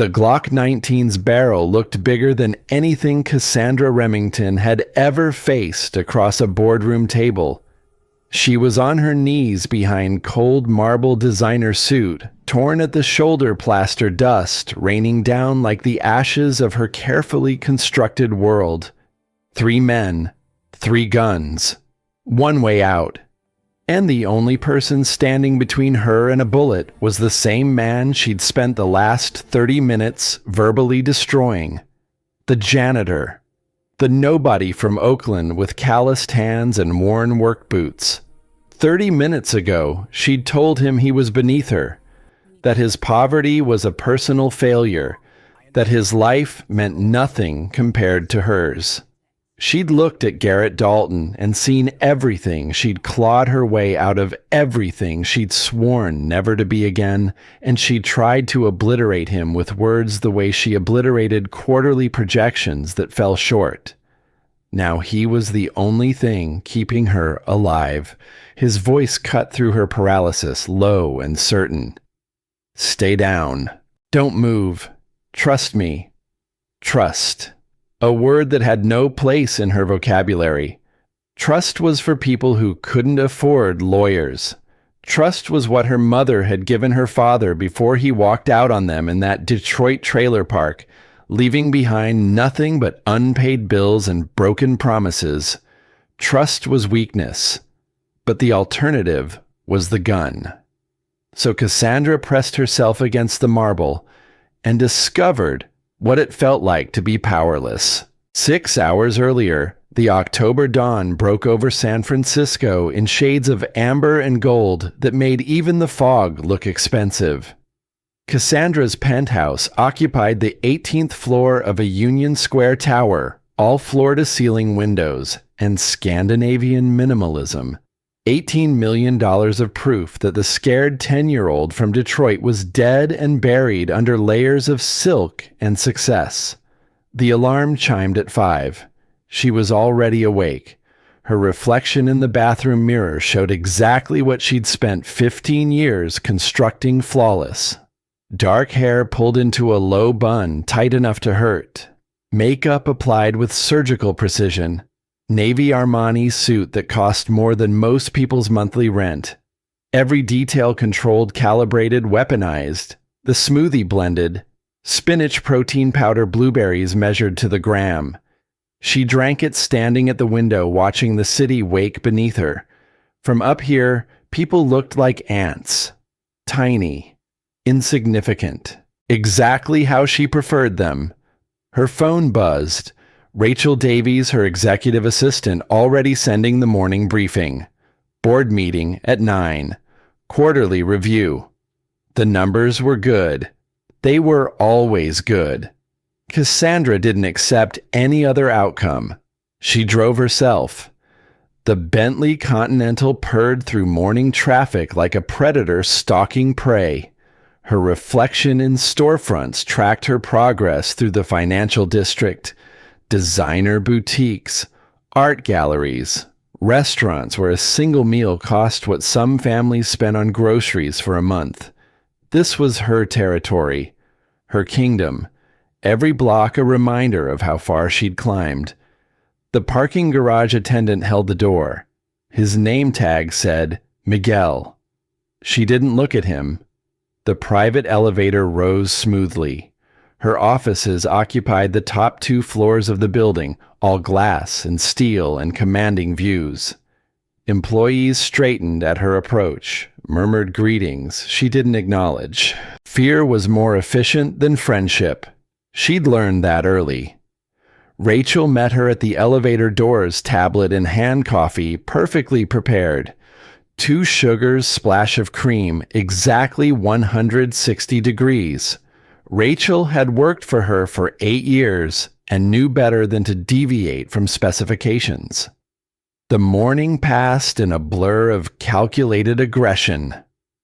The Glock 19's barrel looked bigger than anything Cassandra Remington had ever faced across a boardroom table. She was on her knees behind cold marble designer suit, torn at the shoulder plaster dust raining down like the ashes of her carefully constructed world. 3 men, 3 guns, 1 way out. And the only person standing between her and a bullet was the same man she'd spent the last 30 minutes verbally destroying. The janitor. The nobody from Oakland with calloused hands and worn work boots. 30 minutes ago, she'd told him he was beneath her, that his poverty was a personal failure, that his life meant nothing compared to hers. She'd looked at Garrett Dalton and seen everything she'd clawed her way out of, everything she'd sworn never to be again, and she'd tried to obliterate him with words the way she obliterated quarterly projections that fell short. Now he was the only thing keeping her alive. His voice cut through her paralysis, low and certain. "Stay down. Don't move. Trust me. Trust." A word that had no place in her vocabulary. Trust was for people who couldn't afford lawyers. Trust was what her mother had given her father before he walked out on them in that Detroit trailer park, leaving behind nothing but unpaid bills and broken promises. Trust was weakness, but the alternative was the gun. So Cassandra pressed herself against the marble and discovered what it felt like to be powerless. 6 hours earlier, the October dawn broke over San Francisco in shades of amber and gold that made even the fog look expensive. Cassandra's penthouse occupied the 18th floor of a Union Square tower, all floor-to-ceiling windows, and Scandinavian minimalism. $18 million of proof that the scared 10-year-old from Detroit was dead and buried under layers of silk and success. The alarm chimed at 5. She was already awake. Her reflection in the bathroom mirror showed exactly what she'd spent 15 years constructing flawless. Dark hair pulled into a low bun tight enough to hurt. Makeup applied with surgical precision. Navy Armani suit that cost more than most people's monthly rent. Every detail controlled, calibrated, weaponized. The smoothie blended. Spinach protein powder blueberries measured to the gram. She drank it standing at the window watching the city wake beneath her. From up here, people looked like ants. Tiny. Insignificant. Exactly how she preferred them. Her phone buzzed. Rachel Davies, her executive assistant, already sending the morning briefing. Board meeting at 9. Quarterly review. The numbers were good. They were always good. Cassandra didn't accept any other outcome. She drove herself. The Bentley Continental purred through morning traffic like a predator stalking prey. Her reflection in storefronts tracked her progress through the financial district. Designer boutiques, art galleries, restaurants where a single meal cost what some families spent on groceries for a month. This was her territory, her kingdom, every block a reminder of how far she'd climbed. The parking garage attendant held the door. His name tag said, Miguel. She didn't look at him. The private elevator rose smoothly. Her offices occupied the top 2 floors of the building, all glass and steel and commanding views. Employees straightened at her approach, murmured greetings she didn't acknowledge. Fear was more efficient than friendship. She'd learned that early. Rachel met her at the elevator doors, tablet and hand coffee, perfectly prepared. 2 sugars, splash of cream, exactly 160 degrees. Rachel had worked for her for 8 years and knew better than to deviate from specifications. The morning passed in a blur of calculated aggression,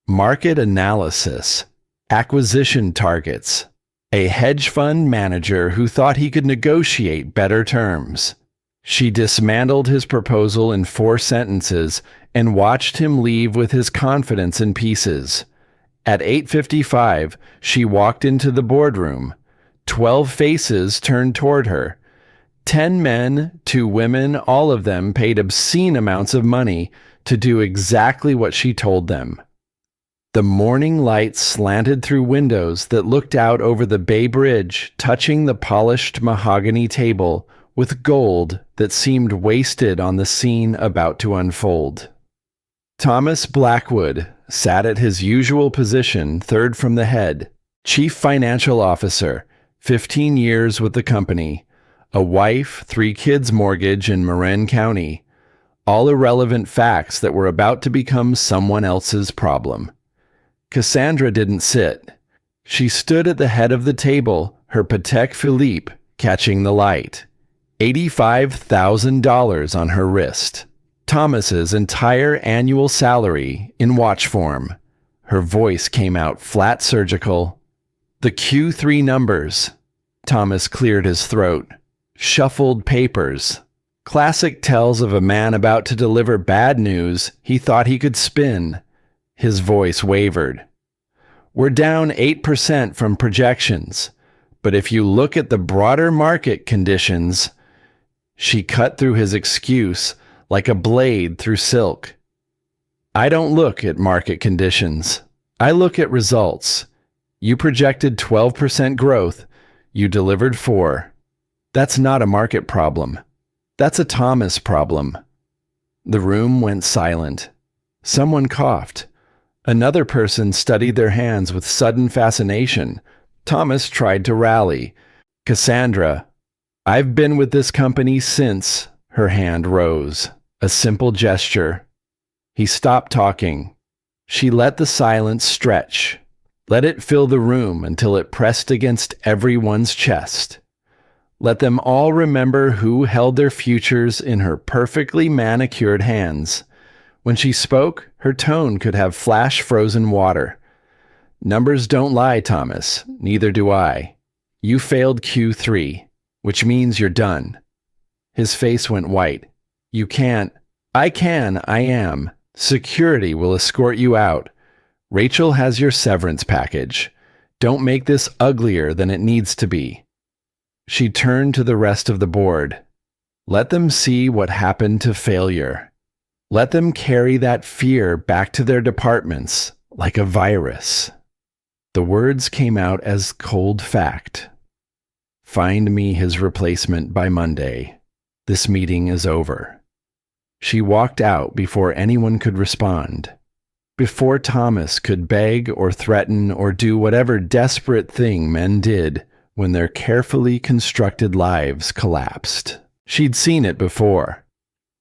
market analysis, acquisition targets, a hedge fund manager who thought he could negotiate better terms. She dismantled his proposal in 4 sentences and watched him leave with his confidence in pieces. At 8:55, she walked into the boardroom. 12 faces turned toward her. 10 men, 2 women, all of them paid obscene amounts of money to do exactly what she told them. The morning light slanted through windows that looked out over the Bay Bridge, touching the polished mahogany table with gold that seemed wasted on the scene about to unfold. Thomas Blackwood sat at his usual position, third from the head, chief financial officer, 15 years with the company, a wife, 3 kids mortgage in Marin County, all irrelevant facts that were about to become someone else's problem. Cassandra didn't sit. She stood at the head of the table, her Patek Philippe catching the light. $85,000 on her wrist. Thomas's entire annual salary in watch form. Her voice came out flat surgical. The Q3 numbers. Thomas cleared his throat. Shuffled papers. Classic tells of a man about to deliver bad news he thought he could spin. His voice wavered. We're down 8% from projections, but if you look at the broader market conditions... She cut through his excuse like a blade through silk. I don't look at market conditions. I look at results. You projected 12% growth. You delivered 4%. That's not a market problem. That's a Thomas problem. The room went silent. Someone coughed. Another person studied their hands with sudden fascination. Thomas tried to rally. Cassandra, I've been with this company since. Her hand rose. A simple gesture. He stopped talking. She let the silence stretch. Let it fill the room until it pressed against everyone's chest. Let them all remember who held their futures in her perfectly manicured hands. When she spoke, her tone could have flash-frozen water. Numbers don't lie, Thomas. Neither do I. You failed Q3. Which means you're done. His face went white. You can't. I am. Security will escort you out. Rachel has your severance package. Don't make this uglier than it needs to be. She turned to the rest of the board. Let them see what happened to failure. Let them carry that fear back to their departments like a virus. The words came out as cold fact. Find me his replacement by Monday. This meeting is over. She walked out before anyone could respond. Before Thomas could beg or threaten or do whatever desperate thing men did when their carefully constructed lives collapsed. She'd seen it before.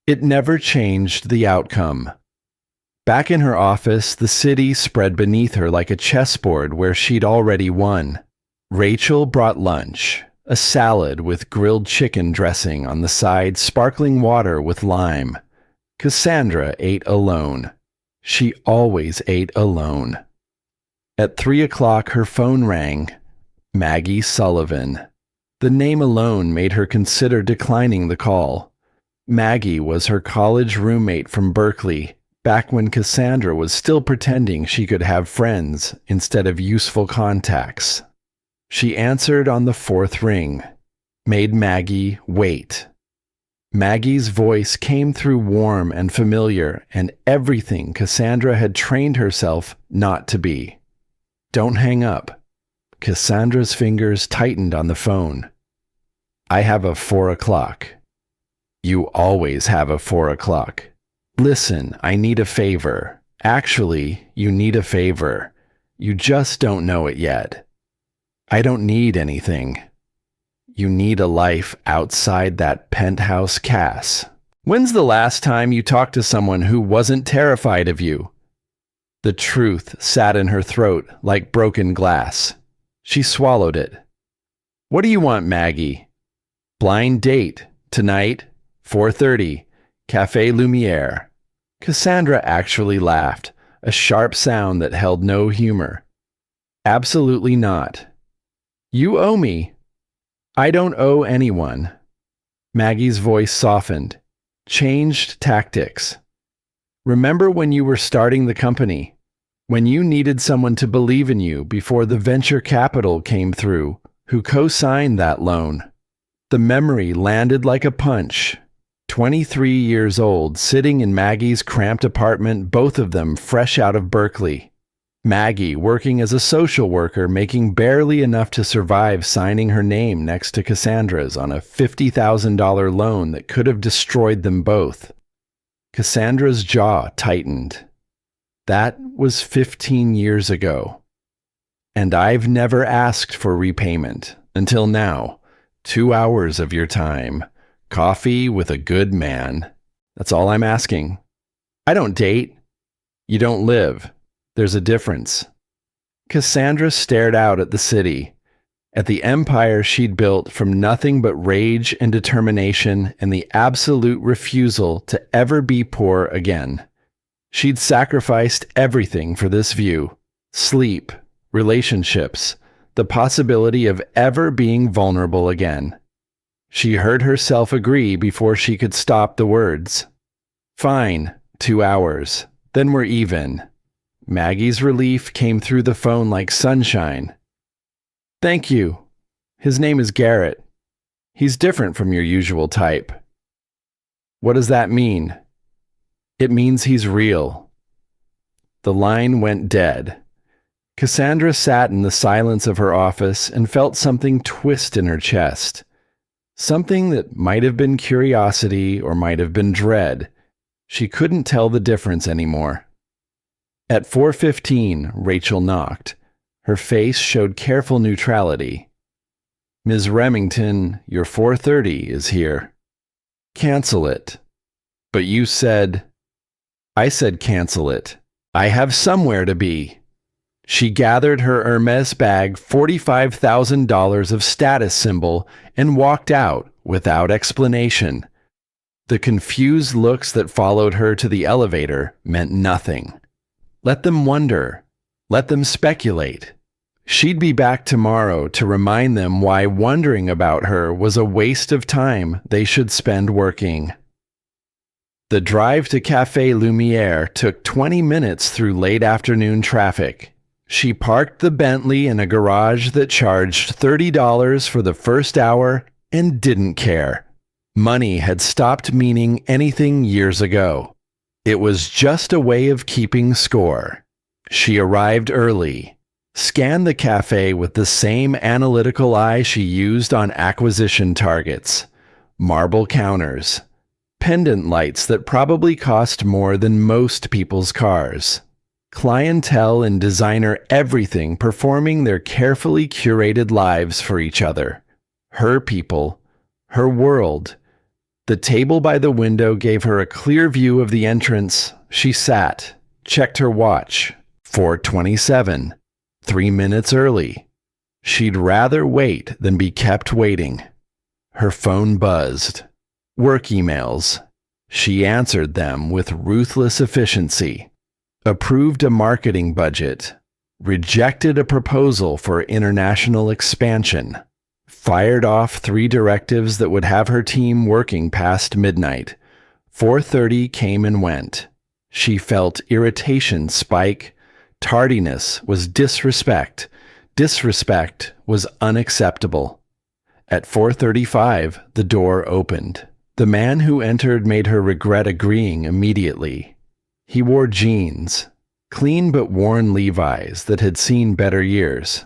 It never changed the outcome. Back in her office, the city spread beneath her like a chessboard where she'd already won. Rachel brought lunch. A salad with grilled chicken dressing on the side, sparkling water with lime. Cassandra ate alone. She always ate alone. At 3 o'clock, her phone rang. Maggie Sullivan. The name alone made her consider declining the call. Maggie was her college roommate from Berkeley, back when Cassandra was still pretending she could have friends instead of useful contacts. She answered on the 4th ring, made Maggie wait. Maggie's voice came through warm and familiar, and everything Cassandra had trained herself not to be. Don't hang up. Cassandra's fingers tightened on the phone. I have a 4 o'clock. You always have a 4 o'clock. Listen, I need a favor. Actually, you need a favor. You just don't know it yet. I don't need anything. You need a life outside that penthouse, Cass. When's the last time you talked to someone who wasn't terrified of you? The truth sat in her throat like broken glass. She swallowed it. What do you want, Maggie? Blind date. Tonight, 4:30. Café Lumière. Cassandra actually laughed, a sharp sound that held no humor. Absolutely not. You owe me. I don't owe anyone. Maggie's voice softened. Changed tactics. Remember when you were starting the company? When you needed someone to believe in you before the venture capital came through, who co-signed that loan. The memory landed like a punch. 23 years old, sitting in Maggie's cramped apartment, both of them fresh out of Berkeley. Maggie working as a social worker, making barely enough to survive, signing her name next to Cassandra's on a $50,000 loan that could have destroyed them both. Cassandra's jaw tightened. That was 15 years ago. And I've never asked for repayment until now. 2 hours of your time. Coffee with a good man. That's all I'm asking. I don't date. You don't live. There's a difference. Cassandra stared out at the city, at the empire she'd built from nothing but rage and determination and the absolute refusal to ever be poor again. She'd sacrificed everything for this view. Sleep, relationships, the possibility of ever being vulnerable again. She heard herself agree before she could stop the words. Fine, 2 hours. Then we're even. Maggie's relief came through the phone like sunshine. Thank you. His name is Garrett. He's different from your usual type. What does that mean? It means he's real. The line went dead. Cassandra sat in the silence of her office and felt something twist in her chest. Something that might have been curiosity or might have been dread. She couldn't tell the difference anymore. At 4:15, Rachel knocked. Her face showed careful neutrality. Ms. Remington, your 4:30 is here. Cancel it. But you said... I said cancel it. I have somewhere to be. She gathered her Hermes bag, $45,000 of status symbol, and walked out without explanation. The confused looks that followed her to the elevator meant nothing. Let them wonder. Let them speculate. She'd be back tomorrow to remind them why wondering about her was a waste of time they should spend working. The drive to Café Lumiere took 20 minutes through late afternoon traffic. She parked the Bentley in a garage that charged $30 for the first hour and didn't care. Money had stopped meaning anything years ago. It was just a way of keeping score. She arrived early, scanned the cafe with the same analytical eye she used on acquisition targets. Marble counters, pendant lights that probably cost more than most people's cars. Clientele and designer everything performing their carefully curated lives for each other. Her people, her world. The table by the window gave her a clear view of the entrance. She sat, checked her watch. 4:27. 3 minutes early. She'd rather wait than be kept waiting. Her phone buzzed. Work emails. She answered them with ruthless efficiency. Approved a marketing budget. Rejected a proposal for international expansion. Fired off 3 directives that would have her team working past midnight. 4:30 came and went. She felt irritation spike. Tardiness was disrespect. Disrespect was unacceptable. At 4:35, the door opened. The man who entered made her regret agreeing immediately. He wore jeans, clean but worn Levi's that had seen better years.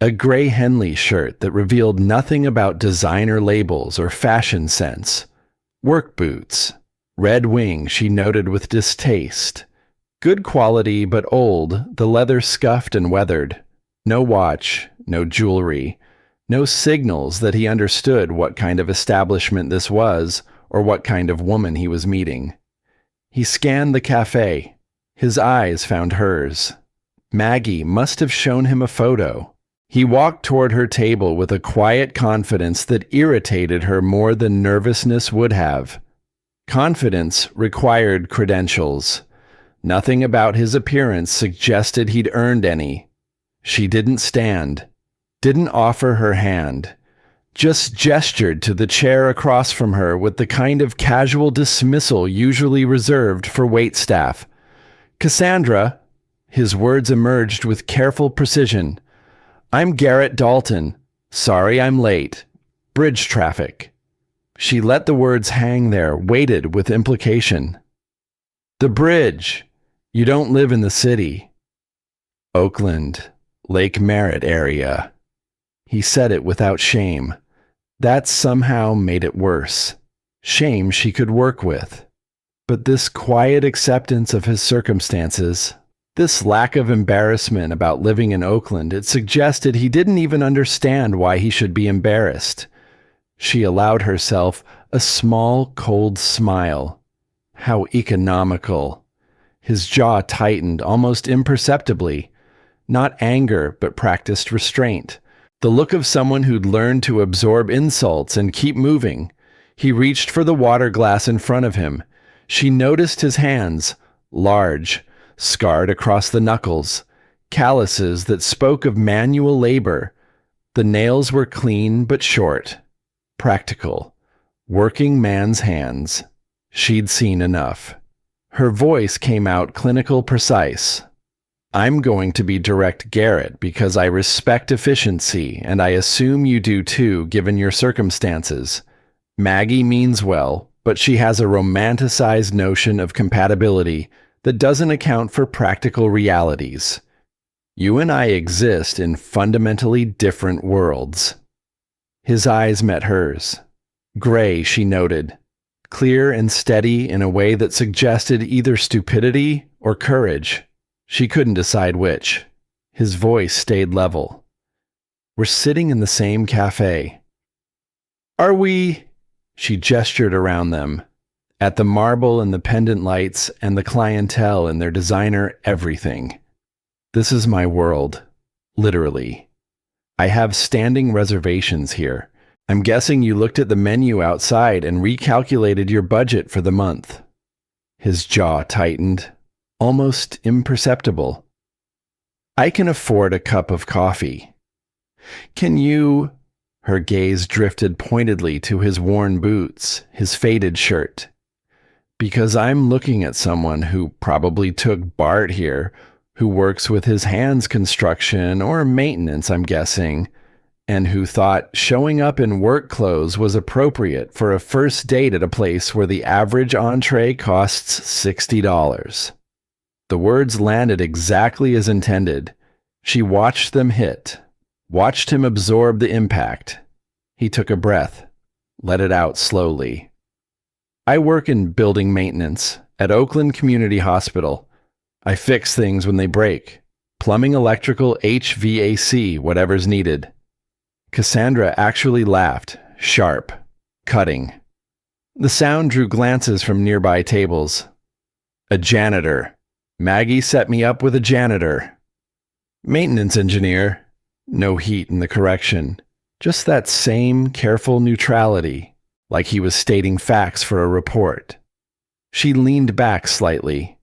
A gray Henley shirt that revealed nothing about designer labels or fashion sense. Work boots. Red Wing she noted with distaste. Good quality but old, the leather scuffed and weathered. No watch, no jewelry, no signals that he understood what kind of establishment this was or what kind of woman he was meeting. He scanned the cafe. His eyes found hers. Maggie must have shown him a photo. He walked toward her table with a quiet confidence that irritated her more than nervousness would have. Confidence required credentials. Nothing about his appearance suggested he'd earned any. She didn't stand, didn't offer her hand, just gestured to the chair across from her with the kind of casual dismissal usually reserved for waitstaff. Cassandra, His words emerged with careful precision. "I'm Garrett Dalton. Sorry I'm late. Bridge traffic." She let the words hang there, weighted with implication. "The bridge. You don't live in the city." "Oakland, Lake Merritt area." He said it without shame. That somehow made it worse. Shame she could work with. But this quiet acceptance of his circumstances, this lack of embarrassment about living in Oakland, it suggested he didn't even understand why he should be embarrassed. She allowed herself a small, cold smile. How economical. His jaw tightened almost imperceptibly. Not anger, but practiced restraint. The look of someone who'd learned to absorb insults and keep moving. He reached for the water glass in front of him. She noticed his hands, large, scarred across the knuckles, calluses that spoke of manual labor. The nails were clean but short. Practical. Working man's hands. She'd seen enough. Her voice came out clinical precise. "I'm going to be direct, Garrett, because I respect efficiency, and I assume you do too, given your circumstances. Maggie means well, but she has a romanticized notion of compatibility that doesn't account for practical realities. You and I exist in fundamentally different worlds." His eyes met hers. Gray, she noted. Clear and steady in a way that suggested either stupidity or courage. She couldn't decide which. His voice stayed level. "We're sitting in the same cafe." "Are we?" She gestured around them, at the marble and the pendant lights and the clientele and their designer everything. "This is my world. Literally. I have standing reservations here. I'm guessing you looked at the menu outside and recalculated your budget for the month." His jaw tightened, almost imperceptible. "I can afford a cup of coffee. Can you?" Her gaze drifted pointedly to his worn boots, his faded shirt. "Because I'm looking at someone who probably took BART here, who works with his hands construction or maintenance, I'm guessing, and who thought showing up in work clothes was appropriate for a first date at a place where the average entree costs $60. The words landed exactly as intended. She watched them hit, watched him absorb the impact. He took a breath, let it out slowly. "I work in building maintenance at Oakland Community Hospital. I fix things when they break. Plumbing, electrical, HVAC, whatever's needed." Cassandra actually laughed, sharp, cutting. The sound drew glances from nearby tables. "A janitor. Maggie set me up with a janitor." "Maintenance engineer." No heat in the correction. Just that same careful neutrality, like he was stating facts for a report. She leaned back slightly,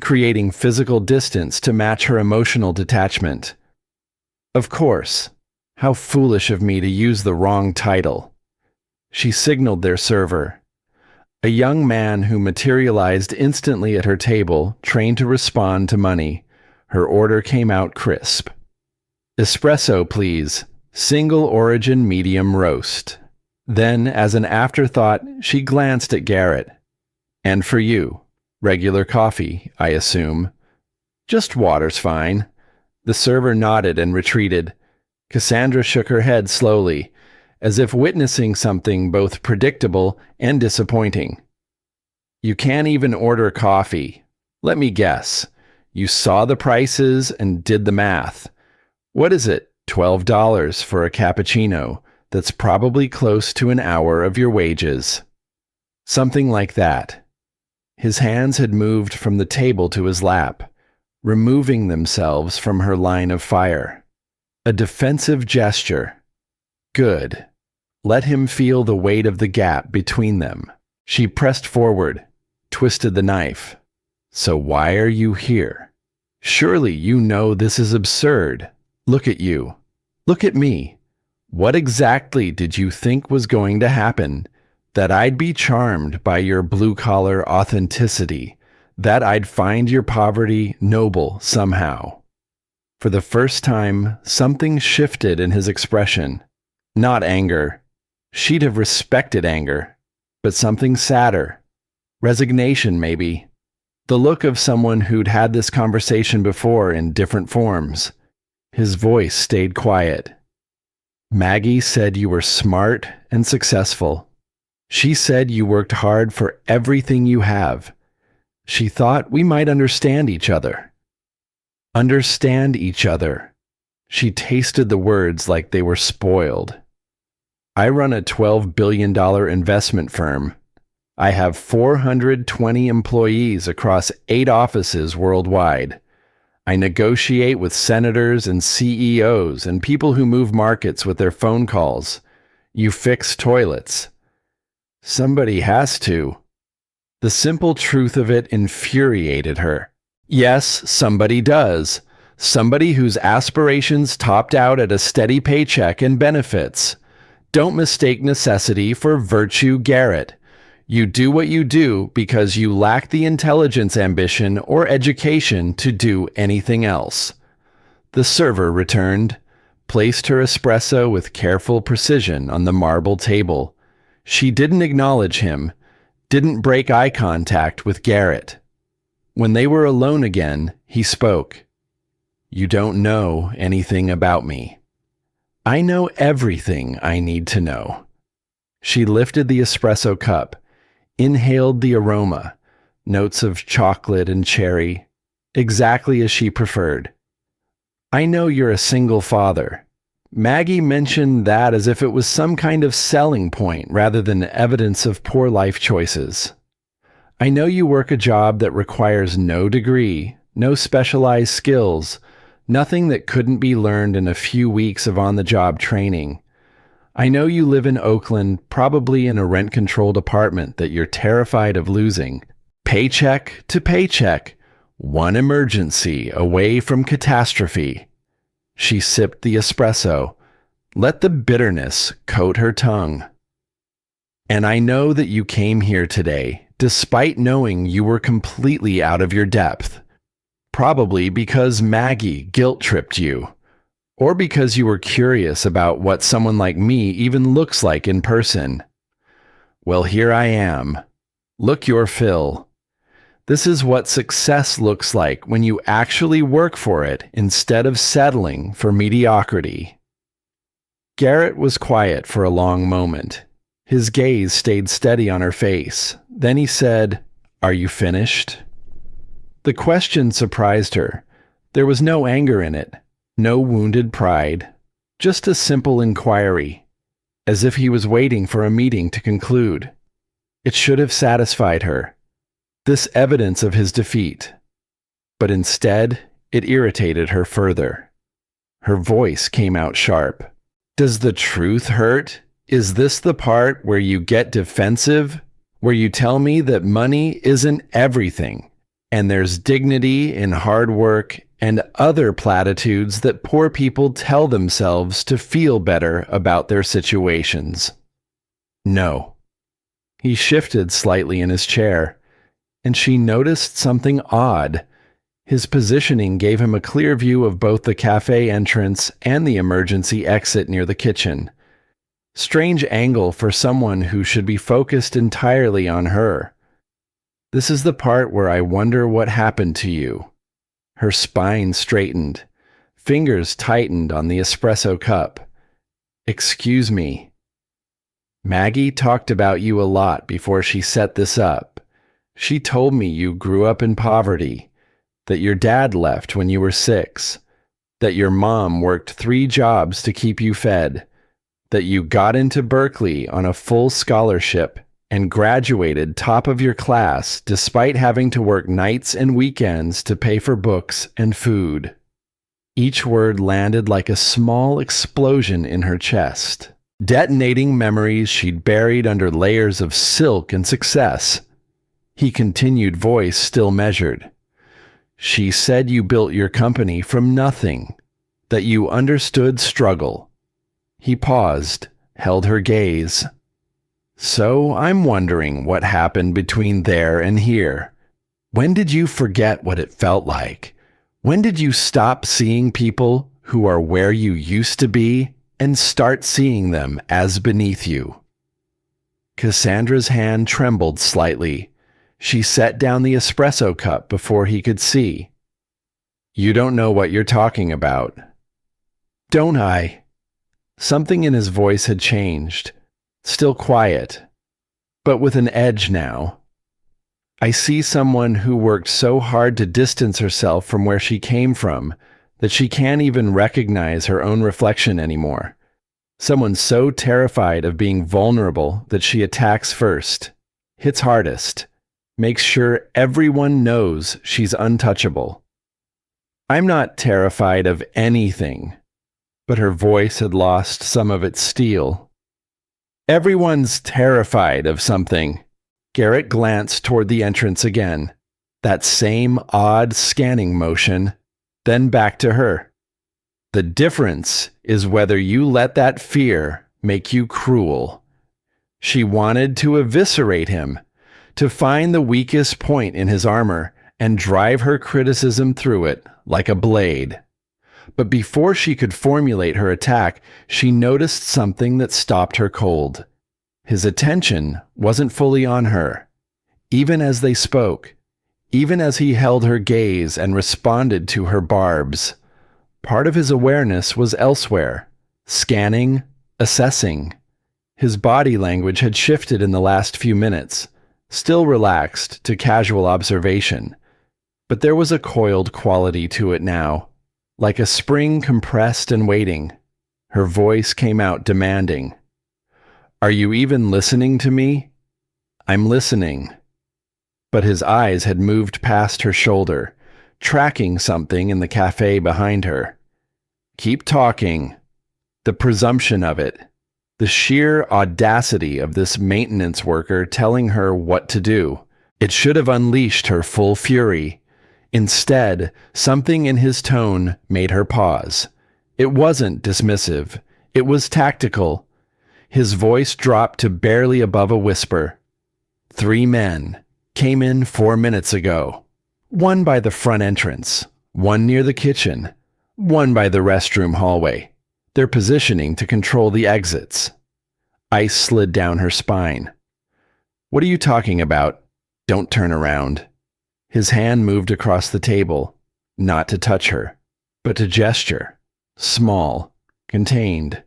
creating physical distance to match her emotional detachment. "Of course. How foolish of me to use the wrong title." She signaled their server. A young man who materialized instantly at her table, trained to respond to money. Her order came out crisp. "Espresso, please. Single origin medium roast." Then, as an afterthought, she glanced at Garrett. "And for you, regular coffee, I assume." "Just water's fine." The server nodded and retreated. Cassandra shook her head slowly, as if witnessing something both predictable and disappointing. "You can't even order coffee. Let me guess. You saw the prices and did the math. What is it, $12 for a cappuccino that's probably close to an hour of your wages?" Something like that. His hands had moved from the table to his lap, removing themselves from her line of fire. A defensive gesture. Good. Let him feel the weight of the gap between them. She pressed forward, twisted the knife. "So why are you here? Surely you know this is absurd. Look at you. Look at me. What exactly did you think was going to happen? That I'd be charmed by your blue-collar authenticity, That I'd find your poverty noble somehow. For the first time, something shifted in his expression. Not anger. She'd have respected anger, but something sadder. Resignation, maybe. The look of someone who'd had this conversation before in different forms. His voice stayed quiet. Maggie said you were smart and successful. She said you worked hard for everything you have. She thought we might understand each other. Understand each other. She tasted the words like they were spoiled. I run a $12 billion investment firm. I have 420 employees across 8 offices worldwide. I negotiate with senators and CEOs and people who move markets with their phone calls. You fix toilets. Somebody has to. The simple truth of it infuriated her. Yes, somebody does. Somebody whose aspirations topped out at a steady paycheck and benefits. Don't mistake necessity for virtue, Garrett. You do what you do because you lack the intelligence, ambition, or education to do anything else. The server returned, placed her espresso with careful precision on the marble table. She didn't acknowledge him, didn't break eye contact with Garrett. When they were alone again, he spoke. You don't know anything about me. I know everything I need to know. She lifted the espresso cup, inhaled the aroma, notes of chocolate and cherry, exactly as she preferred. I know you're a single father. Maggie mentioned that as if it was some kind of selling point rather than evidence of poor life choices. I know you work a job that requires no degree, no specialized skills, nothing that couldn't be learned in a few weeks of on-the-job training. I know you live in Oakland, probably in a rent-controlled apartment that you're terrified of losing. Paycheck to paycheck, one emergency away from catastrophe. She sipped the espresso, let the bitterness coat her tongue. And I know that you came here today, despite knowing you were completely out of your depth. Probably because Maggie guilt-tripped you. Or because you were curious about what someone like me even looks like in person. Well, here I am. Look your fill. This is what success looks like when you actually work for it instead of settling for mediocrity. Garrett was quiet for a long moment. His gaze stayed steady on her face. Then he said, "Are you finished?" The question surprised her. There was no anger in it, no wounded pride, just a simple inquiry, as if he was waiting for a meeting to conclude. It should have satisfied her, this evidence of his defeat. But instead, it irritated her further. Her voice came out sharp. Does the truth hurt? Is this the part where you get defensive? Where you tell me that money isn't everything, and there's dignity in hard work and other platitudes that poor people tell themselves to feel better about their situations? No. He shifted slightly in his chair, and she noticed something odd. His positioning gave him a clear view of both the cafe entrance and the emergency exit near the kitchen. Strange angle for someone who should be focused entirely on her. This is the part where I wonder what happened to you. Her spine straightened. Fingers tightened on the espresso cup. Excuse me. Maggie talked about you a lot before she set this up. She told me you grew up in poverty, that your dad left when you were 6, that your mom worked 3 jobs to keep you fed, that you got into Berkeley on a full scholarship and graduated top of your class despite having to work nights and weekends to pay for books and food. Each word landed like a small explosion in her chest, detonating memories she'd buried under layers of silk and success. He continued, voice still measured. She said you built your company from nothing, that you understood struggle. He paused, held her gaze. So I'm wondering what happened between there and here. When did you forget what it felt like? When did you stop seeing people who are where you used to be and start seeing them as beneath you? Cassandra's hand trembled slightly. She set down the espresso cup before he could see. You don't know what you're talking about. Don't I? Something in his voice had changed. Still quiet, but with an edge now. I see someone who worked so hard to distance herself from where she came from that she can't even recognize her own reflection anymore. Someone so terrified of being vulnerable that she attacks first, hits hardest, makes sure everyone knows she's untouchable. I'm not terrified of anything, but her voice had lost some of its steel. Everyone's terrified of something. Garrett glanced toward the entrance again, that same odd scanning motion, then back to her. The difference is whether you let that fear make you cruel. She wanted to eviscerate him, to find the weakest point in his armor and drive her criticism through it like a blade. But before she could formulate her attack, she noticed something that stopped her cold. His attention wasn't fully on her. Even as they spoke, even as he held her gaze and responded to her barbs, part of his awareness was elsewhere, scanning, assessing. His body language had shifted in the last few minutes, still relaxed to casual observation, but there was a coiled quality to it now, like a spring compressed and waiting. Her voice came out demanding. Are you even listening to me? I'm listening. But his eyes had moved past her shoulder, tracking something in the cafe behind her. Keep talking. The presumption of it, the sheer audacity of this maintenance worker telling her what to do. It should have unleashed her full fury. Instead, something in his tone made her pause. It wasn't dismissive. It was tactical. His voice dropped to barely above a whisper. 3 men came in 4 minutes ago. 1 by the front entrance, 1 near the kitchen, 1 by the restroom hallway. They're positioning to control the exits. Ice slid down her spine. What are you talking about? Don't turn around. His hand moved across the table, not to touch her, but to gesture. Small, contained,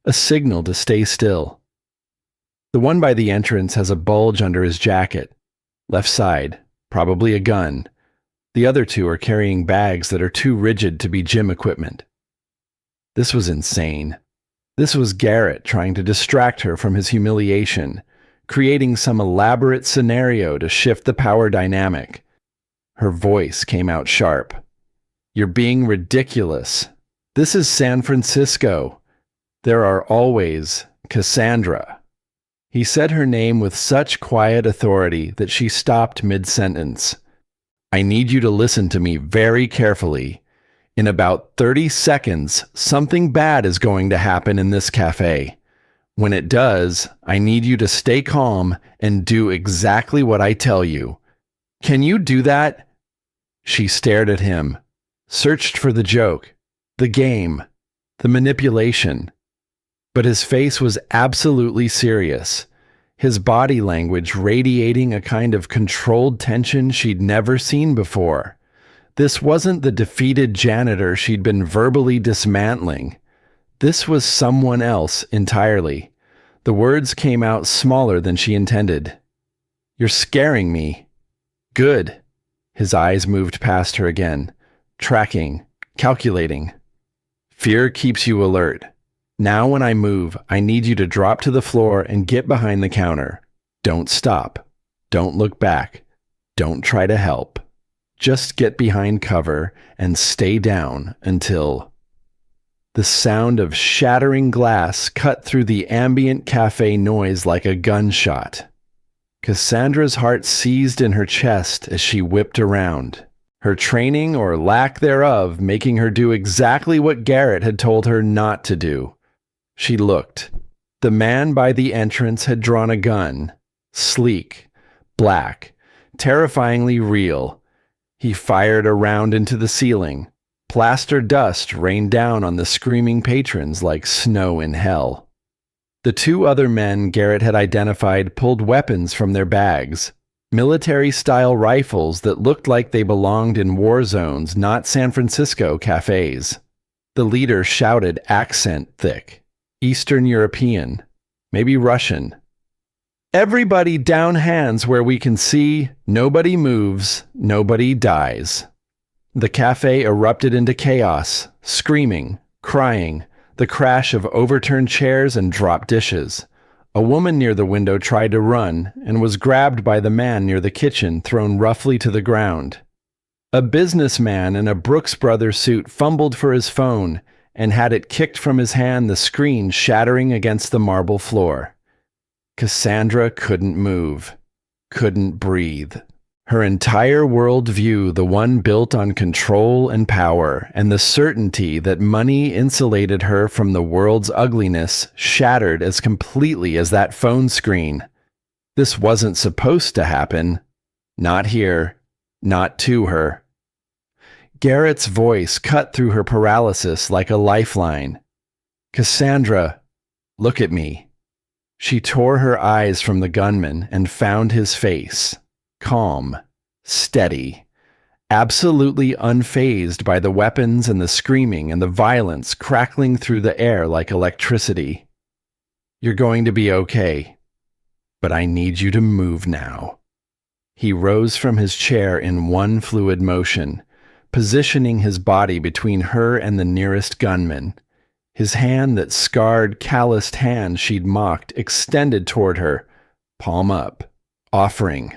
a signal to stay still. The one by the entrance has a bulge under his jacket. Left side, probably a gun. The other 2 are carrying bags that are too rigid to be gym equipment. This was insane. This was Garrett trying to distract her from his humiliation, creating some elaborate scenario to shift the power dynamic. Her voice came out sharp. You're being ridiculous. This is San Francisco. There are always Cassandra. He said her name with such quiet authority that she stopped mid-sentence. I need you to listen to me very carefully. In about 30 seconds, something bad is going to happen in this cafe. When it does, I need you to stay calm and do exactly what I tell you. Can you do that? She stared at him, searched for the joke, the game, the manipulation. But his face was absolutely serious, his body language radiating a kind of controlled tension she'd never seen before. This wasn't the defeated janitor she'd been verbally dismantling. This was someone else entirely. The words came out smaller than she intended. You're scaring me. Good. His eyes moved past her again, tracking, calculating. Fear keeps you alert. Now when I move, I need you to drop to the floor and get behind the counter. Don't stop. Don't look back. Don't try to help. Just get behind cover and stay down until... The sound of shattering glass cut through the ambient cafe noise like a gunshot. Cassandra's heart seized in her chest as she whipped around, her training or lack thereof making her do exactly what Garrett had told her not to do. She looked. The man by the entrance had drawn a gun, sleek, black, terrifyingly real. He fired a round into the ceiling. Plaster dust rained down on the screaming patrons like snow in hell. The two other men Garrett had identified pulled weapons from their bags, military-style rifles that looked like they belonged in war zones, not San Francisco cafes. The leader shouted, accent thick, Eastern European, maybe Russian. "Everybody down hands where we can see, nobody moves, nobody dies." The cafe erupted into chaos, screaming, crying, the crash of overturned chairs and dropped dishes. A woman near the window tried to run and was grabbed by the man near the kitchen, thrown roughly to the ground. A businessman in a Brooks Brothers suit fumbled for his phone and had it kicked from his hand, the screen shattering against the marble floor. Cassandra couldn't move, couldn't breathe. Her entire worldview, the one built on control and power, and the certainty that money insulated her from the world's ugliness, shattered as completely as that phone screen. This wasn't supposed to happen. Not here. Not to her. Garrett's voice cut through her paralysis like a lifeline. "Cassandra, look at me." She tore her eyes from the gunman and found his face. Calm, steady, absolutely unfazed by the weapons and the screaming and the violence crackling through the air like electricity. "You're going to be okay, but I need you to move now." He rose from his chair in one fluid motion, positioning his body between her and the nearest gunman. His hand, that scarred, calloused hand she'd mocked, extended toward her, palm up, offering.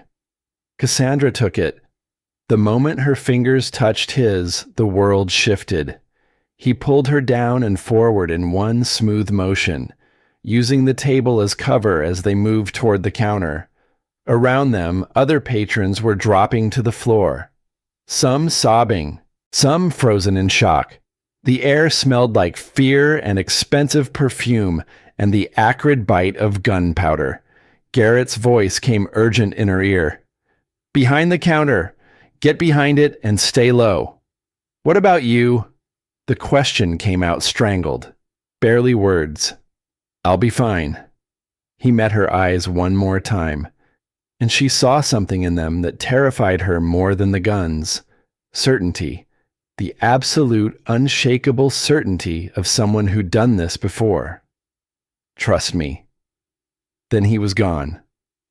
Cassandra took it. The moment her fingers touched his, the world shifted. He pulled her down and forward in one smooth motion, using the table as cover as they moved toward the counter. Around them, other patrons were dropping to the floor. Some sobbing, some frozen in shock. The air smelled like fear and expensive perfume and the acrid bite of gunpowder. Garrett's voice came urgent in her ear. "Behind the counter. Get behind it and stay low." "What about you?" The question came out strangled. Barely words. "I'll be fine." He met her eyes one more time, and she saw something in them that terrified her more than the guns. Certainty. The absolute, unshakable certainty of someone who'd done this before. "Trust me." Then he was gone,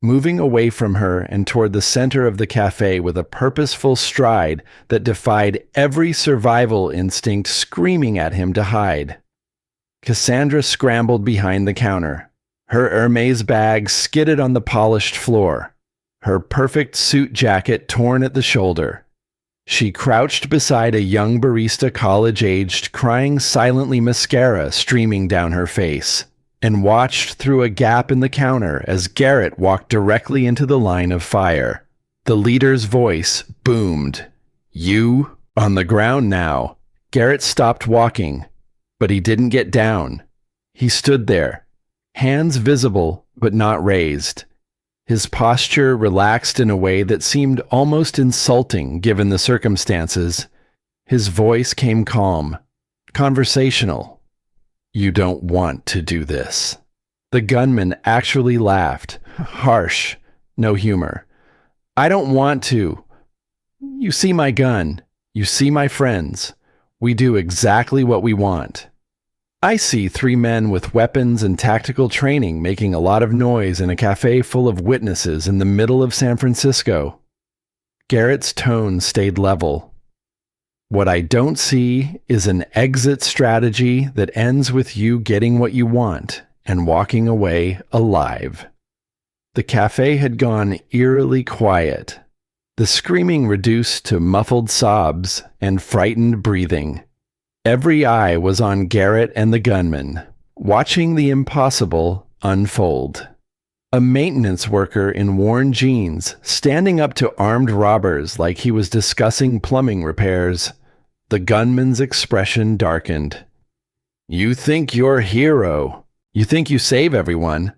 moving away from her and toward the center of the cafe with a purposeful stride that defied every survival instinct screaming at him to hide. Cassandra scrambled behind the counter. Her Hermes bag skidded on the polished floor, her perfect suit jacket torn at the shoulder. She crouched beside a young barista, college-aged, crying silently, mascara streaming down her face, and watched through a gap in the counter as Garrett walked directly into the line of fire. The leader's voice boomed. "You on the ground now." Garrett stopped walking, but he didn't get down. He stood there, hands visible but not raised. His posture relaxed in a way that seemed almost insulting given the circumstances. His voice came calm, conversational. "You don't want to do this." The gunman actually laughed, harsh, no humor. "I don't want to. You see my gun. You see my friends. We do exactly what we want. I see 3 men with weapons and tactical training making a lot of noise in a cafe full of witnesses in the middle of San Francisco." Garrett's tone stayed level. "What I don't see is an exit strategy that ends with you getting what you want and walking away alive." The cafe had gone eerily quiet, the screaming reduced to muffled sobs and frightened breathing. Every eye was on Garrett and the gunman, watching the impossible unfold. A maintenance worker in worn jeans, standing up to armed robbers like he was discussing plumbing repairs. The gunman's expression darkened. "You think you're a hero. You think you save everyone.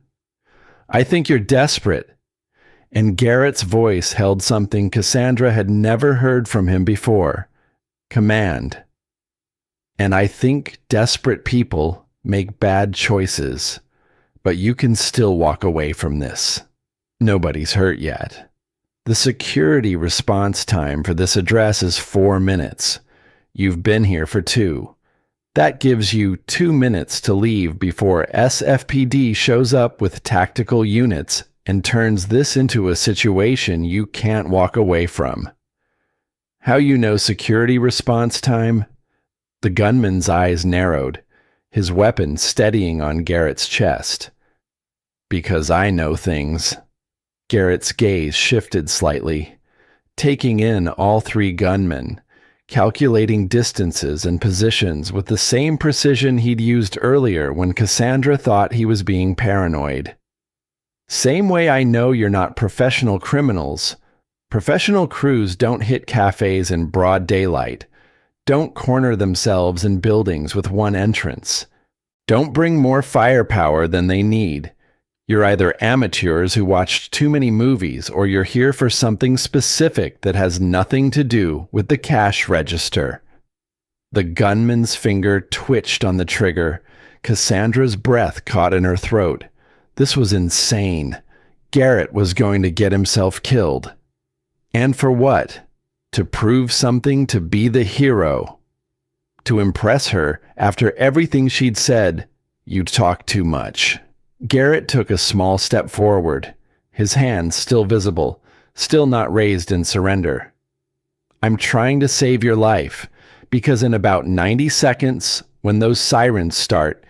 I think you're desperate. and Garrett's voice held something Cassandra had never heard from him before: command. And I think desperate people make bad choices, but you can still walk away from this. Nobody's hurt yet. The security response time for this address is 4 minutes. You've been here for 2. That gives you 2 minutes to leave before SFPD shows up with tactical units and turns this into a situation you can't walk away from. How you know security response time? The gunman's eyes narrowed, his weapon steadying on Garrett's chest. Because I know things. Garrett's gaze shifted slightly, taking in all 3 gunmen, calculating distances and positions with the same precision he'd used earlier when Cassandra thought he was being paranoid. Same way I know you're not professional criminals. Professional crews don't hit cafes in broad daylight, don't corner themselves in buildings with one entrance, don't bring more firepower than they need. You're either amateurs who watched too many movies, or you're here for something specific that has nothing to do with the cash register. The gunman's finger twitched on the trigger. Cassandra's breath caught in her throat. This was insane. Garrett was going to get himself killed. And for what? To prove something, to be the hero. To impress her after everything she'd said. You talk too much. Garrett took a small step forward, his hands still visible, still not raised in surrender. I'm trying to save your life, because in about 90 seconds, when those sirens start,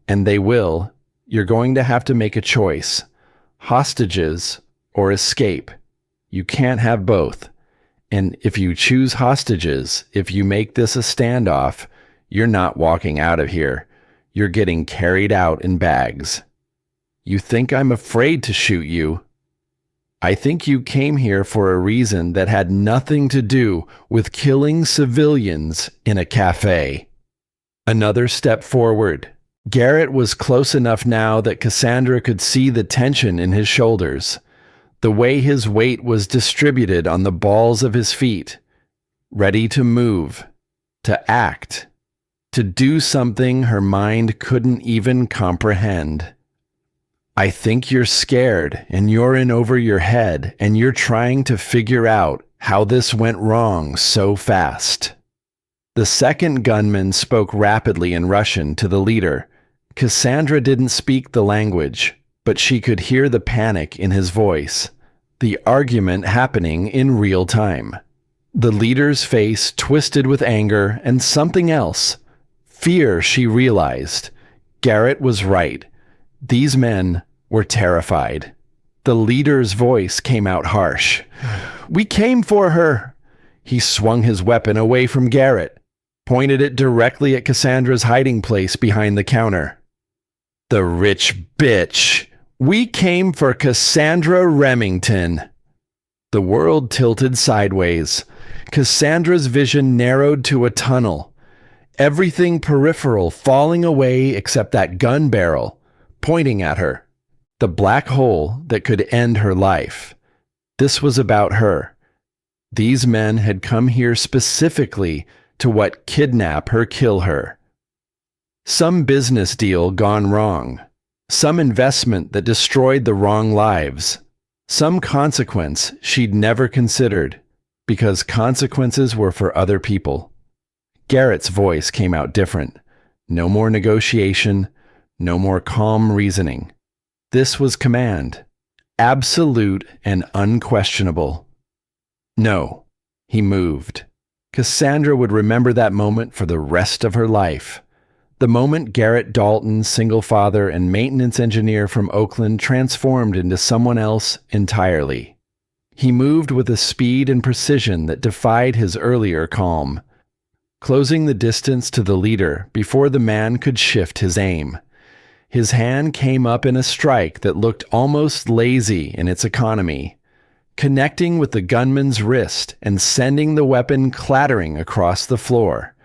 and they will, you're going to have to make a choice. Hostages or escape. You can't have both. And if you choose hostages, if you make this a standoff, you're not walking out of here. You're getting carried out in bags. You think I'm afraid to shoot you? I think you came here for a reason that had nothing to do with killing civilians in a cafe. Another step forward. Garrett was close enough now that Cassandra could see the tension in his shoulders, the way his weight was distributed on the balls of his feet, ready to move, to act, to do something her mind couldn't even comprehend. I think you're scared and you're in over your head and you're trying to figure out how this went wrong so fast. The second gunman spoke rapidly in Russian to the leader. Cassandra didn't speak the language, but she could hear the panic in his voice, the argument happening in real time. The leader's face twisted with anger and something else. Fear, she realized. Garrett was right. These men were terrified. The leader's voice came out harsh. We came for her. He swung his weapon away from Garrett, pointed it directly at Cassandra's hiding place behind the counter. The rich bitch. We came for Cassandra Remington. The world tilted sideways. Cassandra's vision narrowed to a tunnel. Everything peripheral falling away except that gun barrel, pointing at her. The black hole that could end her life. This was about her. These men had come here specifically to kidnap her, kill her. Some business deal gone wrong. Some investment that destroyed the wrong lives. Some consequence she'd never considered, because consequences were for other people. Garrett's voice came out different. No more negotiation, no more calm reasoning. This was command, absolute and unquestionable. No, he moved. Cassandra would remember that moment for the rest of her life. The moment Garrett Dalton, single father and maintenance engineer from Oakland, transformed into someone else entirely. He moved with a speed and precision that defied his earlier calm, closing the distance to the leader before the man could shift his aim. His hand came up in a strike that looked almost lazy in its economy, connecting with the gunman's wrist and sending the weapon clattering across the floor.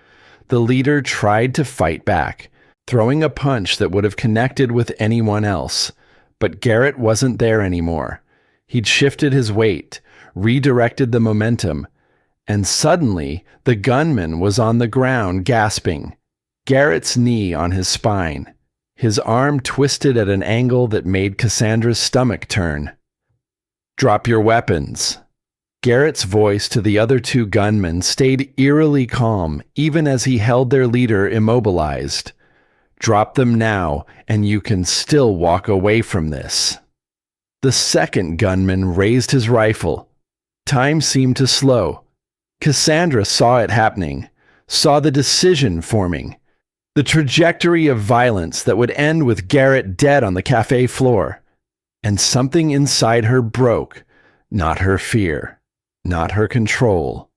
The leader tried to fight back, throwing a punch that would have connected with anyone else, but Garrett wasn't there anymore. He'd shifted his weight, redirected the momentum, and suddenly the gunman was on the ground gasping, Garrett's knee on his spine, his arm twisted at an angle that made Cassandra's stomach turn. "Drop your weapons." Garrett's voice to the other two gunmen stayed eerily calm even as he held their leader immobilized. "Drop them now, and you can still walk away from this." The second gunman raised his rifle. Time seemed to slow. Cassandra saw it happening, saw the decision forming, the trajectory of violence that would end with Garrett dead on the cafe floor. And something inside her broke, not her fear, not her control,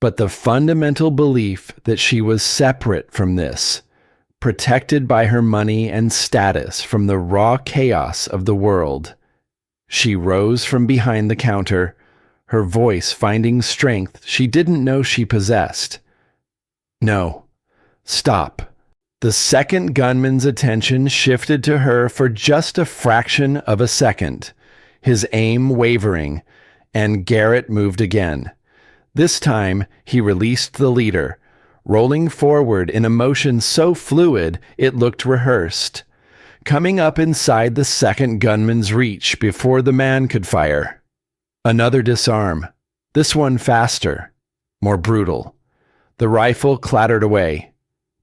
but the fundamental belief that she was separate from this, protected by her money and status from the raw chaos of the world. She rose from behind the counter, her voice finding strength she didn't know she possessed. "No, stop." The second gunman's attention shifted to her for just a fraction of a second, his aim wavering, and Garrett moved again. This time, he released the leader, rolling forward in a motion so fluid it looked rehearsed, coming up inside the second gunman's reach before the man could fire. Another disarm, this one faster, more brutal. The rifle clattered away.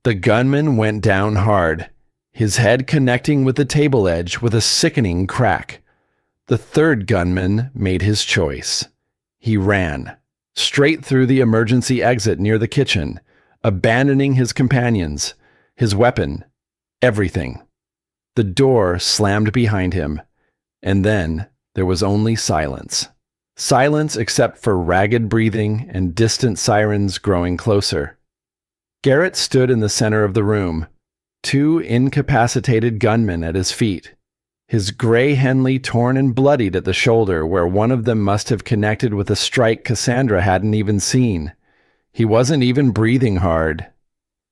The gunman went down hard, his head connecting with the table edge with a sickening crack. The third gunman made his choice. He ran, straight through the emergency exit near the kitchen, abandoning his companions, his weapon, everything. The door slammed behind him, and then there was only silence. Silence except for ragged breathing and distant sirens growing closer. Garrett stood in the center of the room, two incapacitated gunmen at his feet, his gray Henley torn and bloodied at the shoulder where one of them must have connected with a strike Cassandra hadn't even seen. He wasn't even breathing hard.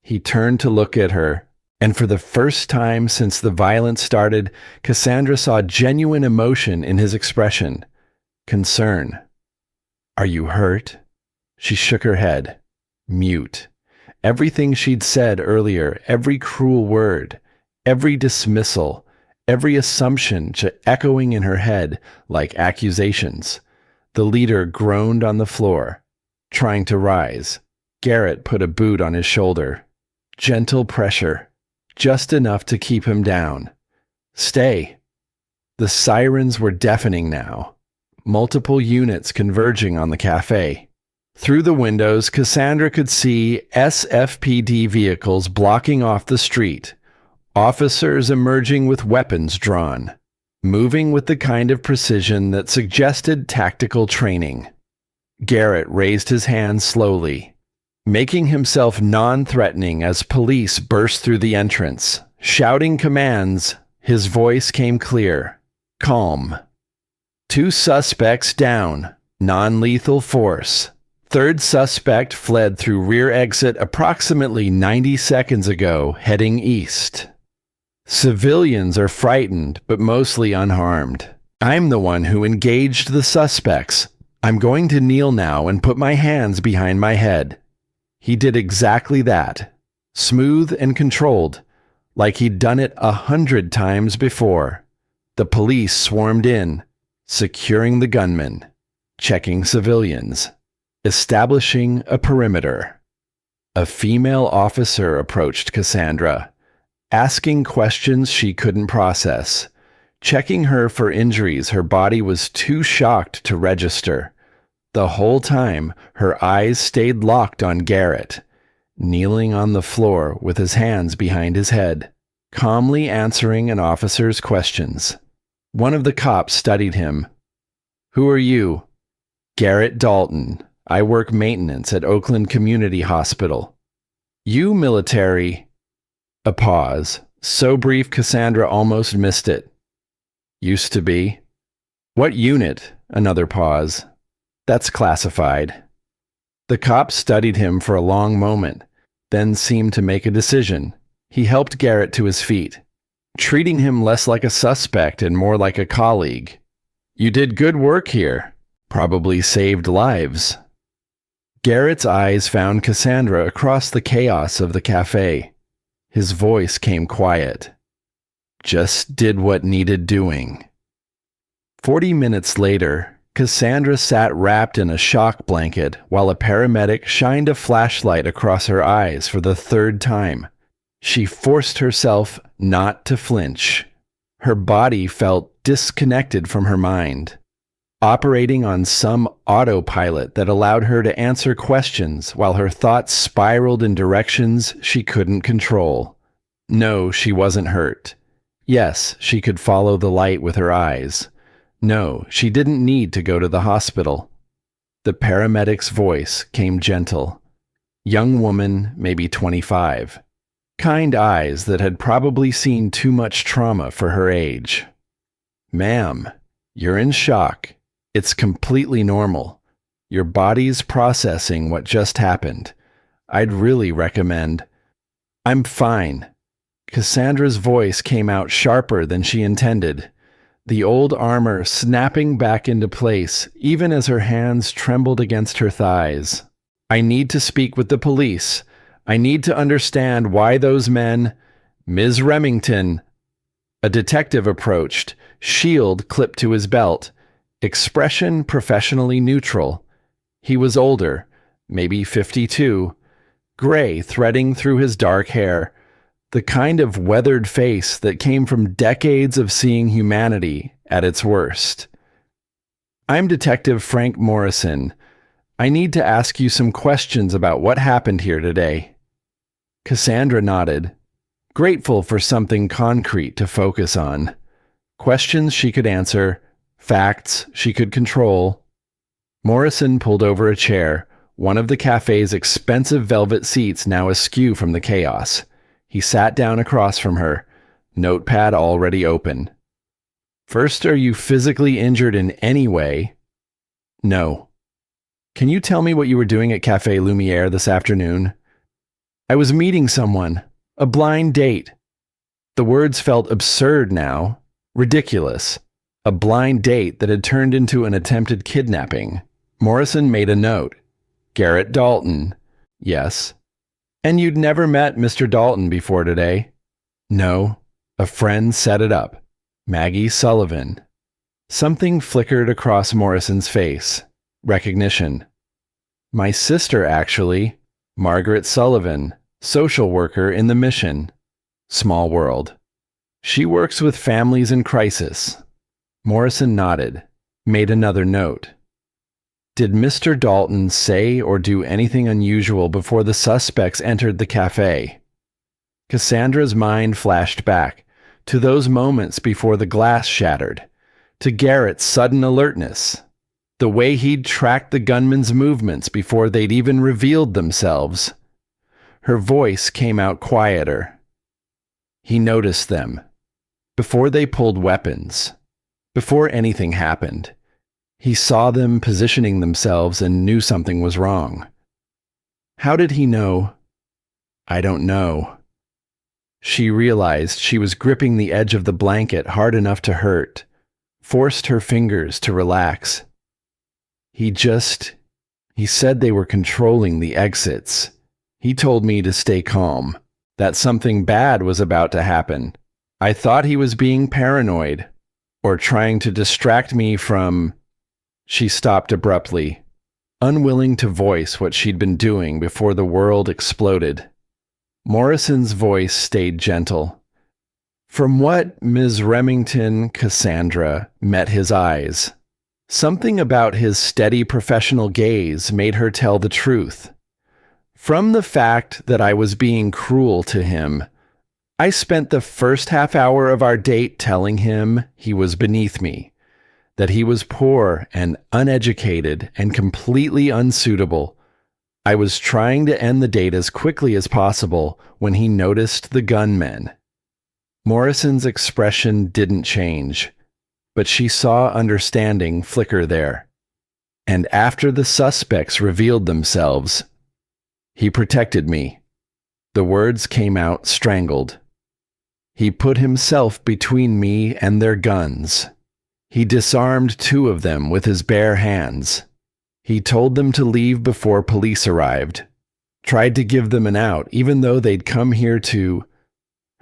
He turned to look at her, and for the first time since the violence started, Cassandra saw genuine emotion in his expression. Concern. "Are you hurt?" She shook her head, mute. Everything she'd said earlier, every cruel word, every dismissal, every assumption echoing in her head like accusations. The leader groaned on the floor, trying to rise. Garrett put a boot on his shoulder. Gentle pressure, just enough to keep him down. "Stay." The sirens were deafening now, multiple units converging on the cafe. Through the windows, Cassandra could see SFPD vehicles blocking off the street, officers emerging with weapons drawn, moving with the kind of precision that suggested tactical training. Garrett raised his hand slowly, making himself non-threatening as police burst through the entrance. Shouting commands, his voice came clear, calm. "Two suspects down, non-lethal force. Third suspect fled through rear exit approximately 90 seconds ago, heading east. Civilians are frightened, but mostly unharmed. I'm the one who engaged the suspects. I'm going to kneel now and put my hands behind my head." He did exactly that, smooth and controlled, like he'd done it 100 times before. The police swarmed in, securing the gunman, checking civilians, establishing a perimeter. A female officer approached Cassandra, asking questions she couldn't process, checking her for injuries her body was too shocked to register. The whole time, her eyes stayed locked on Garrett, kneeling on the floor with his hands behind his head, calmly answering an officer's questions. One of the cops studied him. "Who are you?" "Garrett Dalton. I work maintenance at Oakland Community Hospital." "You military?" A pause, so brief Cassandra almost missed it. "Used to be." "What unit?" Another pause. "That's classified." The cop studied him for a long moment, then seemed to make a decision. He helped Garrett to his feet, treating him less like a suspect and more like a colleague. You did good work here. Probably saved lives. Garrett's eyes found Cassandra across the chaos of the cafe. His voice came quiet. Just did what needed doing. 40 minutes later, Cassandra sat wrapped in a shock blanket while a paramedic shined a flashlight across her eyes for the third time. She forced herself not to flinch. Her body felt disconnected from her mind, operating on some autopilot that allowed her to answer questions while her thoughts spiraled in directions she couldn't control. No, she wasn't hurt. Yes, she could follow the light with her eyes. No, she didn't need to go to the hospital. The paramedic's voice came gentle. Young woman, maybe 25. Kind eyes that had probably seen too much trauma for her age. Ma'am, you're in shock. It's completely normal. Your body's processing what just happened. I'd really recommend. I'm fine. Cassandra's voice came out sharper than she intended, the old armor snapping back into place even as her hands trembled against her thighs. I need to speak with the police. I need to understand why those men... Ms. Remington. A detective approached, shield clipped to his belt, expression professionally neutral. He was older, maybe 52, gray threading through his dark hair, the kind of weathered face that came from decades of seeing humanity at its worst. I'm Detective Frank Morrison. I need to ask you some questions about what happened here today. Cassandra nodded, grateful for something concrete to focus on. Questions she could answer, facts she could control. Morrison pulled over a chair, one of the cafe's expensive velvet seats now askew from the chaos. He sat down across from her, notepad already open. First, are you physically injured in any way? No. Can you tell me what you were doing at Café Lumière this afternoon? I was meeting someone. A blind date. The words felt absurd now. Ridiculous. A blind date that had turned into an attempted kidnapping. Morrison made a note. Garrett Dalton. Yes. And you'd never met Mr. Dalton before today? No. A friend set it up. Maggie Sullivan. Something flickered across Morrison's face. Recognition. My sister, actually. Margaret Sullivan, social worker in the Mission. Small world. She works with families in crisis. Morrison nodded, made another note. Did Mr. Dalton say or do anything unusual before the suspects entered the cafe? Cassandra's mind flashed back to those moments before the glass shattered, to Garrett's sudden alertness, the way he'd tracked the gunmen's movements before they'd even revealed themselves. Her voice came out quieter. He noticed them. Before they pulled weapons. Before anything happened. He saw them positioning themselves and knew something was wrong. How did he know? I don't know. She realized she was gripping the edge of the blanket hard enough to hurt, forced her fingers to relax. He said they were controlling the exits. He told me to stay calm, that something bad was about to happen. I thought he was being paranoid, or trying to distract me from... She stopped abruptly, unwilling to voice what she'd been doing before the world exploded. Morrison's voice stayed gentle. From what Ms. Remington, Cassandra, met his eyes. Something about his steady professional gaze made her tell the truth. From the fact that I was being cruel to him, I spent the first half hour of our date telling him he was beneath me, that he was poor and uneducated and completely unsuitable. I was trying to end the date as quickly as possible when he noticed the gunmen. Morrison's expression didn't change, but she saw understanding flicker there. And after the suspects revealed themselves, he protected me. The words came out strangled. He put himself between me and their guns. He disarmed 2 of them with his bare hands. He told them to leave before police arrived. Tried to give them an out, even though they'd come here to...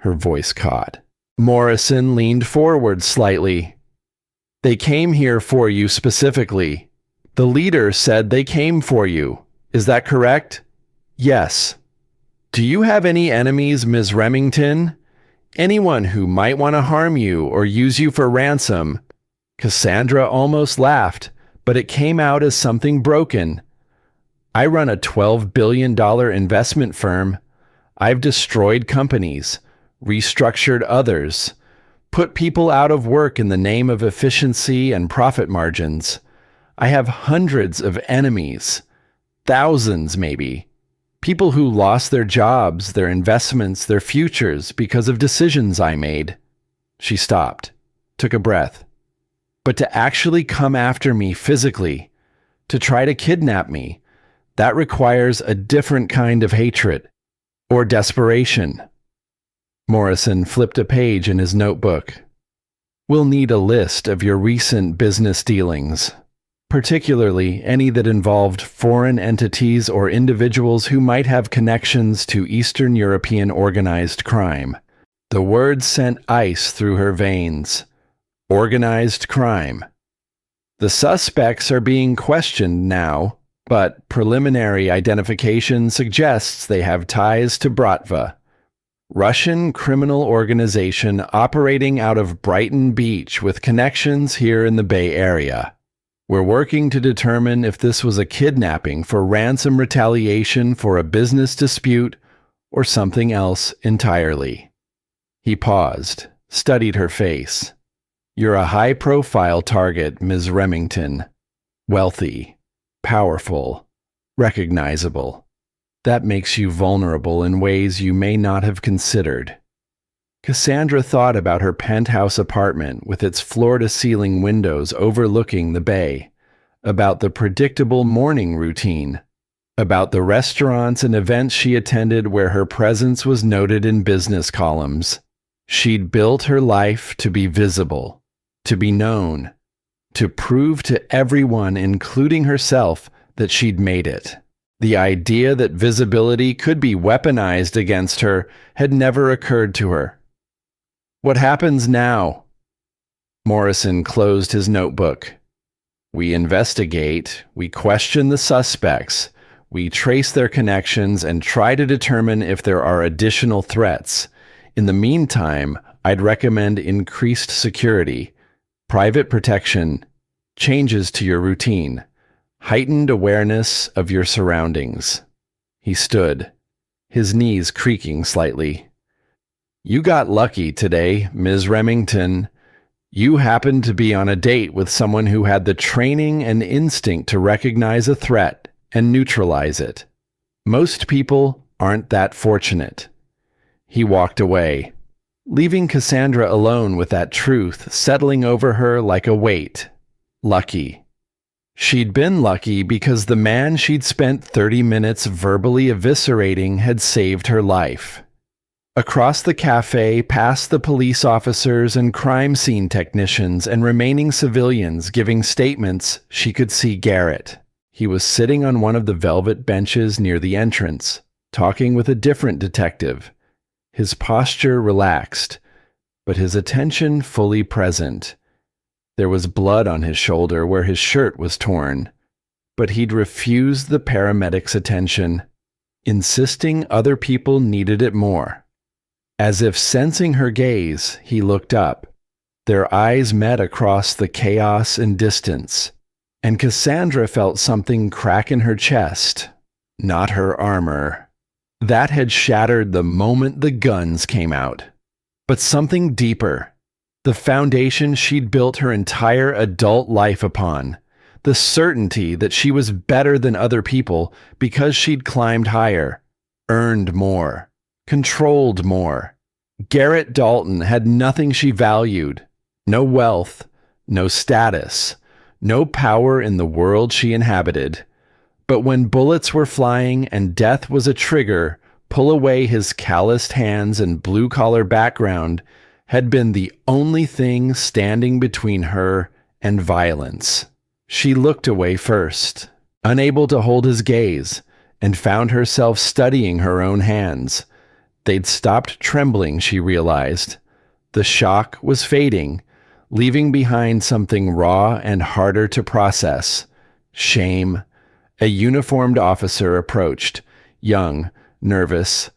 Her voice caught. Morrison leaned forward slightly. They came here for you specifically. The leader said they came for you. Is that correct? Yes. Do you have any enemies, Ms. Remington? Anyone who might want to harm you or use you for ransom? Cassandra almost laughed, but it came out as something broken. I run a $12 billion investment firm. I've destroyed companies, restructured others, put people out of work in the name of efficiency and profit margins. I have hundreds of enemies, thousands maybe. People who lost their jobs, their investments, their futures because of decisions I made. She stopped, took a breath. But to actually come after me physically, to try to kidnap me, that requires a different kind of hatred or desperation. Morrison flipped a page in his notebook. We'll need a list of your recent business dealings, particularly any that involved foreign entities or individuals who might have connections to Eastern European organized crime. The words sent ice through her veins. Organized crime. The suspects are being questioned now, but preliminary identification suggests they have ties to Bratva, Russian criminal organization operating out of Brighton Beach with connections here in the Bay Area. We're working to determine if this was a kidnapping for ransom retaliation for a business dispute or something else entirely. He paused, studied her face. You're a high-profile target, Ms. Remington. Wealthy, powerful, recognizable. That makes you vulnerable in ways you may not have considered. Cassandra thought about her penthouse apartment with its floor-to-ceiling windows overlooking the bay, about the predictable morning routine, about the restaurants and events she attended where her presence was noted in business columns. She'd built her life to be visible, to be known, to prove to everyone, including herself, that she'd made it. The idea that visibility could be weaponized against her had never occurred to her. What happens now? Morrison closed his notebook. We investigate, we question the suspects, we trace their connections and try to determine if there are additional threats. In the meantime, I'd recommend increased security, private protection, changes to your routine, heightened awareness of your surroundings. He stood, his knees creaking slightly. You got lucky today, Ms. Remington. You happened to be on a date with someone who had the training and instinct to recognize a threat and neutralize it. Most people aren't that fortunate. He walked away, leaving Cassandra alone with that truth settling over her like a weight. Lucky. She'd been lucky because the man she'd spent 30 minutes verbally eviscerating had saved her life. Across the cafe, past the police officers and crime scene technicians and remaining civilians giving statements, she could see Garrett. He was sitting on one of the velvet benches near the entrance, talking with a different detective. His posture relaxed, but his attention fully present. There was blood on his shoulder where his shirt was torn, but he'd refused the paramedics' attention, insisting other people needed it more. As if sensing her gaze, he looked up. Their eyes met across the chaos and distance, and Cassandra felt something crack in her chest, not her armor. That had shattered the moment the guns came out. But something deeper. The foundation she'd built her entire adult life upon. The certainty that she was better than other people because she'd climbed higher, earned more, controlled more. Garrett Dalton had nothing she valued. No wealth, no status, no power in the world she inhabited. But when bullets were flying and death was a trigger, pull away his calloused hands and blue-collar background had been the only thing standing between her and violence. She looked away first, unable to hold his gaze, and found herself studying her own hands. They'd stopped trembling, she realized. The shock was fading, leaving behind something raw and harder to process. Shame. A uniformed officer approached, young, nervous.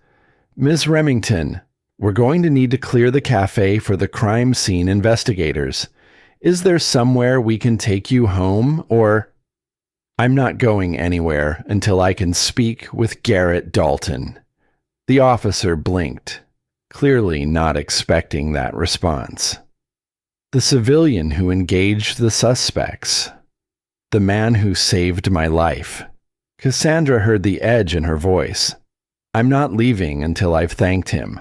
"Miss Remington, we're going to need to clear the cafe for the crime scene investigators. Is there somewhere we can take you home, or—" "I'm not going anywhere until I can speak with Garrett Dalton." The officer blinked, clearly not expecting that response. "The civilian who engaged the suspects. The man who saved my life." Cassandra heard the edge in her voice. "I'm not leaving until I've thanked him."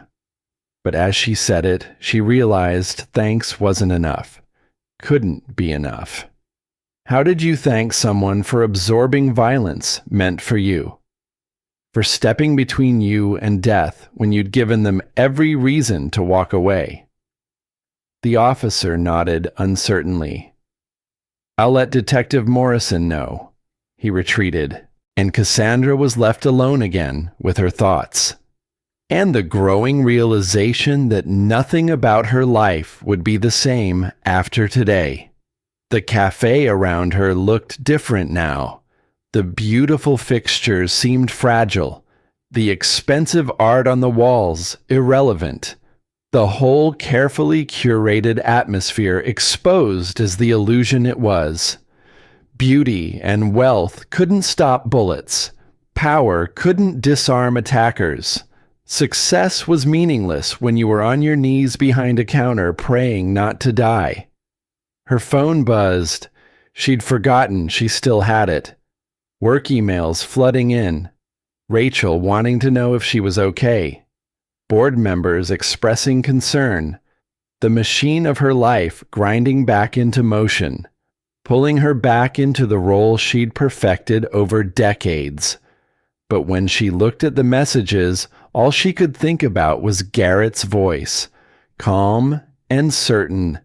But as she said it, she realized thanks wasn't enough. Couldn't be enough. How did you thank someone for absorbing violence meant for you? For stepping between you and death when you'd given them every reason to walk away? The officer nodded uncertainly. "I'll let Detective Morrison know." He retreated, and Cassandra was left alone again with her thoughts. And the growing realization that nothing about her life would be the same after today. The cafe around her looked different now. The beautiful fixtures seemed fragile, the expensive art on the walls irrelevant, the whole carefully curated atmosphere exposed as the illusion it was. Beauty and wealth couldn't stop bullets. Power couldn't disarm attackers. Success was meaningless when you were on your knees behind a counter praying not to die. Her phone buzzed. She'd forgotten she still had it. Work emails flooding in. Rachel wanting to know if she was okay. Board members expressing concern. The machine of her life grinding back into motion, pulling her back into the role she'd perfected over decades. But when she looked at the messages, all she could think about was Garrett's voice, calm and certain,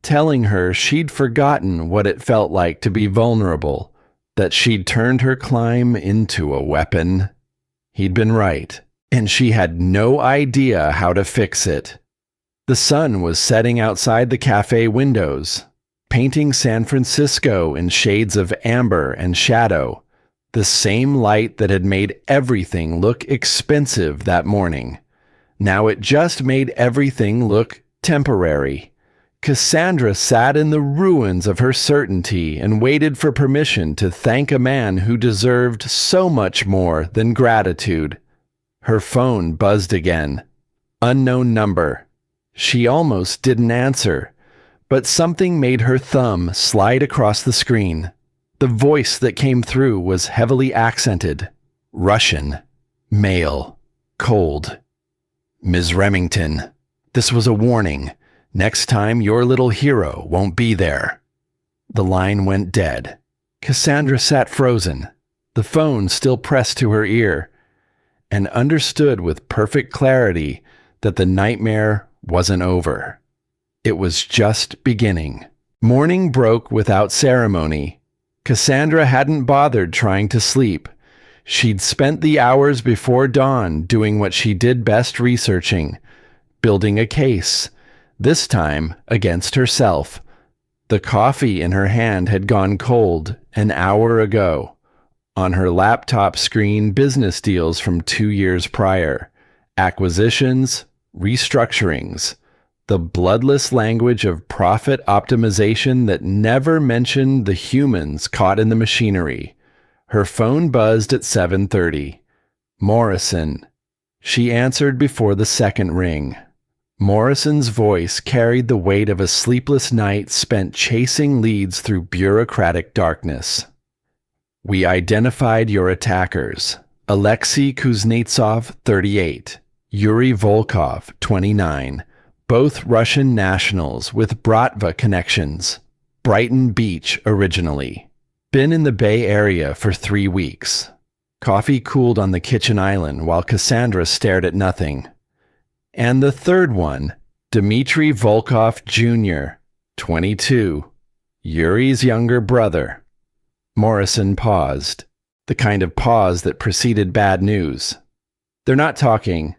telling her she'd forgotten what it felt like to be vulnerable, that she'd turned her climb into a weapon. He'd been right, and she had no idea how to fix it. The sun was setting outside the cafe windows, painting San Francisco in shades of amber and shadow, the same light that had made everything look expensive that morning. Now it just made everything look temporary. Cassandra sat in the ruins of her certainty and waited for permission to thank a man who deserved so much more than gratitude. Her phone buzzed again. Unknown number. She almost didn't answer, but something made her thumb slide across the screen. The voice that came through was heavily accented. Russian. Male. Cold. "Ms. Remington, this was a warning. Next time your little hero won't be there." The line went dead. Cassandra sat frozen, the phone still pressed to her ear, and understood with perfect clarity that the nightmare wasn't over. It was just beginning. Morning broke without ceremony. Cassandra hadn't bothered trying to sleep. She'd spent the hours before dawn doing what she did best, researching, building a case, this time against herself. The coffee in her hand had gone cold an hour ago. On her laptop screen, business deals from 2 years prior. Acquisitions, restructurings. The bloodless language of profit optimization that never mentioned the humans caught in the machinery. Her phone buzzed at 7:30. Morrison. She answered before the second ring. Morrison's voice carried the weight of a sleepless night spent chasing leads through bureaucratic darkness. "We identified your attackers. Alexei Kuznetsov, 38. Yuri Volkov, 29. Both Russian nationals with Bratva connections. Brighton Beach originally. Been in the Bay Area for 3 weeks." Coffee cooled on the kitchen island while Cassandra stared at nothing. "And the third one, Dmitry Volkov Jr., 22. Yuri's younger brother. Morrison paused, the kind of pause that preceded bad news. They're not talking,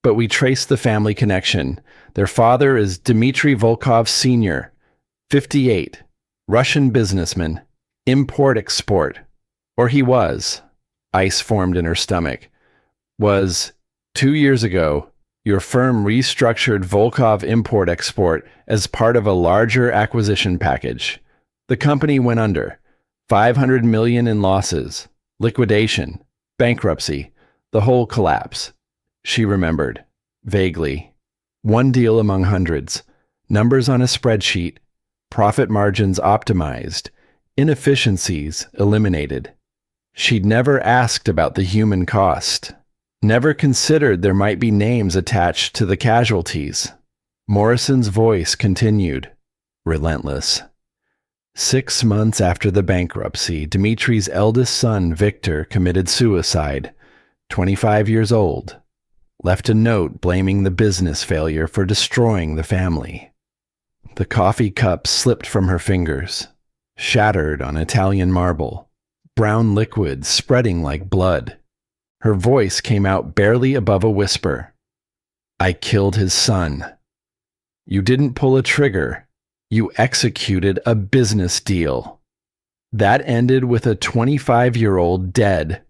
but we trace the family connection. Their father is Dmitry Volkov Sr., 58, Russian businessman, import-export. Or he was. Ice formed in her stomach. Was, 2 years ago, your firm restructured Volkov Import-Export as part of a larger acquisition package. The company went under. $500 million in losses, liquidation, bankruptcy, the whole collapse. She remembered, vaguely. One deal among hundreds, numbers on a spreadsheet, profit margins optimized, inefficiencies eliminated. She'd never asked about the human cost, never considered there might be names attached to the casualties. Morrison's voice continued, relentless. 6 months after the bankruptcy, Dmitry's eldest son, Victor, committed suicide, 25 years old. Left a note blaming the business failure for destroying the family. The coffee cup slipped from her fingers, shattered on Italian marble, brown liquid spreading like blood. Her voice came out barely above a whisper. I killed his son. You didn't pull a trigger. You executed a business deal. That ended with a 25-year-old dead,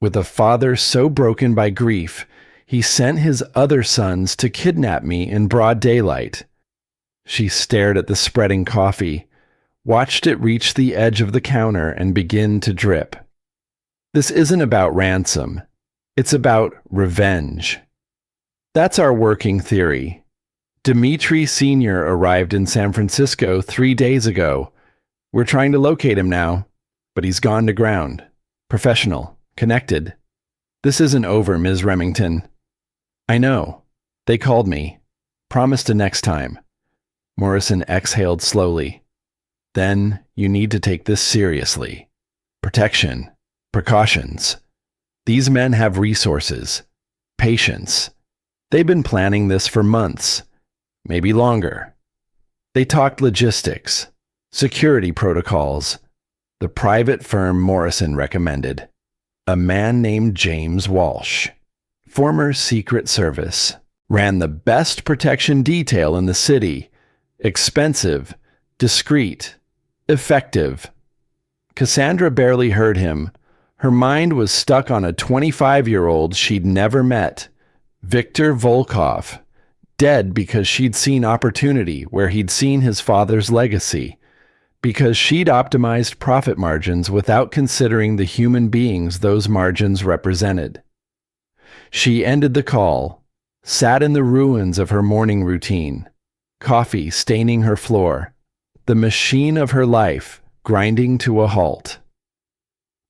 with a father so broken by grief, he sent his other sons to kidnap me in broad daylight. She stared at the spreading coffee, watched it reach the edge of the counter and begin to drip. This isn't about ransom. It's about revenge. That's our working theory. Dmitry Sr. arrived in San Francisco 3 days ago. We're trying to locate him now, but he's gone to ground. Professional, connected. This isn't over, Ms. Remington. I know. They called me. Promised a next time. Morrison exhaled slowly. Then you need to take this seriously. Protection. Precautions. These men have resources. Patience. They've been planning this for months. Maybe longer. They talked logistics, security protocols. The private firm Morrison recommended. A man named James Walsh, former Secret Service, ran the best protection detail in the city. Expensive, discreet, effective. Cassandra barely heard him. Her mind was stuck on a 25-year-old she'd never met, Victor Volkov. Dead because she'd seen opportunity where he'd seen his father's legacy, because she'd optimized profit margins without considering the human beings those margins represented. She ended the call, sat in the ruins of her morning routine, coffee staining her floor, the machine of her life grinding to a halt.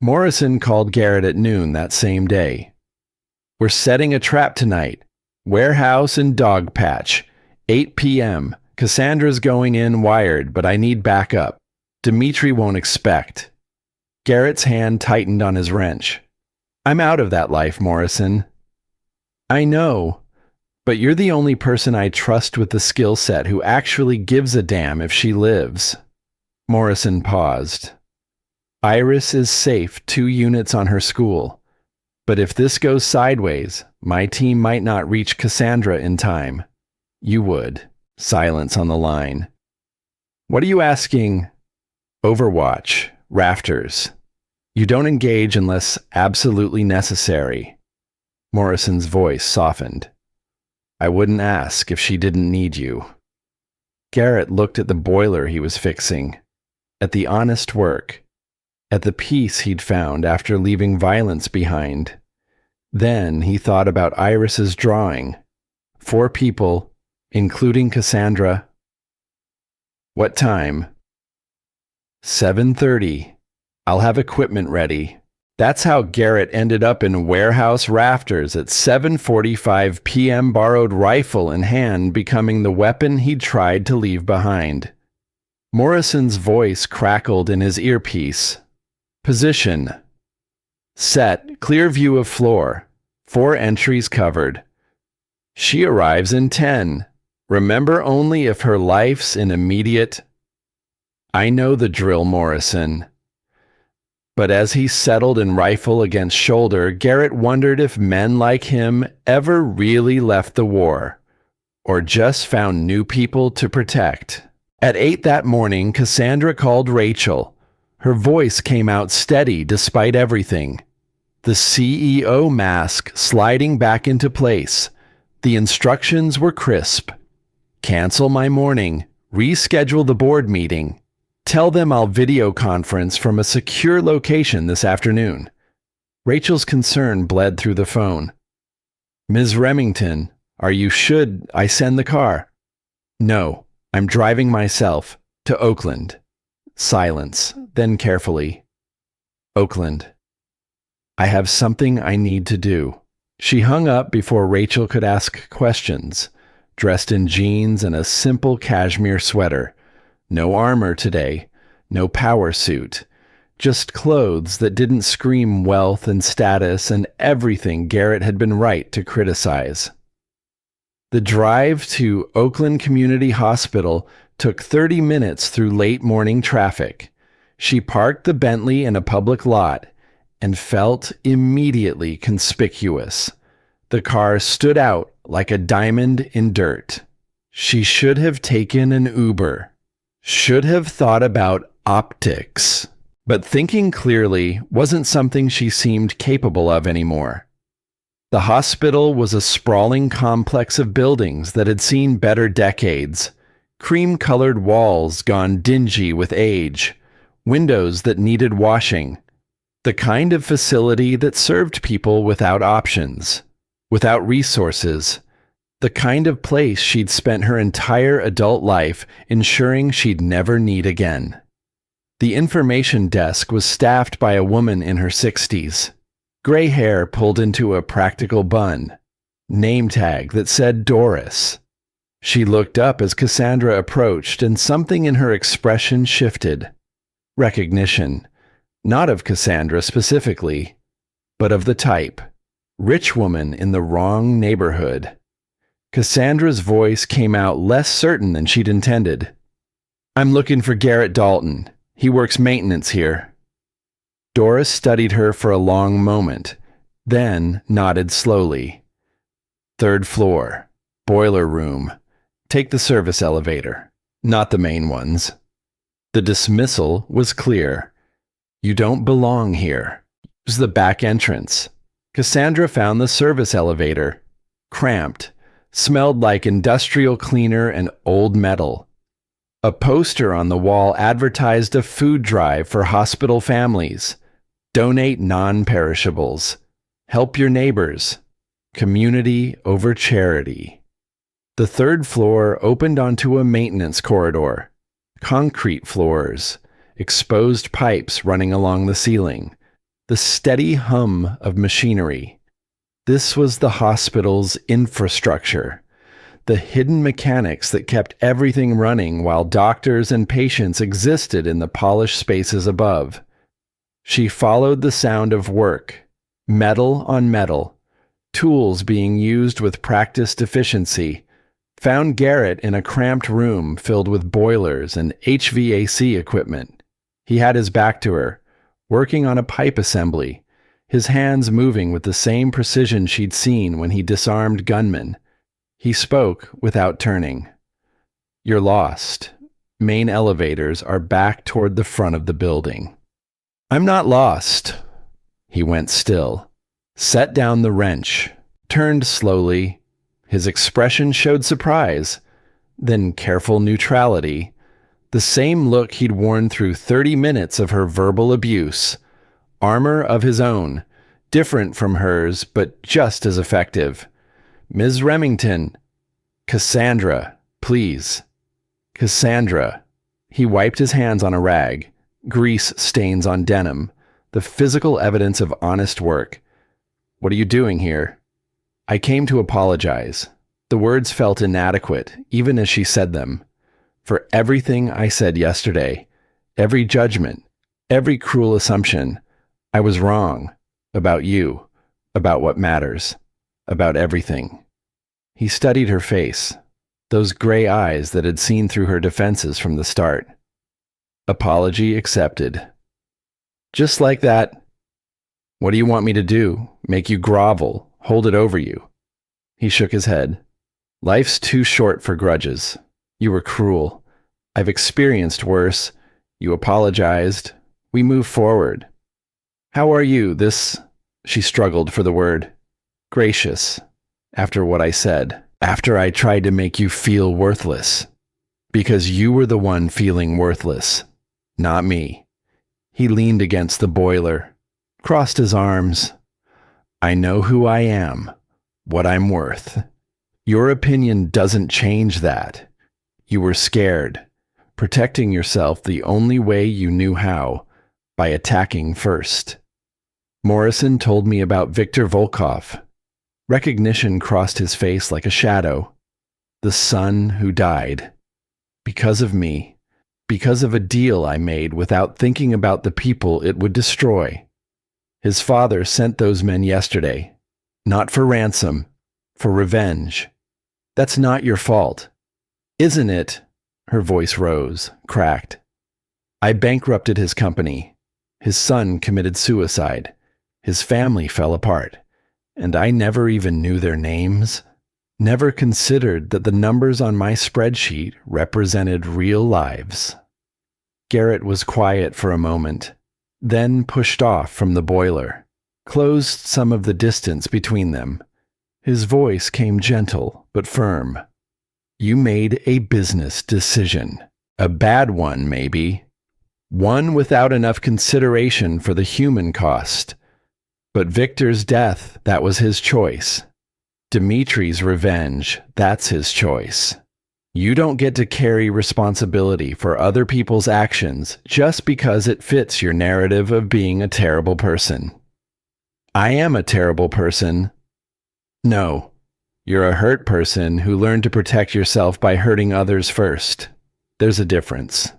Morrison called Garrett at noon that same day. We're setting a trap tonight. Warehouse and dog patch. 8 p.m. Cassandra's going in wired, but I need backup. Dmitry won't expect. Garrett's hand tightened on his wrench. I'm out of that life, Morrison. I know, but you're the only person I trust with the skill set who actually gives a damn if she lives. Morrison paused. Iris is safe 2 units on her school. But if this goes sideways, my team might not reach Cassandra in time. You would. Silence on the line. What are you asking? Overwatch. Rafters. You don't engage unless absolutely necessary. Morrison's voice softened. I wouldn't ask if she didn't need you. Garrett looked at the boiler he was fixing, at the honest work, at the peace he'd found after leaving violence behind. Then he thought about Iris's drawing. 4 people, including Cassandra. What time? 7:30. I'll have equipment ready. That's how Garrett ended up in warehouse rafters at 7:45 p.m. borrowed rifle in hand becoming the weapon he'd tried to leave behind. Morrison's voice crackled in his earpiece. Position. Set, clear view of floor. 4 entries covered. She arrives in 10. Remember only if her life's in immediate. I know the drill, Morrison. But as he settled in rifle against shoulder, Garrett wondered if men like him ever really left the war, or just found new people to protect. At 8 that morning, Cassandra called Rachel. Her voice came out steady despite everything. The CEO mask sliding back into place. The instructions were crisp. Cancel my morning. Reschedule the board meeting. Tell them I'll video conference from a secure location this afternoon. Rachel's concern bled through the phone. Ms. Remington, should I send the car? No, I'm driving myself to Oakland. Silence, then carefully. Oakland. I have something I need to do. She hung up before Rachel could ask questions, dressed in jeans and a simple cashmere sweater. No armor today, no power suit, just clothes that didn't scream wealth and status and everything Garrett had been right to criticize. The drive to Oakland Community Hospital took 30 minutes through late morning traffic. She parked the Bentley in a public lot and felt immediately conspicuous. The car stood out like a diamond in dirt. She should have taken an Uber. Should have thought about optics. But thinking clearly wasn't something she seemed capable of anymore. The hospital was a sprawling complex of buildings that had seen better decades. Cream-colored walls gone dingy with age. Windows that needed washing. The kind of facility that served people without options, without resources. The kind of place she'd spent her entire adult life ensuring she'd never need again. The information desk was staffed by a woman in her 60s. Gray hair pulled into a practical bun. Name tag that said Doris. She looked up as Cassandra approached, and something in her expression shifted. Recognition. Not of Cassandra specifically, but of the type. Rich woman in the wrong neighborhood. Cassandra's voice came out less certain than she'd intended. I'm looking for Garrett Dalton. He works maintenance here. Doris studied her for a long moment, then nodded slowly. 3rd floor. Boiler room. Take the service elevator, not the main ones. The dismissal was clear. You don't belong here. Use the back entrance. Cassandra found the service elevator. Cramped. Smelled like industrial cleaner and old metal. A poster on the wall advertised a food drive for hospital families. Donate non-perishables. Help your neighbors. Community over charity. The 3rd floor opened onto a maintenance corridor. Concrete floors. Exposed pipes running along the ceiling. The steady hum of machinery. This was the hospital's infrastructure. The hidden mechanics that kept everything running while doctors and patients existed in the polished spaces above. She followed the sound of work. Metal on metal. Tools being used with practiced efficiency. Found Garrett in a cramped room filled with boilers and HVAC equipment. He had his back to her, working on a pipe assembly, his hands moving with the same precision she'd seen when he disarmed gunmen. He spoke without turning. You're lost. Main elevators are back toward the front of the building. I'm not lost. He went still, set down the wrench, turned slowly. His expression showed surprise, then careful neutrality. The same look he'd worn through 30 minutes of her verbal abuse. Armor of his own, different from hers, but just as effective. Ms. Remington. Cassandra, please. Cassandra. He wiped his hands on a rag. Grease stains on denim. The physical evidence of honest work. What are you doing here? I came to apologize. The words felt inadequate, even as she said them. For everything I said yesterday, every judgment, every cruel assumption, I was wrong. About you, about what matters, about everything. He studied her face, those gray eyes that had seen through her defenses from the start. Apology accepted. Just like that. What do you want me to do? Make you grovel? Hold it over you? He shook his head. Life's too short for grudges. You were cruel. I've experienced worse. You apologized. We move forward. How are you, this... She struggled for the word. Gracious. After what I said. After I tried to make you feel worthless. Because you were the one feeling worthless. Not me. He leaned against the boiler. Crossed his arms. I know who I am. What I'm worth. Your opinion doesn't change that. You were scared. Protecting yourself the only way you knew how. By attacking first. Morrison told me about Victor Volkov. Recognition crossed his face like a shadow. The son who died. Because of me. Because of a deal I made without thinking about the people it would destroy. His father sent those men yesterday. Not for ransom. For revenge. That's not your fault. Isn't it? Her voice rose, cracked. I bankrupted his company. His son committed suicide. His family fell apart. And I never even knew their names. Never considered that the numbers on my spreadsheet represented real lives. Garrett was quiet for a moment, then pushed off from the boiler, closed some of the distance between them. His voice came gentle but firm. You made a business decision. A bad one, maybe. One without enough consideration for the human cost. But Victor's death, that was his choice. Dimitri's revenge, that's his choice. You don't get to carry responsibility for other people's actions just because it fits your narrative of being a terrible person. I am a terrible person. No, you're a hurt person who learned to protect yourself by hurting others first. There's a difference.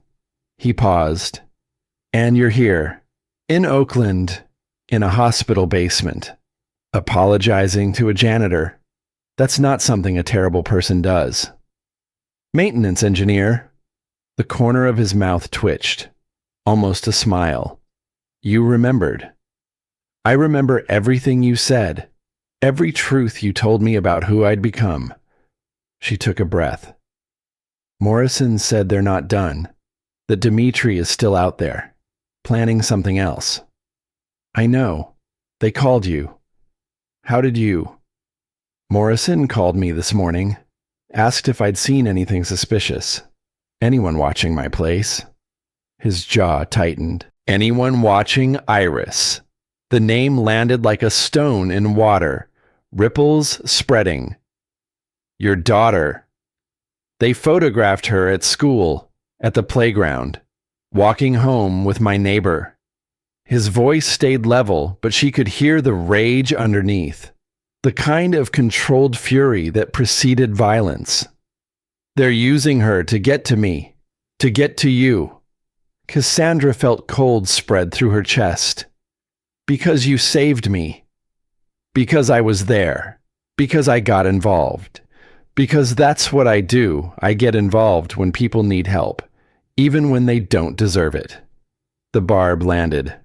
He paused. And you're here, in Oakland, in a hospital basement, apologizing to a janitor. That's not something a terrible person does. Maintenance engineer. The corner of his mouth twitched, almost a smile. You remembered. I remember everything you said, every truth you told me about who I'd become. She took a breath. Morrison said they're not done, that Dimitri is still out there, planning something else. I know. They called you. How did you? Morrison called me this morning, asked if I'd seen anything suspicious. Anyone watching my place? His jaw tightened. Anyone watching Iris? The name landed like a stone in water, ripples spreading. Your daughter. They photographed her at school, at the playground, walking home with my neighbor. His voice stayed level, but she could hear the rage underneath, the kind of controlled fury that preceded violence. They're using her to get to me, to get to you. Cassandra felt cold spread through her chest. Because you saved me. Because I was there. Because I got involved. Because that's what I do. I get involved when people need help, even when they don't deserve it. The barb landed.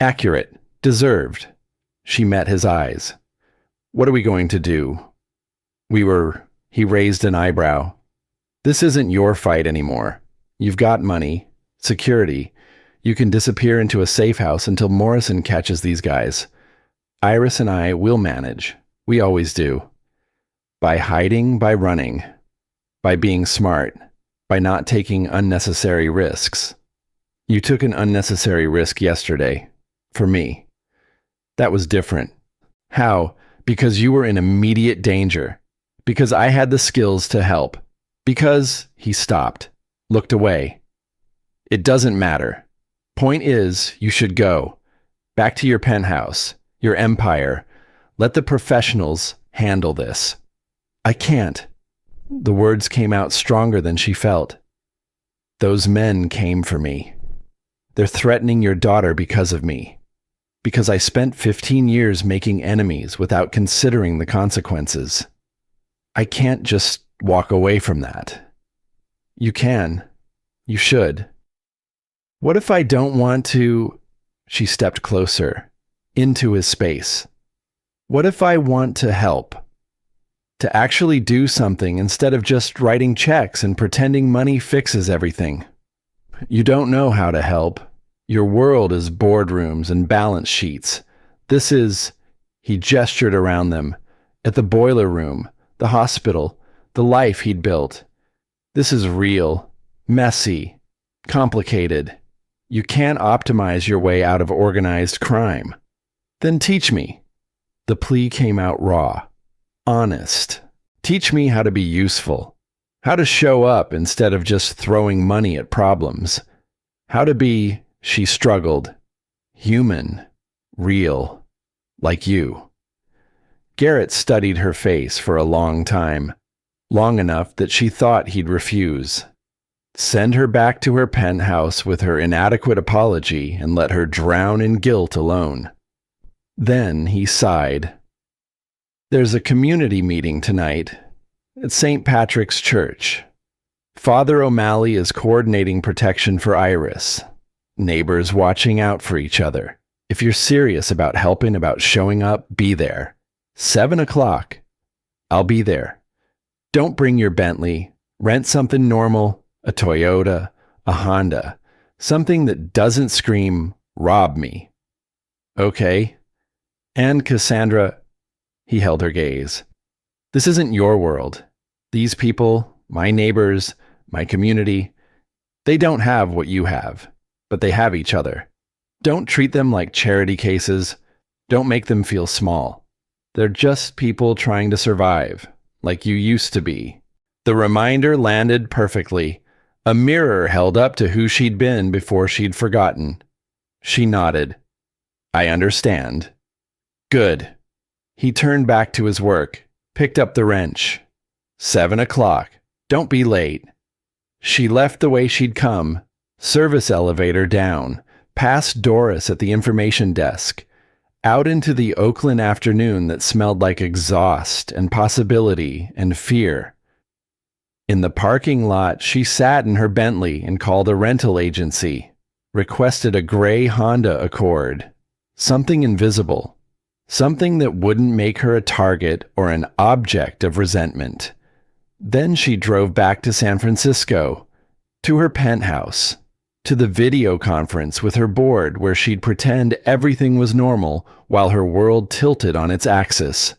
Accurate. Deserved. She met his eyes. What are we going to do? He raised an eyebrow. This isn't your fight anymore. You've got money, security. You can disappear into a safe house until Morrison catches these guys. Iris and I will manage. We always do. By hiding, by running. By being smart. By not taking unnecessary risks. You took an unnecessary risk yesterday. For me. That was different. How? Because you were in immediate danger. Because I had the skills to help. Because, he stopped, looked away. It doesn't matter. Point is, you should go. Back to your penthouse, your empire. Let the professionals handle this. I can't. The words came out stronger than she felt. Those men came for me. They're threatening your daughter because of me. Because I spent 15 years making enemies without considering the consequences. I can't just walk away from that. You can. You should. What if I don't want to? She stepped closer, into his space. What if I want to help? To actually do something instead of just writing checks and pretending money fixes everything. You don't know how to help. Your world is boardrooms and balance sheets. This is, he gestured around them, at the boiler room, the hospital, the life he'd built. This is real, messy, complicated. You can't optimize your way out of organized crime. Then teach me. The plea came out raw, honest. Teach me how to be useful, how to show up instead of just throwing money at problems, how to be, she struggled, human, real, like you. Garrett studied her face for a long time, long enough that she thought he'd refuse. Send her back to her penthouse with her inadequate apology and let her drown in guilt alone. Then he sighed. There's a community meeting tonight at St. Patrick's Church. Father O'Malley is coordinating protection for Iris. Neighbors watching out for each other. If you're serious about helping, about showing up, be there. 7 o'clock. I'll be there. Don't bring your Bentley. Rent something normal, a Toyota, a Honda. Something that doesn't scream, rob me. Okay. And Cassandra, he held her gaze. This isn't your world. These people, my neighbors, my community, they don't have what you have, but they have each other. Don't treat them like charity cases. Don't make them feel small. They're just people trying to survive, like you used to be. The reminder landed perfectly, a mirror held up to who she'd been before she'd forgotten. She nodded. I understand. Good. He turned back to his work, picked up the wrench. 7 o'clock. Don't be late. She left the way she'd come, service elevator down, past Doris at the information desk, out into the Oakland afternoon that smelled like exhaust and possibility and fear. In the parking lot, she sat in her Bentley and called a rental agency, requested a gray Honda Accord, something invisible. Something that wouldn't make her a target or an object of resentment. Then she drove back to San Francisco, to her penthouse, to the video conference with her board where she'd pretend everything was normal while her world tilted on its axis.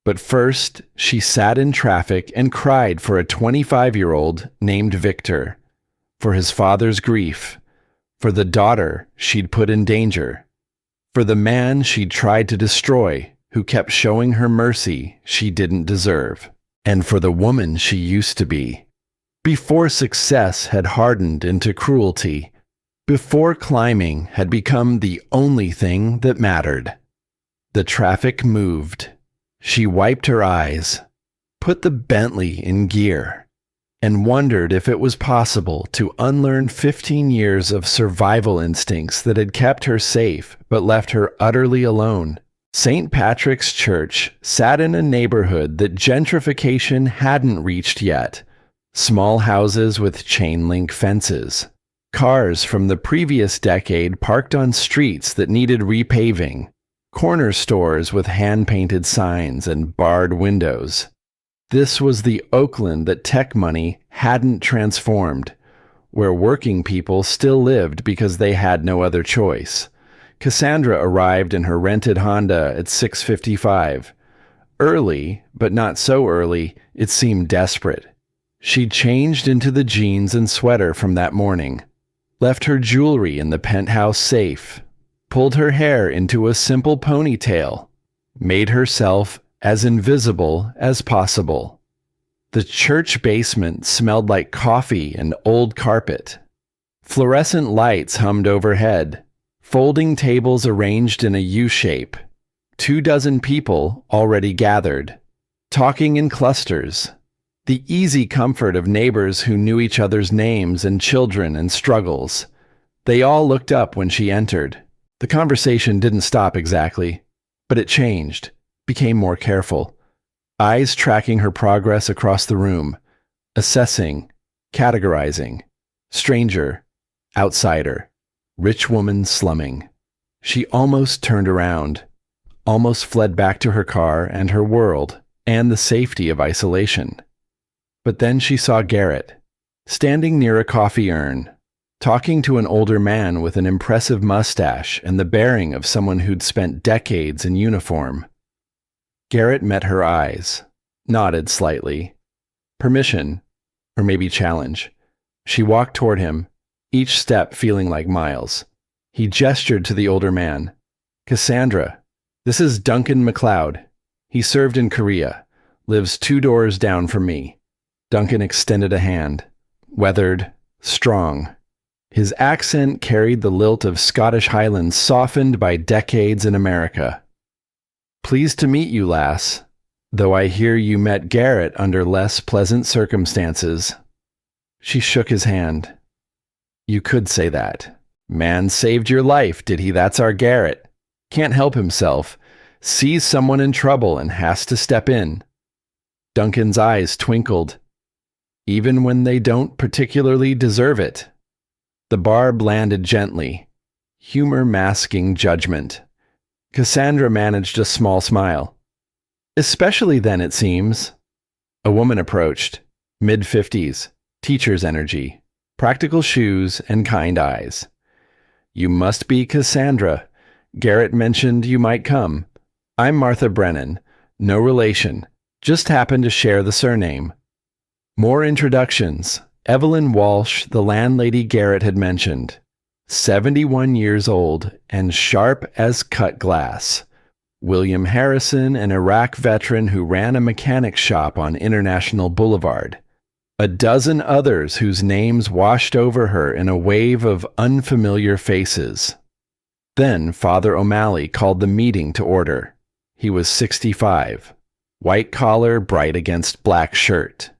But first, she sat in traffic and cried for a 25-year-old named Victor, for his father's grief, for the daughter she'd put in danger, for the man she'd tried to destroy who kept showing her mercy she didn't deserve, and for the woman she used to be. Before success had hardened into cruelty, before climbing had become the only thing that mattered. The traffic moved. She wiped her eyes, put the Bentley in gear, and wondered if it was possible to unlearn 15 years of survival instincts that had kept her safe but left her utterly alone. St. Patrick's Church sat in a neighborhood that gentrification hadn't reached yet. Small houses with chain-link fences. Cars from the previous decade parked on streets that needed repaving. Corner stores with hand-painted signs and barred windows. This was the Oakland that tech money hadn't transformed, where working people still lived because they had no other choice. Cassandra arrived in her rented Honda at 6:55. Early, but not so early, it seemed desperate. She'd changed into the jeans and sweater from that morning, left her jewelry in the penthouse safe, pulled her hair into a simple ponytail, made herself as invisible as possible. The church basement smelled like coffee and old carpet. Fluorescent lights hummed overhead, folding tables arranged in a U-shape. 24 people already gathered, talking in clusters. The easy comfort of neighbors who knew each other's names and children and struggles. They all looked up when she entered. The conversation didn't stop exactly, but it changed, became more careful. Eyes tracking her progress across the room, assessing, categorizing. Stranger, Outsider. Rich woman slumming. She almost turned around, almost fled back to her car and her world and the safety of isolation. But then she saw Garrett, standing near a coffee urn, talking to an older man with an impressive mustache and the bearing of someone who'd spent decades in uniform. Garrett met her eyes, nodded slightly. Permission, or maybe challenge. She walked toward him, each step feeling like miles. He gestured to the older man. Cassandra, this is Duncan MacLeod. He served in Korea, lives 2 doors down from me. Duncan extended a hand, weathered, strong. His accent carried the lilt of Scottish Highlands softened by decades in America. Pleased to meet you, lass, though I hear you met Garrett under less pleasant circumstances. She shook his hand. You could say that. Man saved your life, did he? That's our Garrett. Can't help himself. Sees someone in trouble and has to step in. Duncan's eyes twinkled. Even when they don't particularly deserve it. The barb landed gently, humor masking judgment. Cassandra managed a small smile. Especially then, it seems. A woman approached, mid-50s, teacher's energy, practical shoes and kind eyes. You must be Cassandra. Garrett mentioned you might come. I'm Martha Brennan, no relation, just happen to share the surname. More introductions. Evelyn Walsh, the landlady Garrett had mentioned. 71 years old and sharp as cut glass. William Harrison, an Iraq veteran who ran a mechanic shop on International Boulevard. A dozen others whose names washed over her in a wave of unfamiliar faces. Then Father O'Malley called the meeting to order. He was 65. White collar, bright against black shirt.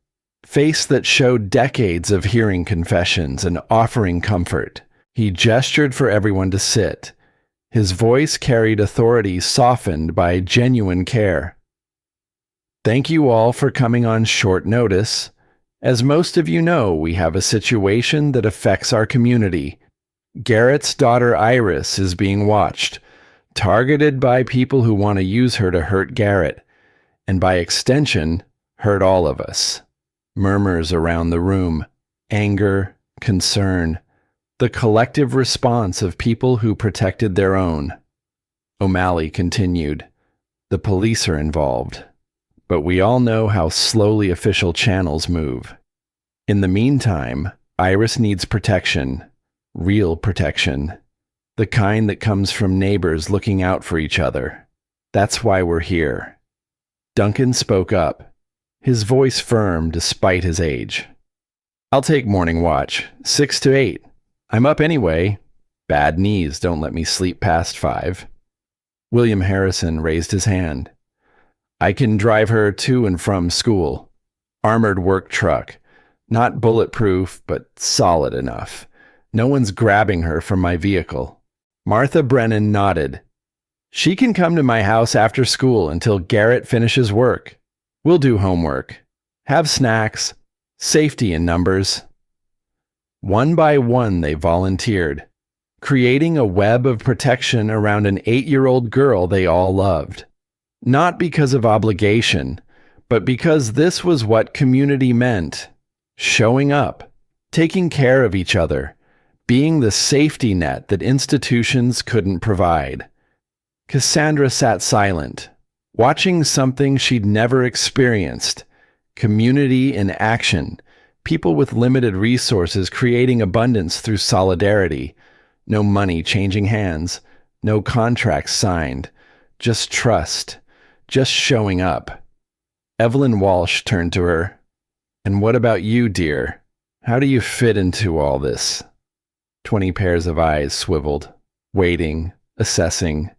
Face that showed decades of hearing confessions and offering comfort. He gestured for everyone to sit. His voice carried authority softened by genuine care. Thank you all for coming on short notice. As most of you know, we have a situation that affects our community. Garrett's daughter Iris is being watched, targeted by people who want to use her to hurt Garrett, and by extension, hurt all of us. Murmurs around the room, anger, concern, the collective response of people who protected their own. O'Malley continued, the police are involved, but we all know how slowly official channels move. In the meantime, Iris needs protection, real protection, the kind that comes from neighbors looking out for each other. That's why we're here. Duncan spoke up, his voice firm despite his age. I'll take morning watch, 6 to 8. I'm up anyway. Bad knees don't let me sleep past 5. William Harrison raised his hand. I can drive her to and from school. Armored work truck. Not bulletproof, but solid enough. No one's grabbing her from my vehicle. Martha Brennan nodded. She can come to my house after school until Garrett finishes work. We'll do homework. Have snacks. Safety in numbers. One by one they volunteered, creating a web of protection around an 8-year-old girl they all loved. Not because of obligation, but because this was what community meant. Showing up, taking care of each other, being the safety net that institutions couldn't provide. Cassandra sat silent, watching something she'd never experienced. Community in action. People with limited resources creating abundance through solidarity. No money changing hands. No contracts signed. Just trust. Just showing up. Evelyn Walsh turned to her. And what about you, dear? How do you fit into all this? 20 pairs of eyes swiveled, waiting, assessing,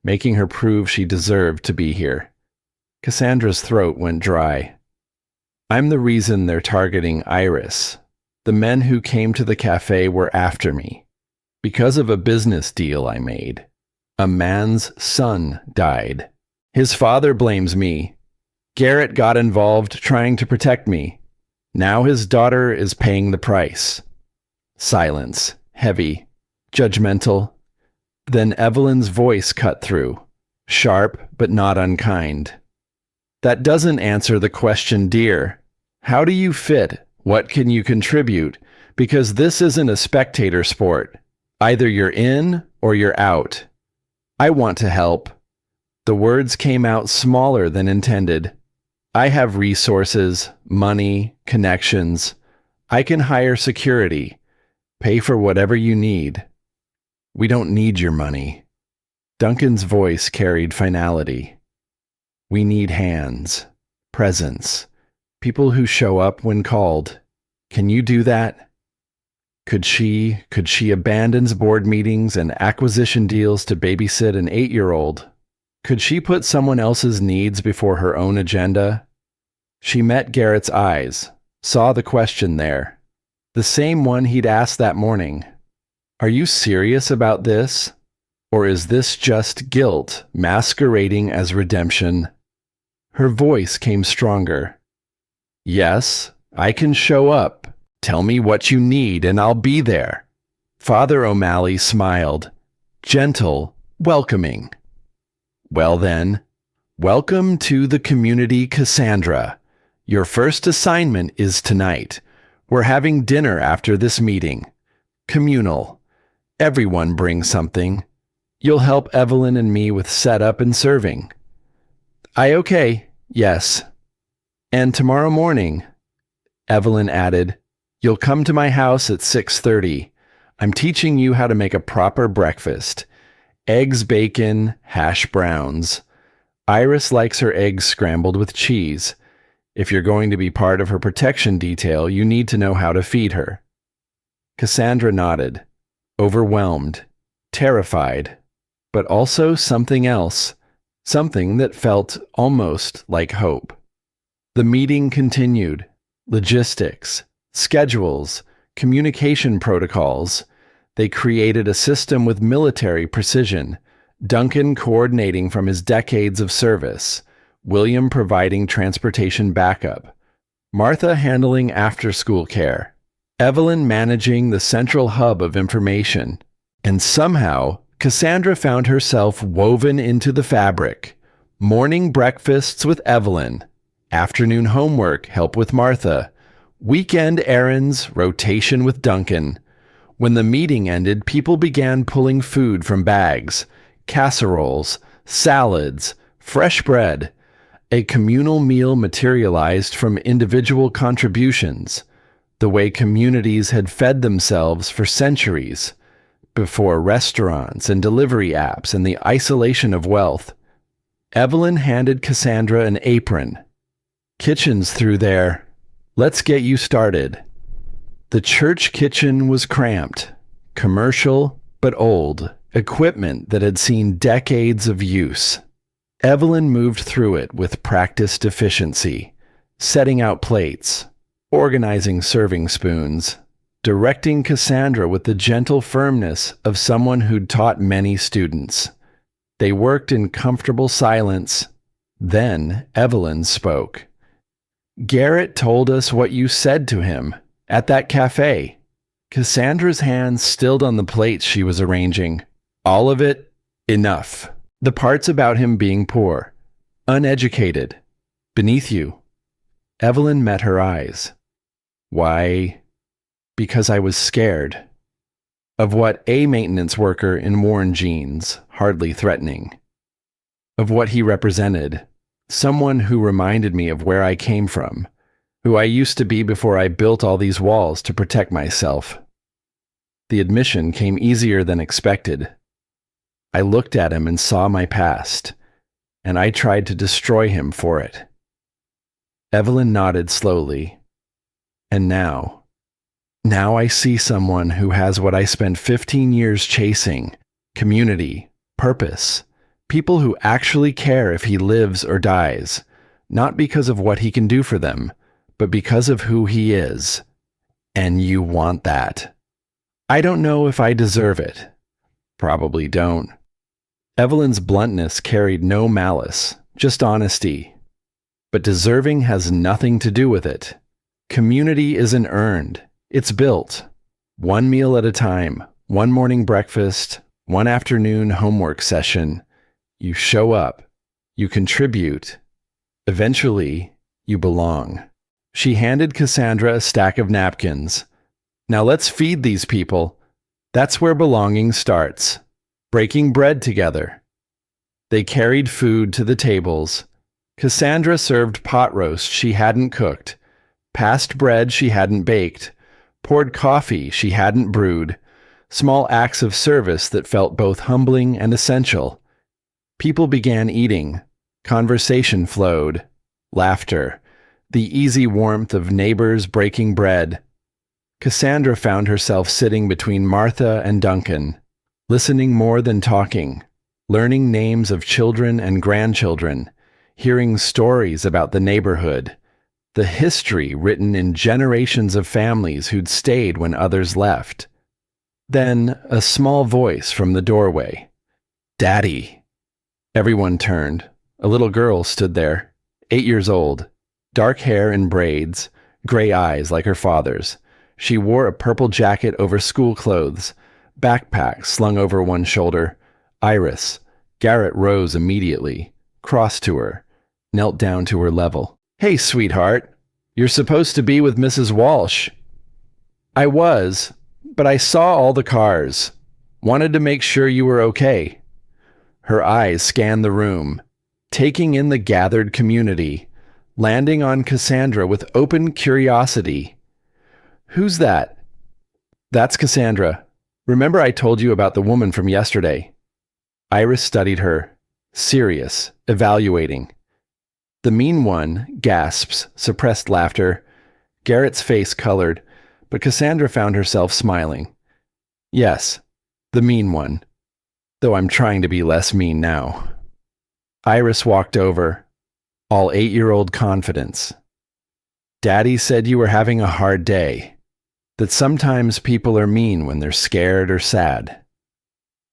making her prove she deserved to be here. Cassandra's throat went dry. I'm the reason they're targeting Iris. The men who came to the cafe were after me. Because of a business deal I made. A man's son died. His father blames me. Garrett got involved trying to protect me. Now his daughter is paying the price. Silence, heavy, judgmental. Then Evelyn's voice cut through, sharp but not unkind. That doesn't answer the question, dear. How do you fit? What can you contribute? Because this isn't a spectator sport. Either you're in or you're out. I want to help. The words came out smaller than intended. I have resources, money, connections. I can hire security, pay for whatever you need. We don't need your money. Duncan's voice carried finality. We need hands, presence, people who show up when called. Can you do that? Could she abandon board meetings and acquisition deals to babysit an 8-year-old? Could she put someone else's needs before her own agenda? She met Garrett's eyes, saw the question there, the same one he'd asked that morning. Are you serious about this? Or is this just guilt masquerading as redemption? Her voice came stronger. Yes, I can show up. Tell me what you need and I'll be there. Father O'Malley smiled, gentle, welcoming. Well then, welcome to the community, Cassandra. Your first assignment is tonight. We're having dinner after this meeting. Communal. Everyone brings something. You'll help Evelyn and me with setup and serving. Okay, yes. And tomorrow morning, Evelyn added, you'll come to my house at 6:30. I'm teaching you how to make a proper breakfast. Eggs, bacon, hash browns. Iris likes her eggs scrambled with cheese. If you're going to be part of her protection detail, you need to know how to feed her. Cassandra nodded, overwhelmed, terrified, but also something else, something that felt almost like hope. The meeting continued. Logistics, schedules, communication protocols. They created a system with military precision, Duncan coordinating from his decades of service, William providing transportation backup, Martha handling after-school care, Evelyn managing the central hub of information. And somehow, Cassandra found herself woven into the fabric. Morning breakfasts with Evelyn, afternoon homework, help with Martha, weekend errands, rotation with Duncan. When the meeting ended, people began pulling food from bags, casseroles, salads, fresh bread. A communal meal materialized from individual contributions, the way communities had fed themselves for centuries, before restaurants and delivery apps and the isolation of wealth. Evelyn handed Cassandra an apron. Kitchen's through there. Let's get you started. The church kitchen was cramped, commercial but old, equipment that had seen decades of use. Evelyn moved through it with practiced efficiency, setting out plates, organizing serving spoons, directing Cassandra with the gentle firmness of someone who'd taught many students. They worked in comfortable silence. Then Evelyn spoke. Garrett told us what you said to him at that cafe. Cassandra's hands stilled on the plates she was arranging. All of it, enough. The parts about him being poor, uneducated, beneath you. Evelyn met her eyes. Why? Because I was scared. Of what a maintenance worker in worn jeans, hardly threatening. Of what he represented. Someone who reminded me of where I came from, who I used to be before I built all these walls to protect myself. The admission came easier than expected. I looked at him and saw my past, and I tried to destroy him for it. Evelyn nodded slowly. And now I see someone who has what I spent 15 years chasing: community, purpose, people who actually care if he lives or dies, not because of what he can do for them, but because of who he is. And you want that. I don't know if I deserve it. Probably don't. Evelyn's bluntness carried no malice, just honesty. But deserving has nothing to do with it. Community isn't earned, it's built. One meal at a time, one morning breakfast, one afternoon homework session. You show up, you contribute. Eventually, you belong. She handed Cassandra a stack of napkins. Now let's feed these people. That's where belonging starts. Breaking bread together. They carried food to the tables. Cassandra served pot roast she hadn't cooked, passed bread she hadn't baked, poured coffee she hadn't brewed, small acts of service that felt both humbling and essential. People began eating. Conversation flowed. Laughter. The easy warmth of neighbors breaking bread. Cassandra found herself sitting between Martha and Duncan, listening more than talking, learning names of children and grandchildren, hearing stories about the neighborhood, the history written in generations of families who'd stayed when others left. Then a small voice from the doorway. "Daddy." Everyone turned. A little girl stood there, 8 years old, dark hair in braids, gray eyes like her father's. She wore a purple jacket over school clothes, backpack slung over one shoulder. Iris. Garrett rose immediately, crossed to her, knelt down to her level. "Hey, sweetheart. You're supposed to be with Mrs. Walsh." "I was, but I saw all the cars. Wanted to make sure you were okay." Her eyes scanned the room, taking in the gathered community, landing on Cassandra with open curiosity. "Who's that?" "That's Cassandra. Remember I told you about the woman from yesterday?" Iris studied her, serious, evaluating. "The mean one," gasps, suppressed laughter. Garrett's face colored, but Cassandra found herself smiling. "Yes, the mean one. Though I'm trying to be less mean now." Iris walked over, all 8-year-old confidence. "Daddy said you were having a hard day. That sometimes people are mean when they're scared or sad."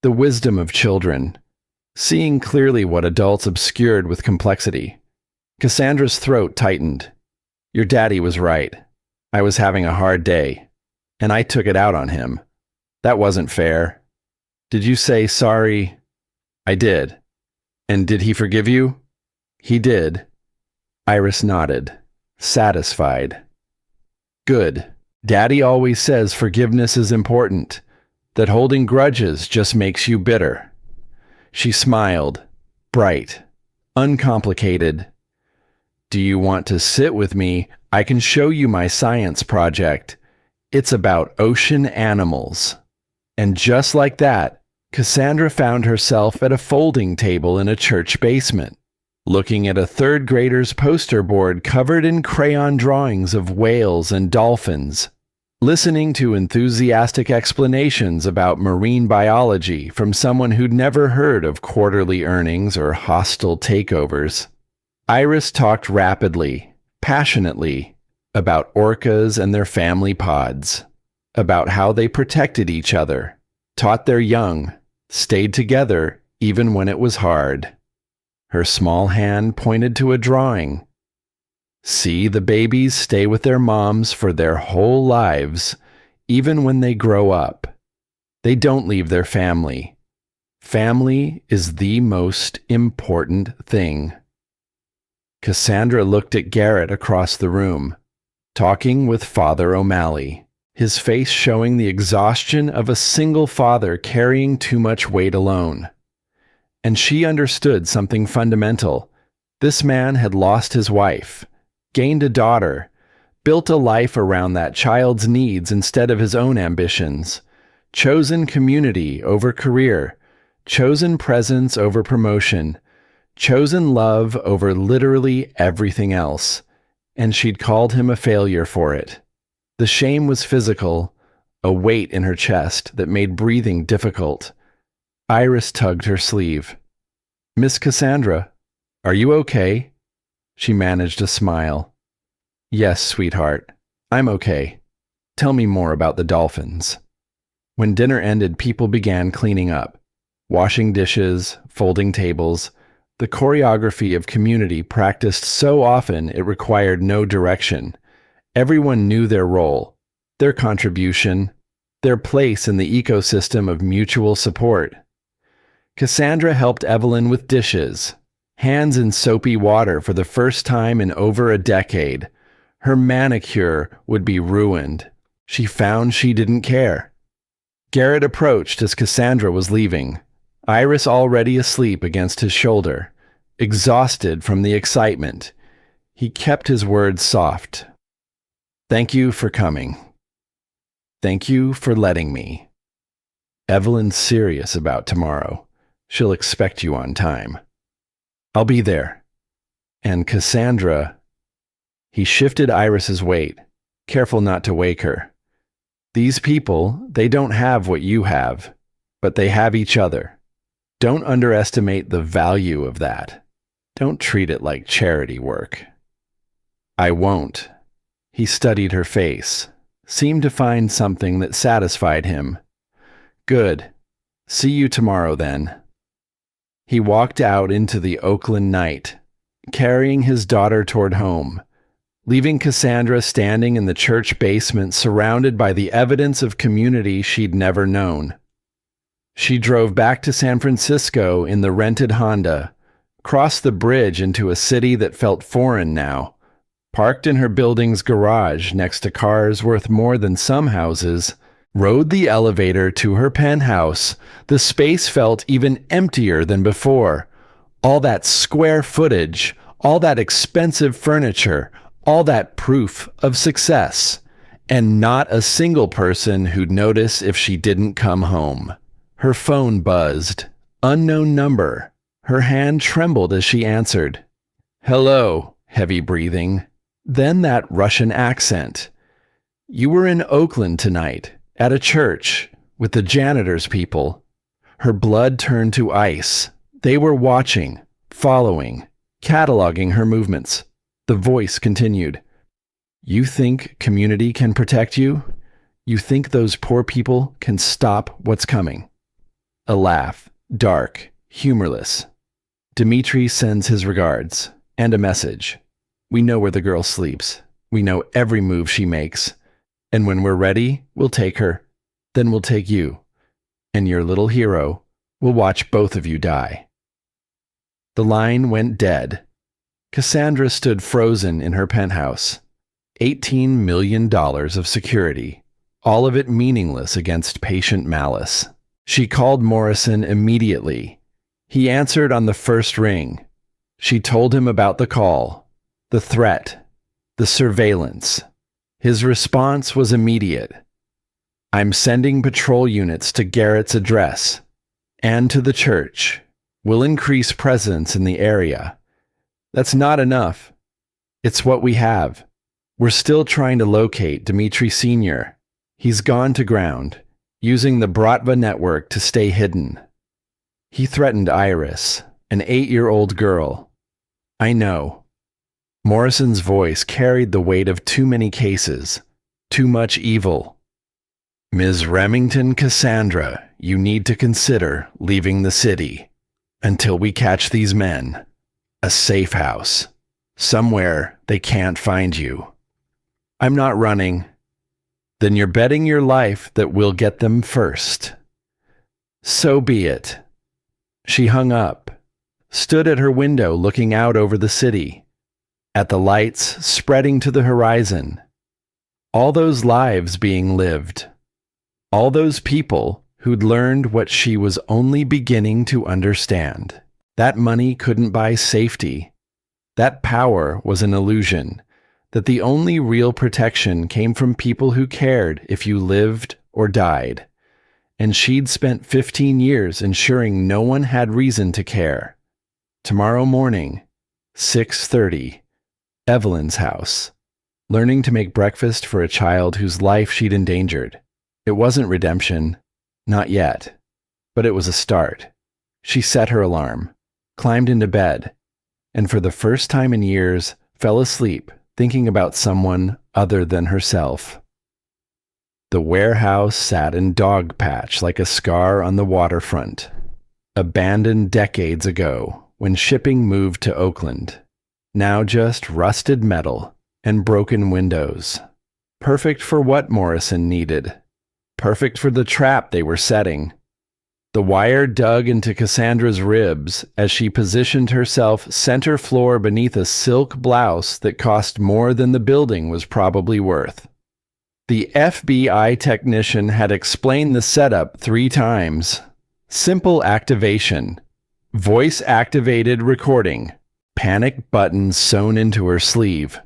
The wisdom of children, seeing clearly what adults obscured with complexity. Cassandra's throat tightened. "Your daddy was right. I was having a hard day, and I took it out on him. That wasn't fair. Did you say sorry?" "I did." "And did he forgive you?" "He did." Iris nodded, satisfied. "Good. Daddy always says forgiveness is important, that holding grudges just makes you bitter." She smiled, bright, uncomplicated. "Do you want to sit with me? I can show you my science project. It's about ocean animals." And just like that, Cassandra found herself at a folding table in a church basement, looking at a third grader's poster board covered in crayon drawings of whales and dolphins, listening to enthusiastic explanations about marine biology from someone who'd never heard of quarterly earnings or hostile takeovers. Iris talked rapidly, passionately, about orcas and their family pods, about how they protected each other, taught their young, stayed together even when it was hard. Her small hand pointed to a drawing. "See, the babies stay with their moms for their whole lives, even when they grow up. They don't leave their family. Family is the most important thing." Cassandra looked at Garrett across the room, talking with Father O'Malley, his face showing the exhaustion of a single father carrying too much weight alone. And she understood something fundamental. This man had lost his wife, gained a daughter, built a life around that child's needs instead of his own ambitions, chosen community over career, chosen presence over promotion, chosen love over literally everything else, and she'd called him a failure for it. The shame was physical, a weight in her chest that made breathing difficult. Iris tugged her sleeve. "Miss Cassandra, are you okay?" She managed a smile. "Yes, sweetheart, I'm okay. Tell me more about the dolphins." When dinner ended, people began cleaning up, washing dishes, folding tables, the choreography of community practiced so often it required no direction. Everyone knew their role, their contribution, their place in the ecosystem of mutual support. Cassandra helped Evelyn with dishes, hands in soapy water for the first time in over a decade. Her manicure would be ruined. She found she didn't care. Garrett approached as Cassandra was leaving, Iris already asleep against his shoulder, exhausted from the excitement. He kept his words soft. "Thank you for coming. Thank you for letting me. Evelyn's serious about tomorrow. She'll expect you on time. I'll be there. And Cassandra..." He shifted Iris's weight, careful not to wake her. "These people, they don't have what you have, but they have each other. Don't underestimate the value of that. Don't treat it like charity work." "I won't." He studied her face, seemed to find something that satisfied him. "Good. See you tomorrow then." He walked out into the Oakland night, carrying his daughter toward home, leaving Cassandra standing in the church basement surrounded by the evidence of community she'd never known. She drove back to San Francisco in the rented Honda, crossed the bridge into a city that felt foreign now, parked in her building's garage next to cars worth more than some houses, rode the elevator to her penthouse. The space felt even emptier than before. All that square footage, all that expensive furniture, all that proof of success, and not a single person who'd notice if she didn't come home. Her phone buzzed. Unknown number. Her hand trembled as she answered. "Hello," heavy breathing. Then that Russian accent. "You were in Oakland tonight, at a church, with the Janitor's people." Her blood turned to ice. They were watching, following, cataloging her movements. The voice continued. "You think community can protect you? You think those poor people can stop what's coming?" A laugh, dark, humorless. "Dmitri sends his regards, and a message. We know where the girl sleeps. We know every move she makes. And when we're ready, we'll take her. Then we'll take you. And your little hero will watch both of you die." The line went dead. Cassandra stood frozen in her penthouse. $18 million of security, all of it meaningless against patient malice. She called Morrison immediately. He answered on the first ring. She told him about the call, the threat, the surveillance. His response was immediate. "I'm sending patrol units to Garrett's address and to the church. We'll increase presence in the area." "That's not enough. It's what we have. We're still trying to locate Dmitri Sr. He's gone to ground, using the Bratva network to stay hidden." He threatened Iris, an 8-year-old girl. "I know." Morrison's voice carried the weight of too many cases, too much evil. "Ms. Remington Cassandra, you need to consider leaving the city until we catch these men. A safe house. Somewhere they can't find you." "I'm not running." "Then you're betting your life that we'll get them first." "So be it." She hung up, stood at her window looking out over the city, at the lights spreading to the horizon. All those lives being lived. All those people who'd learned what she was only beginning to understand. That money couldn't buy safety. That power was an illusion. That the only real protection came from people who cared if you lived or died. And she'd spent 15 years ensuring no one had reason to care. Tomorrow morning, 6:30, Evelyn's house. Learning to make breakfast for a child whose life she'd endangered. It wasn't redemption. Not yet. But it was a start. She set her alarm, climbed into bed, and for the first time in years, fell asleep thinking about someone other than herself. The warehouse sat in dog patch like a scar on the waterfront, abandoned decades ago when shipping moved to Oakland. Now just rusted metal and broken windows. Perfect for what Morrison needed. perfect for the trap they were setting. The wire dug into Cassandra's ribs as she positioned herself center floor beneath a silk blouse that cost more than the building was probably worth. The FBI technician had explained the setup 3 times. Simple activation, voice-activated recording, panic buttons sewn into her sleeve.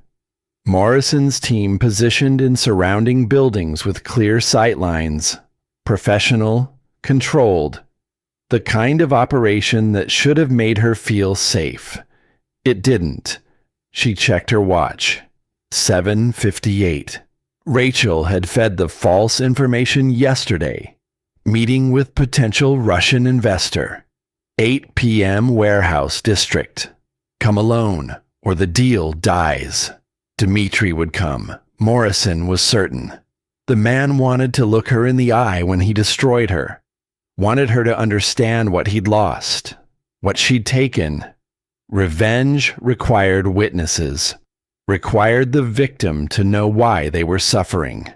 Morrison's team positioned in surrounding buildings with clear sight lines. Professional, controlled. The kind of operation that should have made her feel safe. It didn't. She checked her watch. 7:58. Rachel had fed the false information yesterday. Meeting with potential Russian investor. 8 p.m. warehouse district. Come alone, or the deal dies. Dmitri would come. Morrison was certain. The man wanted to look her in the eye when he destroyed her. Wanted her to understand what he'd lost, what she'd taken. Revenge required witnesses. Required the victim to know why they were suffering.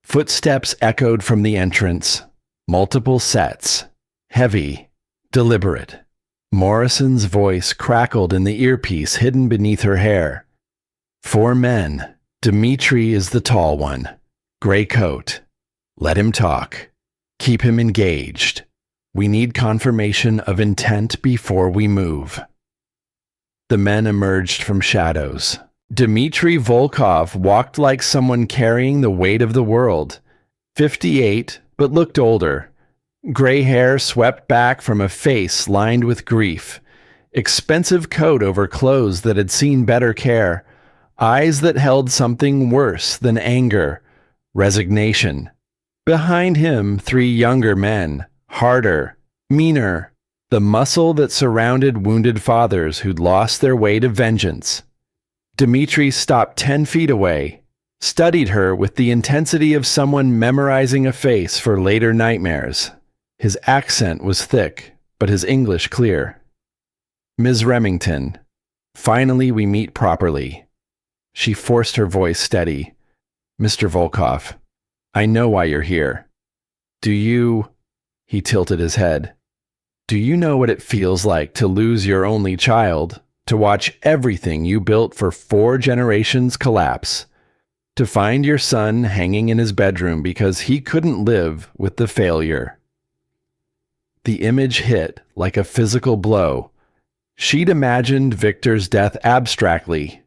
Footsteps echoed from the entrance. Multiple sets. Heavy. Deliberate. Morrison's voice crackled in the earpiece hidden beneath her hair. 4 men. Dmitri is the tall one. Gray coat. Let him talk. Keep him engaged. We need confirmation of intent before we move. The men emerged from shadows. Dmitri Volkov walked like someone carrying the weight of the world. 58, but looked older. Gray hair swept back from a face lined with grief. Expensive coat over clothes that had seen better care. Eyes that held something worse than anger. Resignation. Behind him, 3 younger men. Harder. Meaner. The muscle that surrounded wounded fathers who'd lost their way to vengeance. Dmitri stopped 10 feet away. Studied her with the intensity of someone memorizing a face for later nightmares. His accent was thick, but his English clear. Ms. Remington, finally we meet properly. She forced her voice steady. Mr. Volkov, I know why you're here. Do you... He tilted his head. Do you know what it feels like to lose your only child, to watch everything you built for 4 generations collapse, to find your son hanging in his bedroom because he couldn't live with the failure? The image hit like a physical blow. She'd imagined Victor's death abstractly.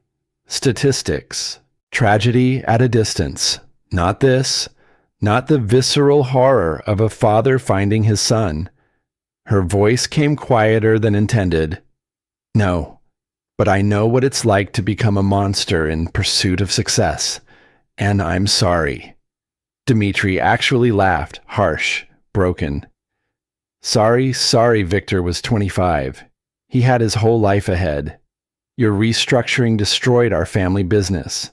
Statistics. Tragedy at a distance. Not this. Not the visceral horror of a father finding his son. Her voice came quieter than intended. No, but I know what it's like to become a monster in pursuit of success. And I'm sorry. Dmitri actually laughed, harsh, broken. Sorry, Victor was 25. He had his whole life ahead. Your restructuring destroyed our family business.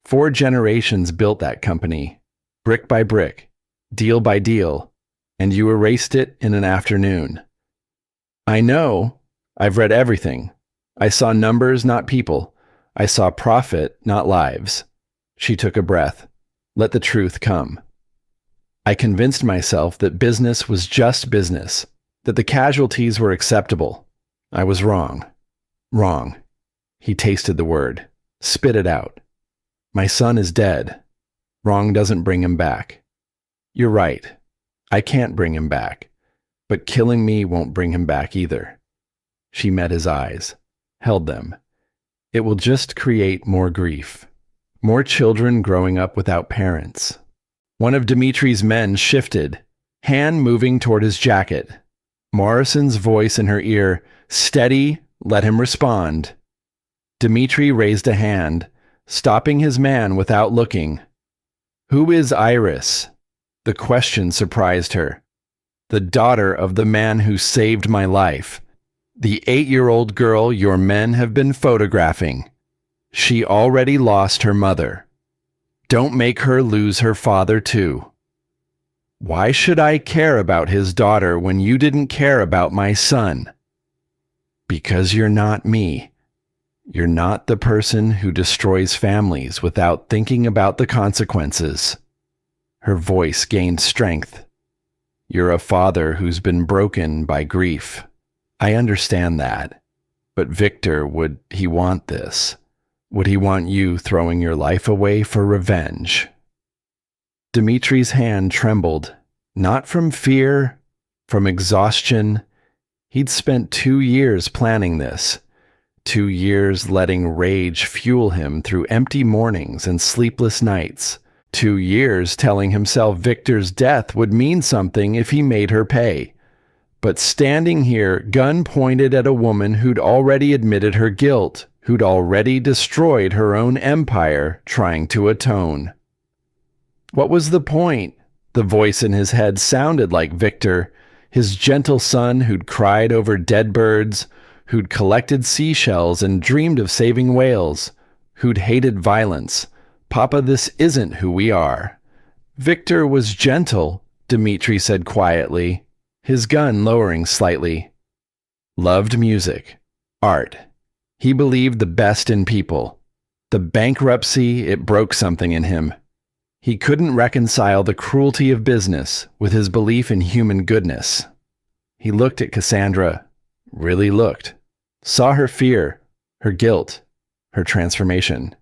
4 generations built that company, brick by brick, deal by deal, and you erased it in an afternoon. I know. I've read everything. I saw numbers, not people. I saw profit, not lives. She took a breath. Let the truth come. I convinced myself that business was just business, that the casualties were acceptable. I was wrong. Wrong. He tasted the word. Spit it out. My son is dead. Wrong doesn't bring him back. You're right. I can't bring him back. But killing me won't bring him back either. She met his eyes. Held them. It will just create more grief. More children growing up without parents. One of Dmitri's men shifted, hand moving toward his jacket. Morrison's voice in her ear, steady, let him respond. Dmitri raised a hand, stopping his man without looking. Who is Iris? The question surprised her. The daughter of the man who saved my life. The 8-year-old girl your men have been photographing. She already lost her mother. Don't make her lose her father too. Why should I care about his daughter when you didn't care about my son? Because you're not me. You're not the person who destroys families without thinking about the consequences. Her voice gained strength. You're a father who's been broken by grief. I understand that. But Victor, would he want this? Would he want you throwing your life away for revenge? Dimitri's hand trembled, not from fear, from exhaustion. He'd spent 2 years planning this, 2 years letting rage fuel him through empty mornings and sleepless nights, 2 years telling himself Victor's death would mean something if he made her pay. But standing here, gun pointed at a woman who'd already admitted her guilt, who'd already destroyed her own empire trying to atone. What was the point? The voice in his head sounded like Victor, his gentle son who'd cried over dead birds, who'd collected seashells and dreamed of saving whales, who'd hated violence. Papa, this isn't who we are. Victor was gentle, Dimitri said quietly, his gun lowering slightly. Loved music, art. He believed the best in people. The bankruptcy, it broke something in him. He couldn't reconcile the cruelty of business with his belief in human goodness. He looked at Cassandra, really looked, saw her fear, her guilt, her transformation.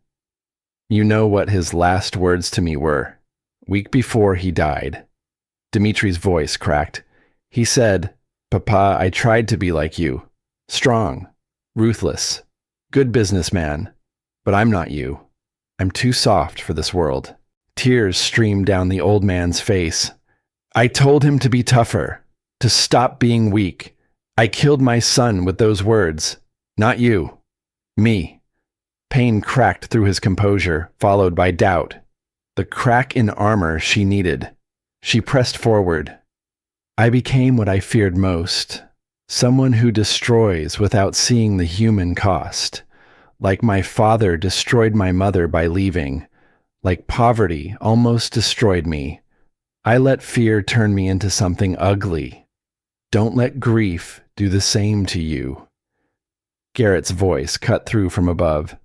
You know what his last words to me were, week before he died. Dimitri's voice cracked. He said, Papa, I tried to be like you, strong, ruthless, good businessman, but I'm not you. I'm too soft for this world. Tears streamed down the old man's face. I told him to be tougher, to stop being weak. I killed my son with those words. Not you. Me. Pain cracked through his composure, followed by doubt. The crack in armor she needed. She pressed forward. I became what I feared most. Someone who destroys without seeing the human cost. Like my father destroyed my mother by leaving. Like poverty almost destroyed me. I let fear turn me into something ugly. Don't let grief do the same to you. Garrett's voice cut through from above.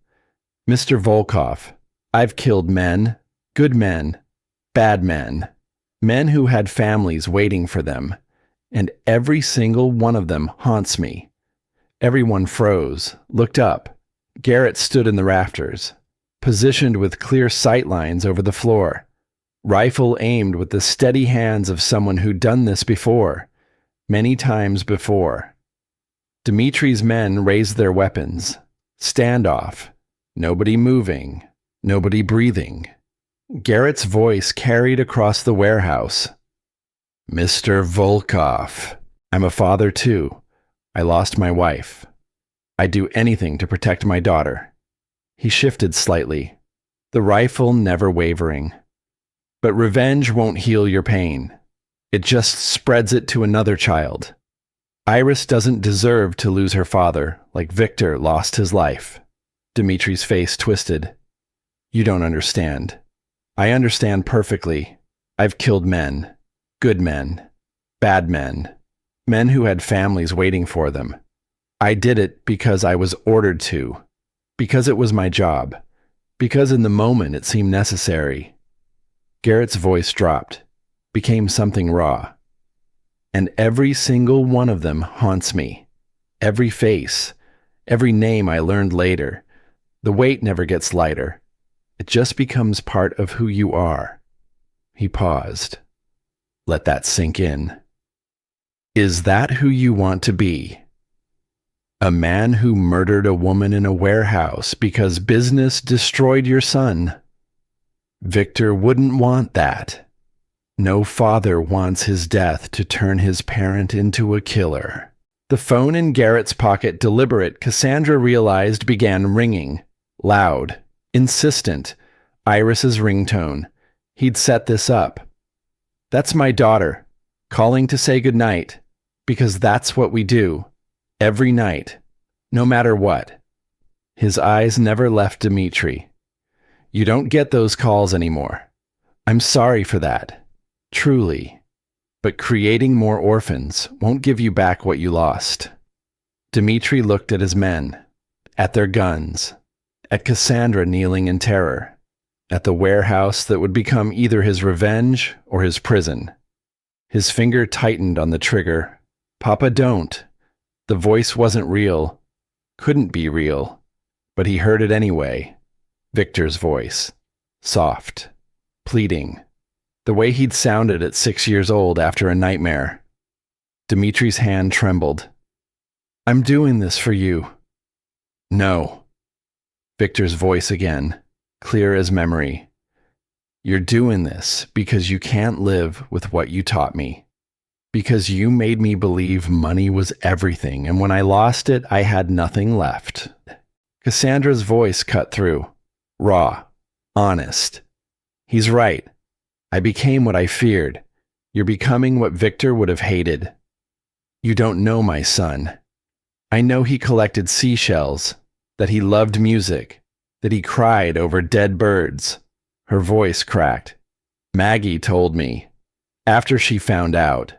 Mr. Volkov, I've killed men, good men, bad men, men who had families waiting for them, and every single one of them haunts me. Everyone froze, looked up. Garrett stood in the rafters, positioned with clear sight lines over the floor, rifle aimed with the steady hands of someone who'd done this before, many times before. Dimitri's men raised their weapons. Standoff. Nobody moving. Nobody breathing. Garrett's voice carried across the warehouse. Mr. Volkov, I'm a father too. I lost my wife. I'd do anything to protect my daughter. He shifted slightly, the rifle never wavering. But revenge won't heal your pain. It just spreads it to another child. Iris doesn't deserve to lose her father like Victor lost his life. Dimitri's face twisted. You don't understand. I understand perfectly. I've killed men. Good men. Bad men. Men who had families waiting for them. I did it because I was ordered to. Because it was my job. Because in the moment it seemed necessary. Garrett's voice dropped, became something raw. And every single one of them haunts me. Every face, every name I learned later. The weight never gets lighter. It just becomes part of who you are. He paused. Let that sink in. Is that who you want to be? A man who murdered a woman in a warehouse because business destroyed your son? Victor wouldn't want that. No father wants his death to turn his parent into a killer. The phone in Garrett's pocket, deliberate, Cassandra realized, began ringing. Loud, insistent, Iris's ringtone. He'd set this up. That's my daughter, calling to say goodnight, because that's what we do. Every night, no matter what. His eyes never left Dimitri. You don't get those calls anymore. I'm sorry for that. Truly. But creating more orphans won't give you back what you lost. Dimitri looked at his men, at their guns, at Cassandra kneeling in terror. at the warehouse that would become either his revenge or his prison. His finger tightened on the trigger. Papa, don't. The voice wasn't real, couldn't be real, but he heard it anyway. Victor's voice. Soft. Pleading. The way he'd sounded at 6 years old after a nightmare. Dimitri's hand trembled. I'm doing this for you. No. Victor's voice again, clear as memory. You're doing this because you can't live with what you taught me. Because you made me believe money was everything, and when I lost it, I had nothing left. Cassandra's voice cut through. Raw. Honest. He's right. I became what I feared. You're becoming what Victor would have hated. You don't know my son. I know he collected seashells, that he loved music, that he cried over dead birds. Her voice cracked. Maggie told me. After she found out.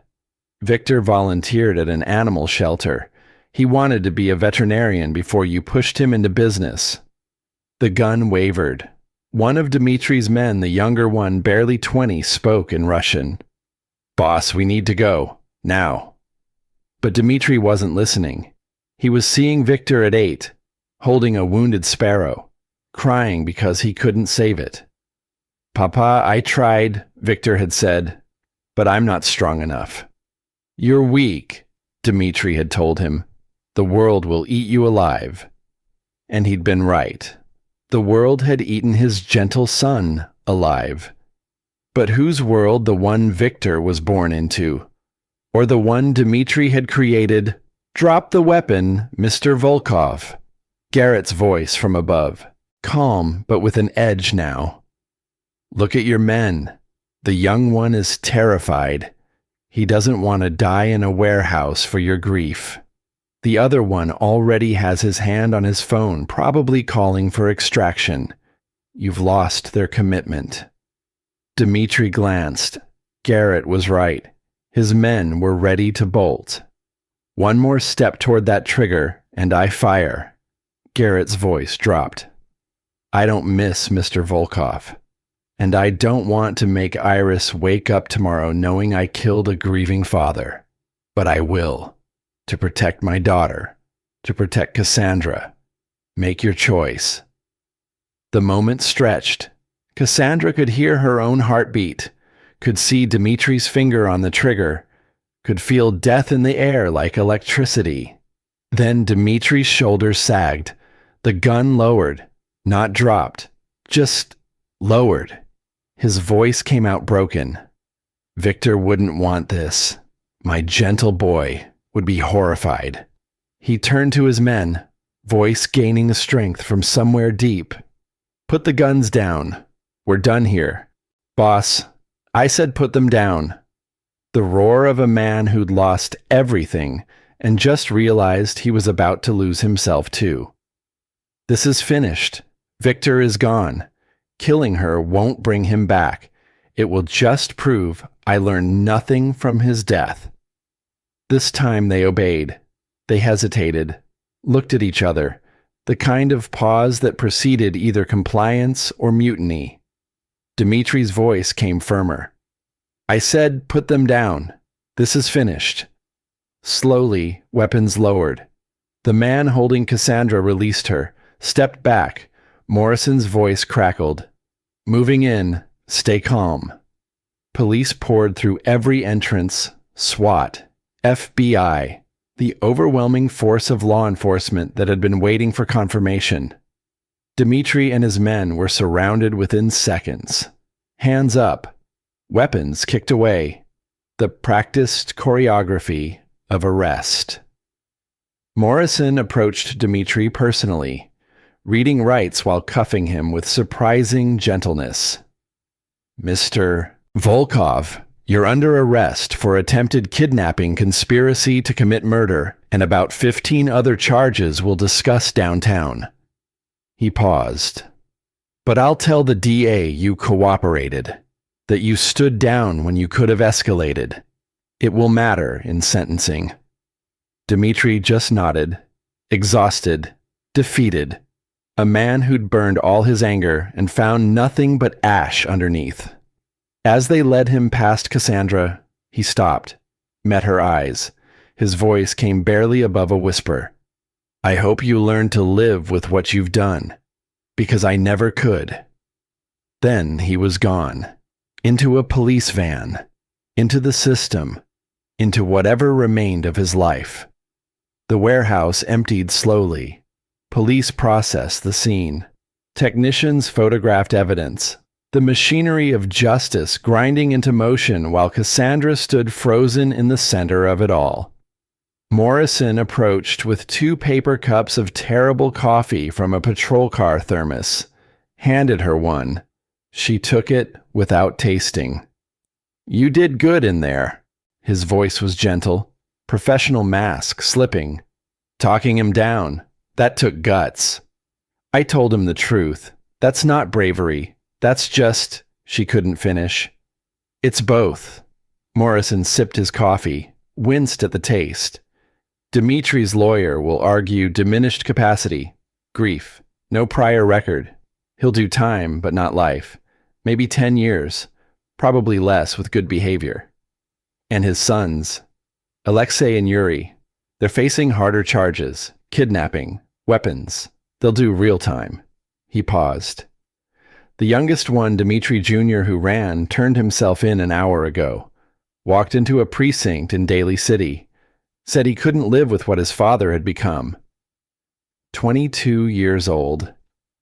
Victor volunteered at an animal shelter. He wanted to be a veterinarian before you pushed him into business. The gun wavered. One of Dimitri's men, the younger one, barely 20, spoke in Russian. Boss, we need to go. Now. But Dimitri wasn't listening. He was seeing Victor at 8, holding a wounded sparrow, crying because he couldn't save it. Papa, I tried, Victor had said, but I'm not strong enough. You're weak, Dimitri had told him. The world will eat you alive. And he'd been right. The world had eaten his gentle son alive. But whose world the one Victor was born into? Or the one Dimitri had created? Drop the weapon, Mr. Volkov. Garrett's voice from above, calm but with an edge now. Look at your men. The young one is terrified. He doesn't want to die in a warehouse for your grief. The other one already has his hand on his phone, probably calling for extraction. You've lost their commitment. Dimitri glanced. Garrett was right. His men were ready to bolt. One more step toward that trigger, and I fire. Garrett's voice dropped. I don't miss Mr. Volkov. And I don't want to make Iris wake up tomorrow knowing I killed a grieving father. But I will. To protect my daughter. To protect Cassandra. Make your choice. The moment stretched. Cassandra could hear her own heartbeat, could see Dimitri's finger on the trigger, could feel death in the air like electricity. Then Dimitri's shoulders sagged. The gun lowered, not dropped, just lowered. His voice came out broken. Victor wouldn't want this. My gentle boy would be horrified. He turned to his men, voice gaining strength from somewhere deep. Put the guns down. We're done here. Boss, I said put them down. The roar of a man who'd lost everything and just realized he was about to lose himself too. This is finished. Victor is gone. Killing her won't bring him back. It will just prove I learned nothing from his death. This time they obeyed. They hesitated, looked at each other, the kind of pause that preceded either compliance or mutiny. Dimitri's voice came firmer. I said, put them down. This is finished. Slowly, weapons lowered. The man holding Cassandra released her, stepped back. Morrison's voice crackled. Moving in, stay calm. Police poured through every entrance, SWAT, FBI, the overwhelming force of law enforcement that had been waiting for confirmation. Dimitri and his men were surrounded within seconds. Hands up, weapons kicked away, the practiced choreography of arrest. Morrison approached Dimitri personally, reading rights while cuffing him with surprising gentleness. Mr. Volkov, you're under arrest for attempted kidnapping, conspiracy to commit murder, and about 15 other charges we'll discuss downtown. He paused. But I'll tell the DA you cooperated, that you stood down when you could have escalated. It will matter in sentencing. Dimitri just nodded, exhausted, defeated. A man who'd burned all his anger and found nothing but ash underneath. As they led him past Cassandra, he stopped, met her eyes. His voice came barely above a whisper. I hope you learn to live with what you've done, because I never could. Then he was gone, into a police van, into the system, into whatever remained of his life. The warehouse emptied slowly. Police processed the scene. Technicians photographed evidence. The machinery of justice grinding into motion while Cassandra stood frozen in the center of it all. Morrison approached with 2 paper cups of terrible coffee from a patrol car thermos, handed her one. She took it without tasting. You did good in there. His voice was gentle, professional mask slipping. Talking him down, that took guts. I told him the truth. That's not bravery. That's just, she couldn't finish. It's both. Morrison sipped his coffee, winced at the taste. Dimitri's lawyer will argue diminished capacity, grief, no prior record. He'll do time, but not life. Maybe 10 years, probably less with good behavior. And his sons, Alexei and Yuri, they're facing harder charges, kidnapping, weapons. They'll do real time. He paused. The youngest one, Dimitri Jr., who ran, turned himself in an hour ago, walked into a precinct in Daly City, said he couldn't live with what his father had become. 22 years old.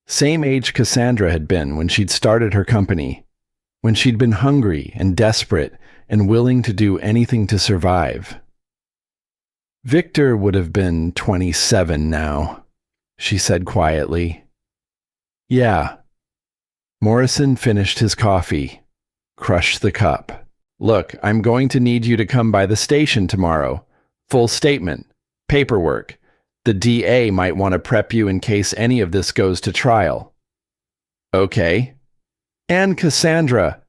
Same age Cassandra had been when she'd started her company, when she'd been hungry and desperate and willing to do anything to survive. Victor would have been 27 now, she said quietly. Yeah. Morrison finished his coffee, crushed the cup. Look, I'm going to need you to come by the station tomorrow. Full statement, paperwork. The DA might want to prep you in case any of this goes to trial. Okay. And Cassandra.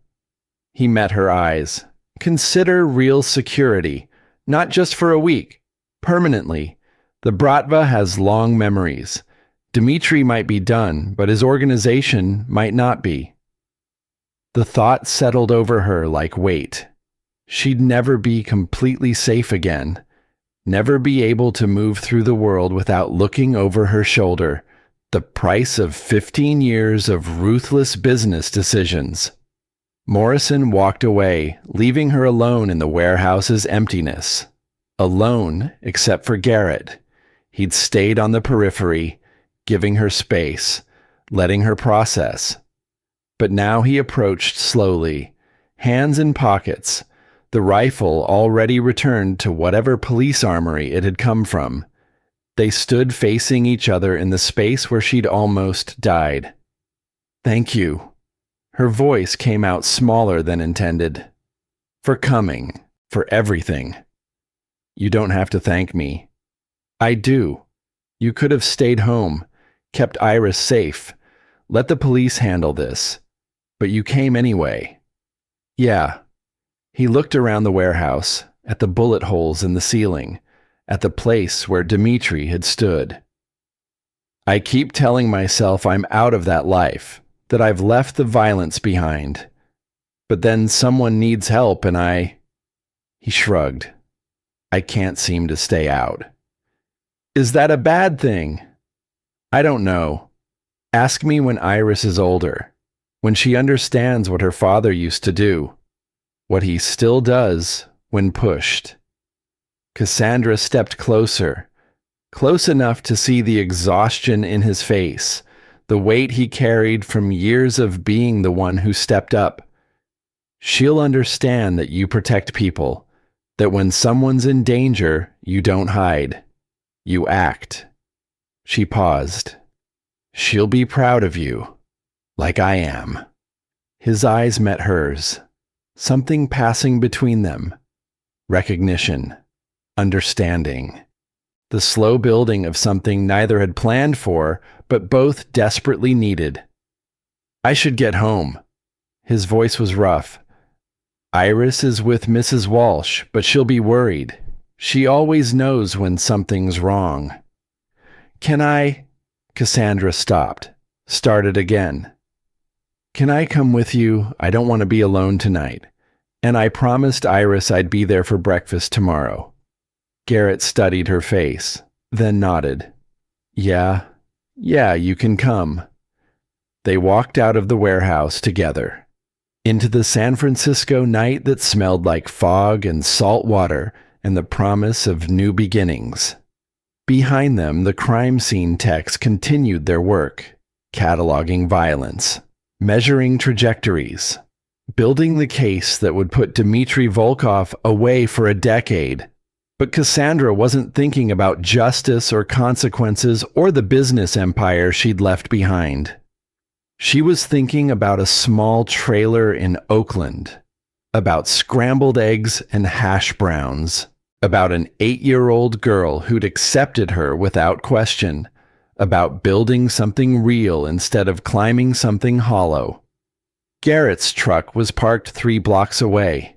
He met her eyes. Consider real security, not just for a week, permanently. The Bratva has long memories. Dimitri might be done, but his organization might not be. The thought settled over her like weight. She'd never be completely safe again. Never be able to move through the world without looking over her shoulder. The price of 15 years of ruthless business decisions. Morrison walked away, leaving her alone in the warehouse's emptiness. Alone, except for Garrett. He'd stayed on the periphery, giving her space, letting her process. But now he approached slowly, hands in pockets, the rifle already returned to whatever police armory it had come from. They stood facing each other in the space where she'd almost died. Thank you. Her voice came out smaller than intended. For coming, for everything. You don't have to thank me. I do. You could have stayed home, kept Iris safe, let the police handle this. But you came anyway. Yeah. He looked around the warehouse, at the bullet holes in the ceiling, at the place where Dimitri had stood. I keep telling myself I'm out of that life, that I've left the violence behind. But then someone needs help and He shrugged. I can't seem to stay out. Is that a bad thing? I don't know. Ask me when Iris is older, when she understands what her father used to do. What he still does when pushed. Cassandra stepped closer, close enough to see the exhaustion in his face, the weight he carried from years of being the one who stepped up. She'll understand that you protect people, that when someone's in danger, you don't hide. You act. She paused. She'll be proud of you, like I am. His eyes met hers. Something passing between them. Recognition. Understanding. The slow building of something neither had planned for, but both desperately needed. I should get home. His voice was rough. Iris is with Mrs. Walsh, but she'll be worried. She always knows when something's wrong. Can I Cassandra stopped, started again. Can I come with you? I don't want to be alone tonight. And I promised Iris I'd be there for breakfast tomorrow. Garrett studied her face, then nodded. Yeah, you can come. They walked out of the warehouse together, into the San Francisco night that smelled like fog and salt water and the promise of new beginnings. Behind them, the crime scene techs continued their work, cataloging violence, measuring trajectories, building the case that would put Dmitry Volkov away for a decade. But Cassandra wasn't thinking about justice or consequences or the business empire she'd left behind. She was thinking about a small trailer in Oakland, about scrambled eggs and hash browns, about an 8-year-old girl who'd accepted her without question, about building something real instead of climbing something hollow. Garrett's truck was parked 3 blocks away.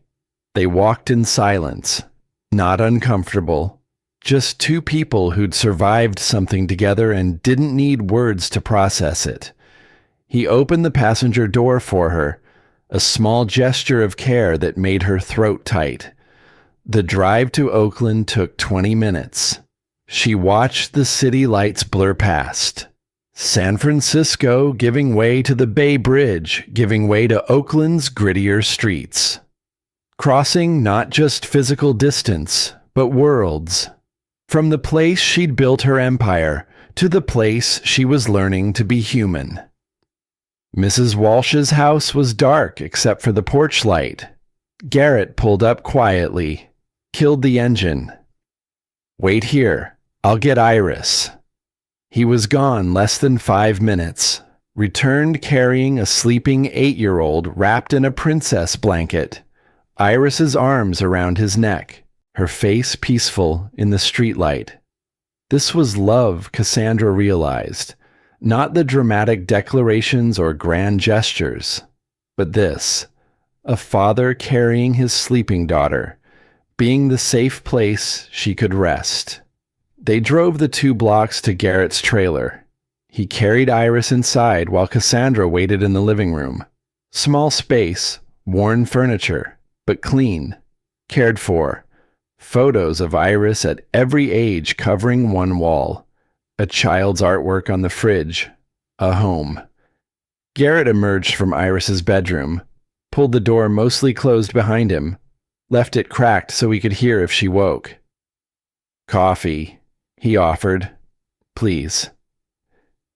They walked in silence, not uncomfortable, just 2 people who'd survived something together and didn't need words to process it. He opened the passenger door for her, a small gesture of care that made her throat tight. The drive to Oakland took 20 minutes. She watched the city lights blur past. San Francisco giving way to the Bay Bridge, giving way to Oakland's grittier streets. Crossing not just physical distance, but worlds. From the place she'd built her empire to the place she was learning to be human. Mrs. Walsh's house was dark except for the porch light. Garrett pulled up quietly, killed the engine. Wait here, I'll get Iris. He was gone less than 5 minutes, returned carrying a sleeping 8-year-old wrapped in a princess blanket, Iris's arms around his neck, her face peaceful in the streetlight. This was love, Cassandra realized. Not the dramatic declarations or grand gestures, but this, a father carrying his sleeping daughter, being the safe place she could rest. They drove the 2 blocks to Garrett's trailer. He carried Iris inside while Cassandra waited in the living room. Small space, worn furniture, but clean, cared for. Photos of Iris at every age covering one wall. A child's artwork on the fridge. A home. Garrett emerged from Iris's bedroom, pulled the door mostly closed behind him, left it cracked so he could hear if she woke. Coffee, he offered. Please.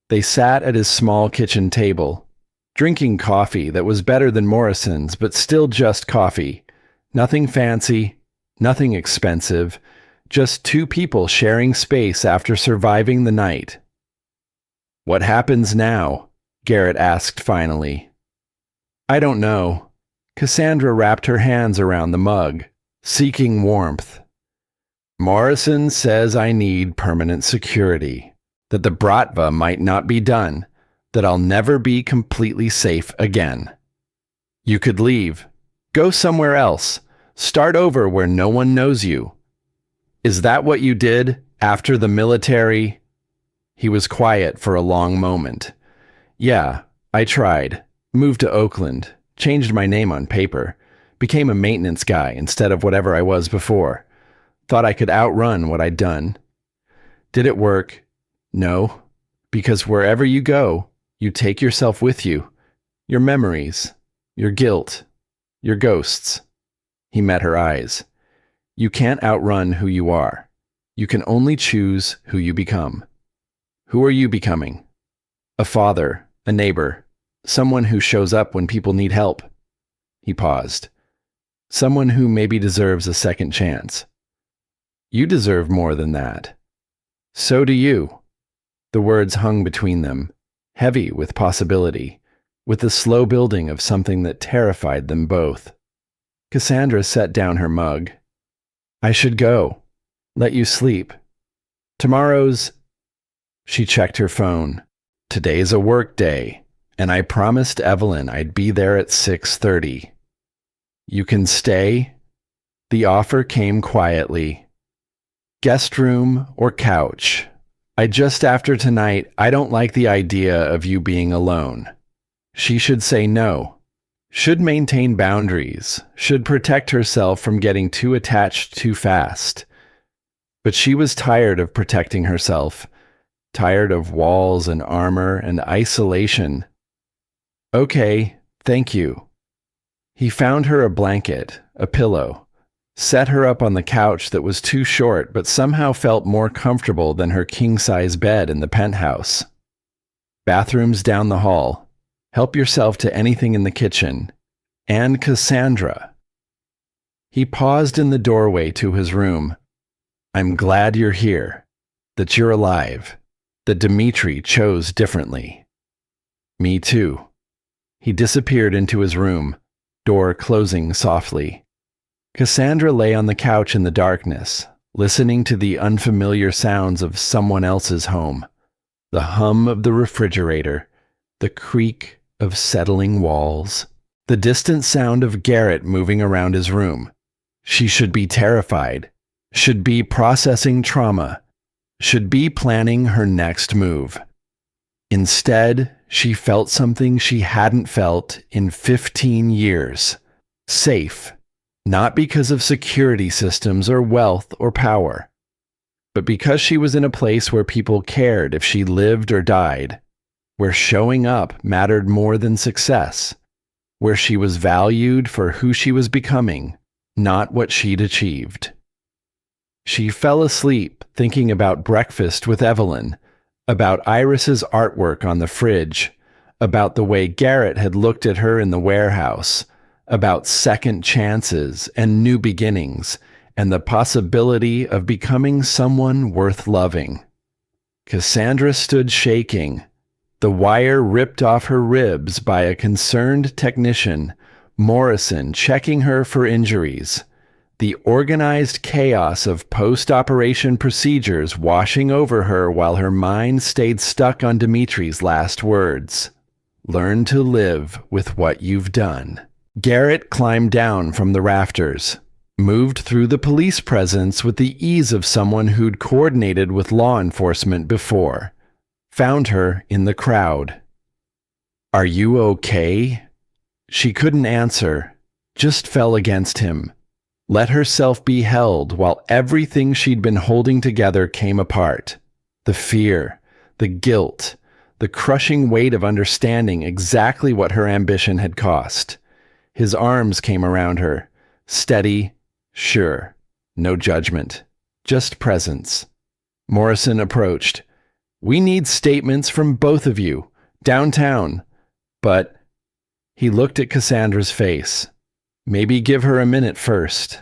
They sat at his small kitchen table, drinking coffee that was better than Morrison's, but still just coffee. Nothing fancy, nothing expensive. Just 2 people sharing space after surviving the night. What happens now? Garrett asked finally. I don't know. Cassandra wrapped her hands around the mug, seeking warmth. Morrison says I need permanent security, that the Bratva might not be done, that I'll never be completely safe again. You could leave. Go somewhere else. Start over where no one knows you. Is that what you did after the military? He was quiet for a long moment. Yeah, I tried. Moved to Oakland. Changed my name on paper. Became a maintenance guy instead of whatever I was before. Thought I could outrun what I'd done. Did it work? No. Because wherever you go, you take yourself with you. Your memories. Your guilt. Your ghosts. He met her eyes. You can't outrun who you are. You can only choose who you become. Who are you becoming? A father, a neighbor, someone who shows up when people need help. He paused. Someone who maybe deserves a second chance. You deserve more than that. So do you. The words hung between them, heavy with possibility, with the slow building of something that terrified them both. Cassandra set down her mug. I should go. Let you sleep. Tomorrow's... She checked her phone. Today's a work day, and I promised Evelyn I'd be there at 6:30. You can stay? The offer came quietly. Guest room or couch? Just after tonight, I don't like the idea of you being alone. She should say no, should maintain boundaries, should protect herself from getting too attached too fast. But she was tired of protecting herself, tired of walls and armor and isolation. Okay, thank you. He found her a blanket, a pillow, set her up on the couch that was too short but somehow felt more comfortable than her king-size bed in the penthouse. Bathrooms down the hall. Help yourself to anything in the kitchen. And Cassandra. He paused in the doorway to his room. I'm glad you're here, that you're alive, that Dimitri chose differently. Me too. He disappeared into his room, door closing softly. Cassandra lay on the couch in the darkness, listening to the unfamiliar sounds of someone else's home. The hum of the refrigerator, the creak of settling walls, the distant sound of Garrett moving around his room. She should be terrified, should be processing trauma, should be planning her next move. Instead, she felt something she hadn't felt in 15 years. Safe, not because of security systems or wealth or power, but because she was in a place where people cared if she lived or died, where showing up mattered more than success, where she was valued for who she was becoming, not what she'd achieved. She fell asleep thinking about breakfast with Evelyn, about Iris's artwork on the fridge, about the way Garrett had looked at her in the warehouse, about second chances and new beginnings, and the possibility of becoming someone worth loving. Cassandra stood shaking, the wire ripped off her ribs by a concerned technician, Morrison checking her for injuries. The organized chaos of post-operation procedures washing over her while her mind stayed stuck on Dimitri's last words. Learn to live with what you've done. Garrett climbed down from the rafters, moved through the police presence with the ease of someone who'd coordinated with law enforcement before. Found her in the crowd. Are you okay? She couldn't answer, just fell against him. Let herself be held while everything she'd been holding together came apart. The fear, the guilt, the crushing weight of understanding exactly what her ambition had cost. His arms came around her, steady, sure, no judgment, just presence. Morrison approached. We need statements from both of you, downtown. But he looked at Cassandra's face. Maybe give her a minute first.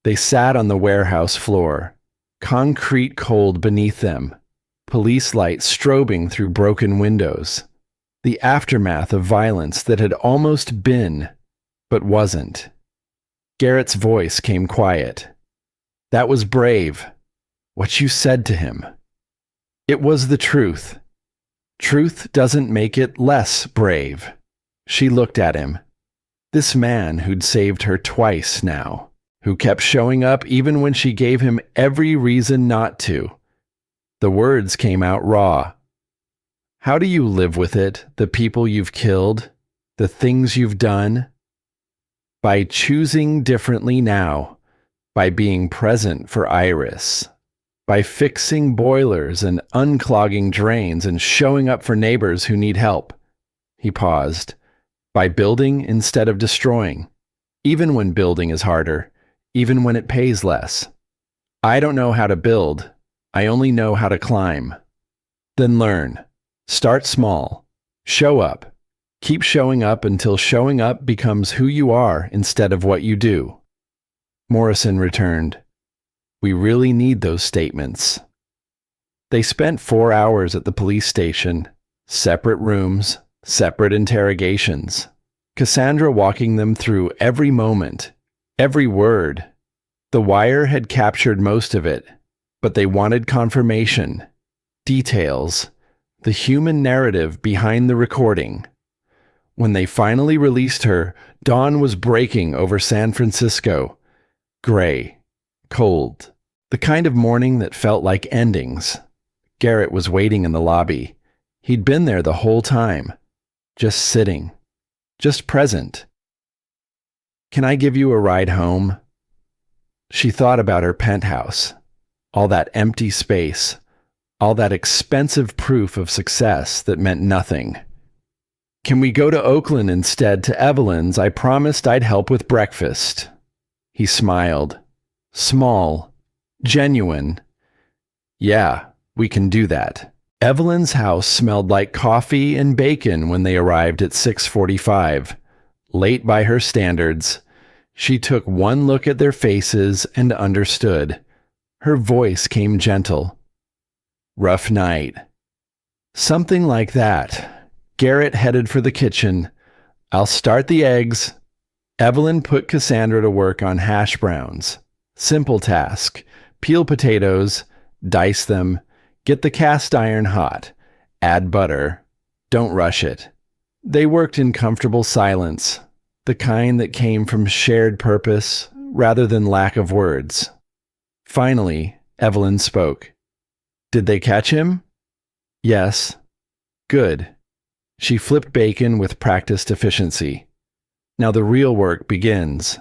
They sat on the warehouse floor, concrete cold beneath them, police lights strobing through broken windows, the aftermath of violence that had almost been, but wasn't. Garrett's voice came quiet. That was brave, what you said to him. It was the truth. Truth doesn't make it less brave. She looked at him. This man who'd saved her twice now, who kept showing up even when she gave him every reason not to. The words came out raw. How do you live with it, the people you've killed, the things you've done? By choosing differently now, by being present for Iris, by fixing boilers and unclogging drains and showing up for neighbors who need help. He paused. By building instead of destroying, even when building is harder, even when it pays less. I don't know how to build. I only know how to climb. Then learn. Start small. Show up. Keep showing up until showing up becomes who you are instead of what you do. Morrison returned. We really need those statements. They spent 4 hours at the police station, separate rooms, separate interrogations. Cassandra walking them through every moment, every word. The wire had captured most of it, but they wanted confirmation, details, the human narrative behind the recording. When they finally released her, dawn was breaking over San Francisco. Gray, cold, the kind of morning that felt like endings. Garrett was waiting in the lobby. He'd been there the whole time. Just sitting. Just present. "Can I give you a ride home?" She thought about her penthouse. All that empty space. All that expensive proof of success that meant nothing. "Can we go to Oakland instead, to Evelyn's? I promised I'd help with breakfast." He smiled. Small. Genuine. "Yeah, we can do that." Evelyn's house smelled like coffee and bacon when they arrived at 6:45. Late by her standards. She took one look at their faces and understood. Her voice came gentle. "Rough night." Something like that. Garrett headed for the kitchen. "I'll start the eggs." Evelyn put Cassandra to work on hash browns. Simple task. Peel potatoes, dice them, get the cast iron hot, add butter. Don't rush it. They worked in comfortable silence, the kind that came from shared purpose rather than lack of words. Finally, Evelyn spoke. "Did they catch him?" "Yes." "Good." She flipped bacon with practiced efficiency. "Now the real work begins."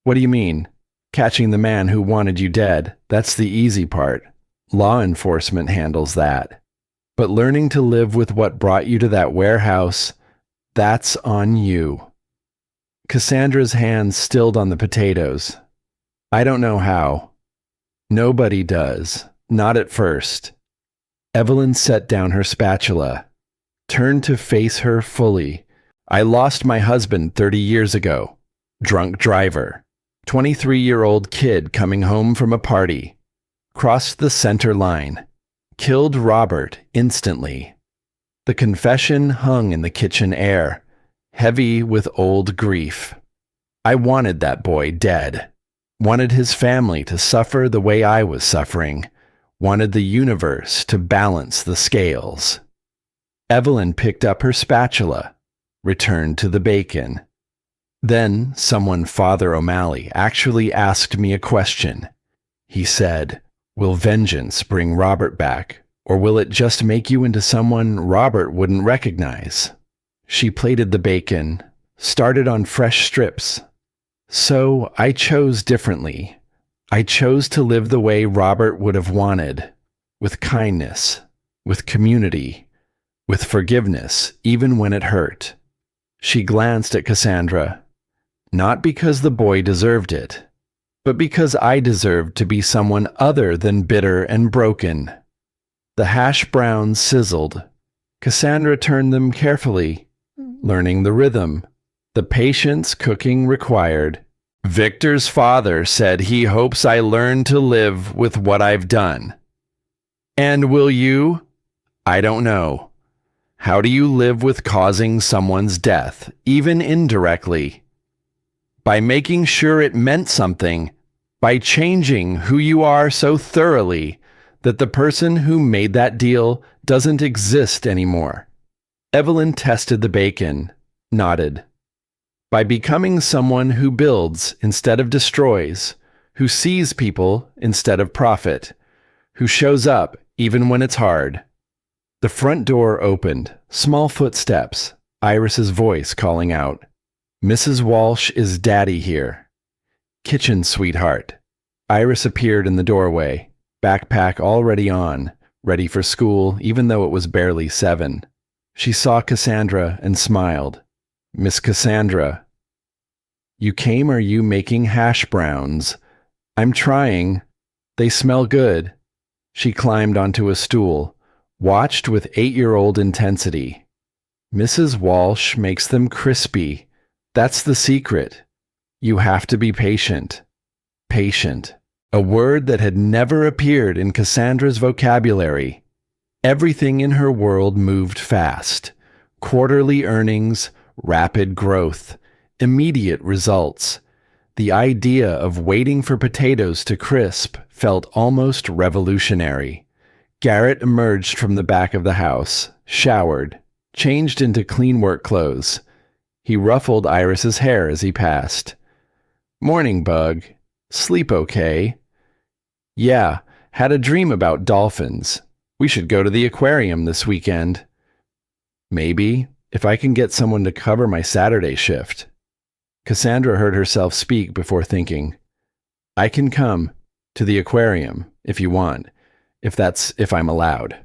"What do you mean?" "Catching the man who wanted you dead. That's the easy part. Law enforcement handles that. But learning to live with what brought you to that warehouse, that's on you." Cassandra's hands stilled on the potatoes. "I don't know how." "Nobody does. Not at first." Evelyn set down her spatula, turned to face her fully. "I lost my husband 30 years ago. Drunk driver. 23-year-old kid coming home from a party. Crossed the center line. Killed Robert instantly." The confession hung in the kitchen air, heavy with old grief. "I wanted that boy dead. Wanted his family to suffer the way I was suffering. Wanted the universe to balance the scales." Evelyn picked up her spatula, returned to the bacon. "Then someone, Father O'Malley, actually asked me a question. He said, 'Will vengeance bring Robert back, or will it just make you into someone Robert wouldn't recognize?'" She plated the bacon, started on fresh strips. "So I chose differently. I chose to live the way Robert would have wanted, with kindness, with community, with forgiveness, even when it hurt." She glanced at Cassandra. "Not because the boy deserved it, but because I deserved to be someone other than bitter and broken." The hash browns sizzled. Cassandra turned them carefully, learning the rhythm, the patience cooking required. "Victor's father said he hopes I learn to live with what I've done." "And will you?" "I don't know." "How do you live with causing someone's death, even indirectly?" "By making sure it meant something, by changing who you are so thoroughly that the person who made that deal doesn't exist anymore." Evelyn tested the bacon, nodded. "By becoming someone who builds instead of destroys, who sees people instead of profit, who shows up even when it's hard." The front door opened, small footsteps, Iris's voice calling out. "Mrs. Walsh is Daddy here." "Kitchen, sweetheart." Iris appeared in the doorway, backpack already on, ready for school even though it was barely 7. She saw Cassandra and smiled. "Miss Cassandra." "You came, are you making hash browns?" "I'm trying. They smell good." She climbed onto a stool, watched with 8-year-old intensity. "Mrs. Walsh makes them crispy. That's the secret. You have to be patient." Patient. A word that had never appeared in Cassandra's vocabulary. Everything in her world moved fast. Quarterly earnings, rapid growth, immediate results. The idea of waiting for potatoes to crisp felt almost revolutionary. Garrett emerged from the back of the house, showered, changed into clean work clothes. He ruffled Iris's hair as he passed. "Morning, Bug. Sleep okay?" "Yeah, had a dream about dolphins. We should go to the aquarium this weekend. Maybe, if I can get someone to cover my Saturday shift. Cassandra heard herself speak before thinking. I can come to the aquarium if you want, if I'm allowed.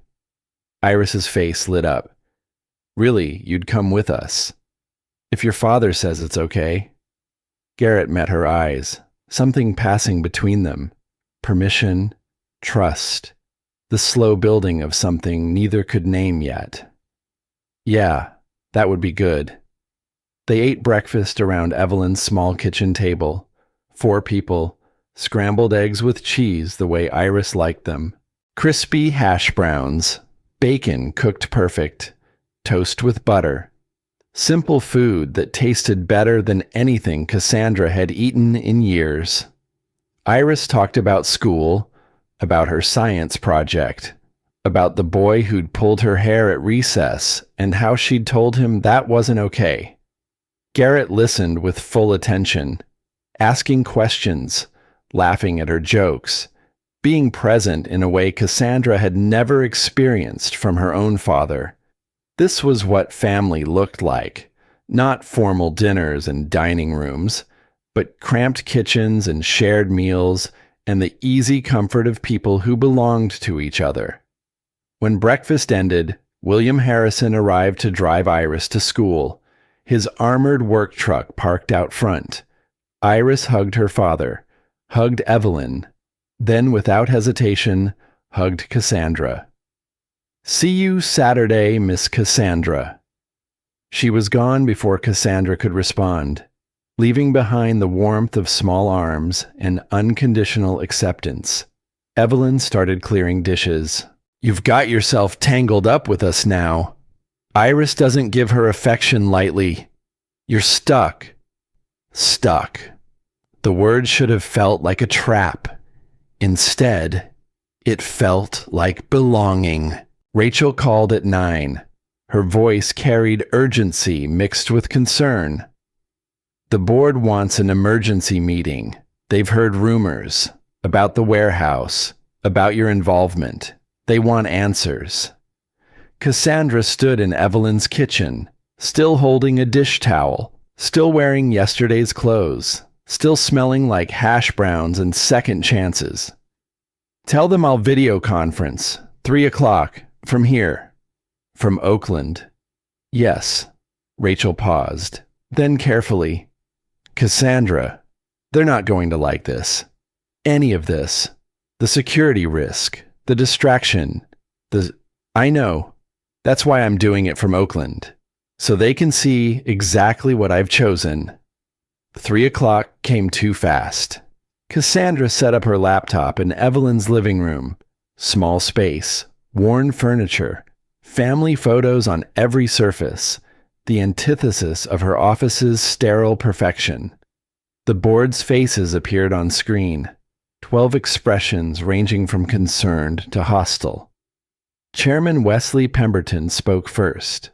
Iris's face lit up. Really, you'd come with us. If your father says it's okay. Garrett met her eyes, something passing between them. Permission, trust, the slow building of something neither could name yet. Yeah, that would be good. They ate breakfast around Evelyn's small kitchen table. 4 people, scrambled eggs with cheese the way Iris liked them, crispy hash browns, bacon cooked perfect, toast with butter. Simple food that tasted better than anything Cassandra had eaten in years. Iris talked about school, about her science project, about the boy who'd pulled her hair at recess and how she'd told him that wasn't okay. Garrett listened with full attention, asking questions, laughing at her jokes, being present in a way Cassandra had never experienced from her own father. This was what family looked like, not formal dinners and dining rooms, but cramped kitchens and shared meals and the easy comfort of people who belonged to each other. When breakfast ended, William Harrison arrived to drive Iris to school, his armored work truck parked out front. Iris hugged her father, hugged Evelyn, then without hesitation, hugged Cassandra. See you Saturday, Miss Cassandra. She was gone before Cassandra could respond, leaving behind the warmth of small arms and unconditional acceptance. Evelyn started clearing dishes. You've got yourself tangled up with us now. Iris doesn't give her affection lightly. You're stuck. Stuck. The word should have felt like a trap. Instead, it felt like belonging. Rachel called at 9. Her voice carried urgency mixed with concern. The board wants an emergency meeting. They've heard rumors about the warehouse, about your involvement. They want answers. Cassandra stood in Evelyn's kitchen, still holding a dish towel, still wearing yesterday's clothes, still smelling like hash browns and second chances. Tell them I'll video conference, 3 o'clock, from here. From Oakland. Yes. Rachel paused. Then carefully. Cassandra, they're not going to like this. Any of this. The security risk. The distraction. I know. That's why I'm doing it from Oakland. So they can see exactly what I've chosen. 3 o'clock came too fast. Cassandra set up her laptop in Evelyn's living room. Small space. Worn furniture. Family photos on every surface. The antithesis of her office's sterile perfection. The board's faces appeared on screen. 12 expressions ranging from concerned to hostile. Chairman Wesley Pemberton spoke first.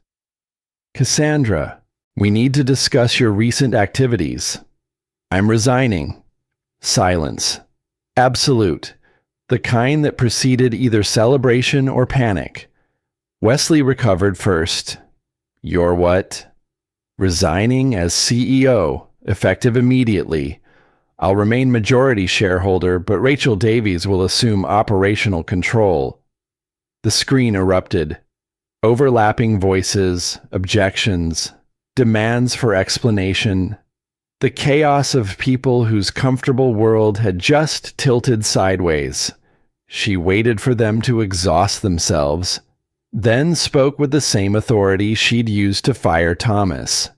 Cassandra, we need to discuss your recent activities. I'm resigning. Silence. Absolute. The kind that preceded either celebration or panic. Wesley recovered first. You're what? Resigning as CEO, effective immediately. I'll remain majority shareholder, but Rachel Davies will assume operational control. The screen erupted. Overlapping voices, objections, demands for explanation. The chaos of people whose comfortable world had just tilted sideways. She waited for them to exhaust themselves, then spoke with the same authority she'd used to fire Thomas.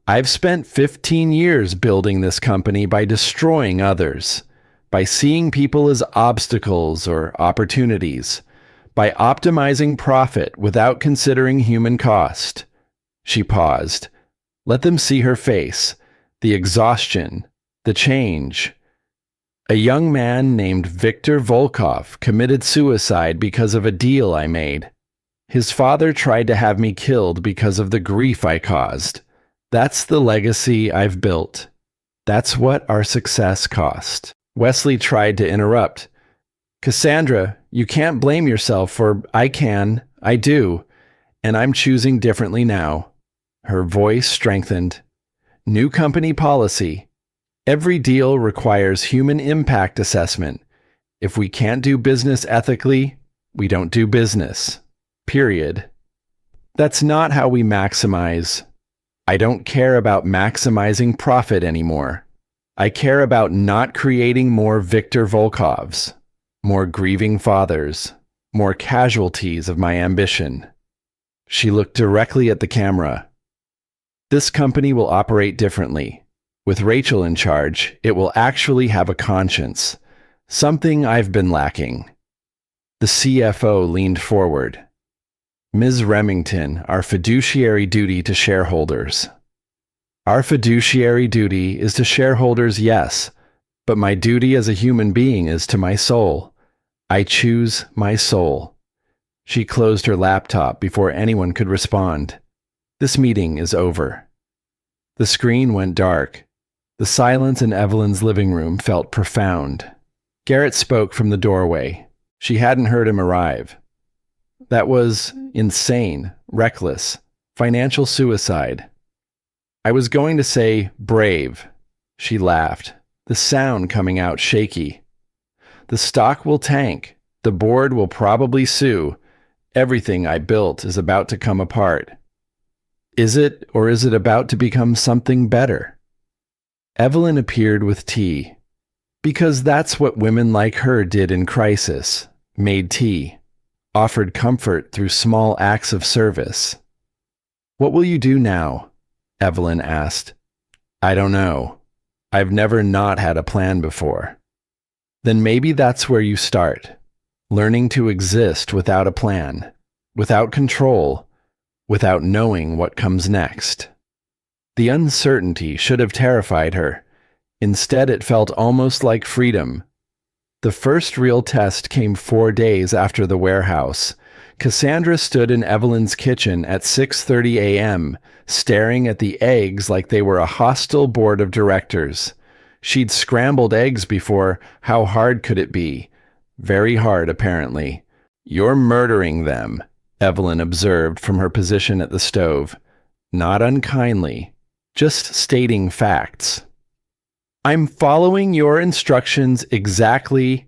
I've spent 15 years building this company by destroying others, by seeing people as obstacles or opportunities, by optimizing profit without considering human cost. She paused. Let them see her face, the exhaustion, the change. A young man named Viktor Volkov committed suicide because of a deal I made. His father tried to have me killed because of the grief I caused. That's the legacy I've built. That's what our success cost. Wesley tried to interrupt. Cassandra, you can't blame yourself for I can, I do, and I'm choosing differently now. Her voice strengthened. New company policy. Every deal requires human impact assessment. If we can't do business ethically, we don't do business. Period. That's not how we maximize. I don't care about maximizing profit anymore. I care about not creating more Victor Volkovs, more grieving fathers, more casualties of my ambition. She looked directly at the camera. This company will operate differently. With Rachel in charge, it will actually have a conscience, something I've been lacking. The CFO leaned forward. Ms. Remington, our fiduciary duty to shareholders. Our fiduciary duty is to shareholders, yes, but my duty as a human being is to my soul. I choose my soul. She closed her laptop before anyone could respond. This meeting is over. The screen went dark. The silence in Evelyn's living room felt profound. Garrett spoke from the doorway. She hadn't heard him arrive. That was insane, reckless, financial suicide. I was going to say brave. She laughed, the sound coming out shaky. The stock will tank. The board will probably sue. Everything I built is about to come apart. Is it, or is it about to become something better? Evelyn appeared with tea. Because that's what women like her did in crisis. Made tea. Offered comfort through small acts of service. What will you do now? Evelyn asked. I don't know. I've never not had a plan before. Then maybe that's where you start. Learning to exist without a plan, without control, without knowing what comes next. The uncertainty should have terrified her. Instead, it felt almost like freedom. The first real test came 4 days after the warehouse. Cassandra stood in Evelyn's kitchen at 6:30 a.m., staring at the eggs like they were a hostile board of directors. She'd scrambled eggs before. How hard could it be? Very hard, apparently. You're murdering them, Evelyn observed from her position at the stove. Not unkindly, just stating facts. I'm following your instructions exactly.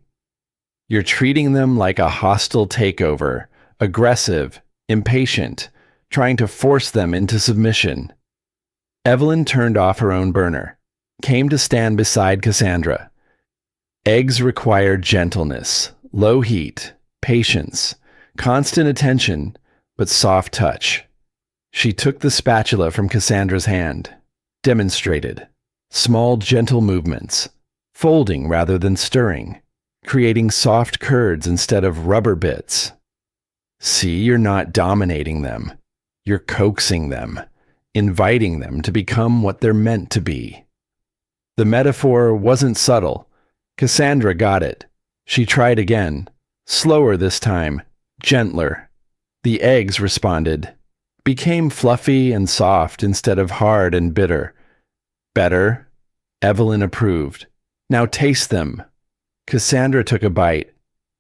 You're treating them like a hostile takeover, aggressive, impatient, trying to force them into submission. Evelyn turned off her own burner, came to stand beside Cassandra. Eggs require gentleness, low heat, patience, constant attention, but soft touch. She took the spatula from Cassandra's hand, demonstrated. Small, gentle movements, folding rather than stirring, creating soft curds instead of rubber bits. See, you're not dominating them. You're coaxing them, inviting them to become what they're meant to be. The metaphor wasn't subtle. Cassandra got it. She tried again, slower this time, gentler. The eggs responded, became fluffy and soft instead of hard and bitter. Better, Evelyn approved. Now taste them. Cassandra took a bite.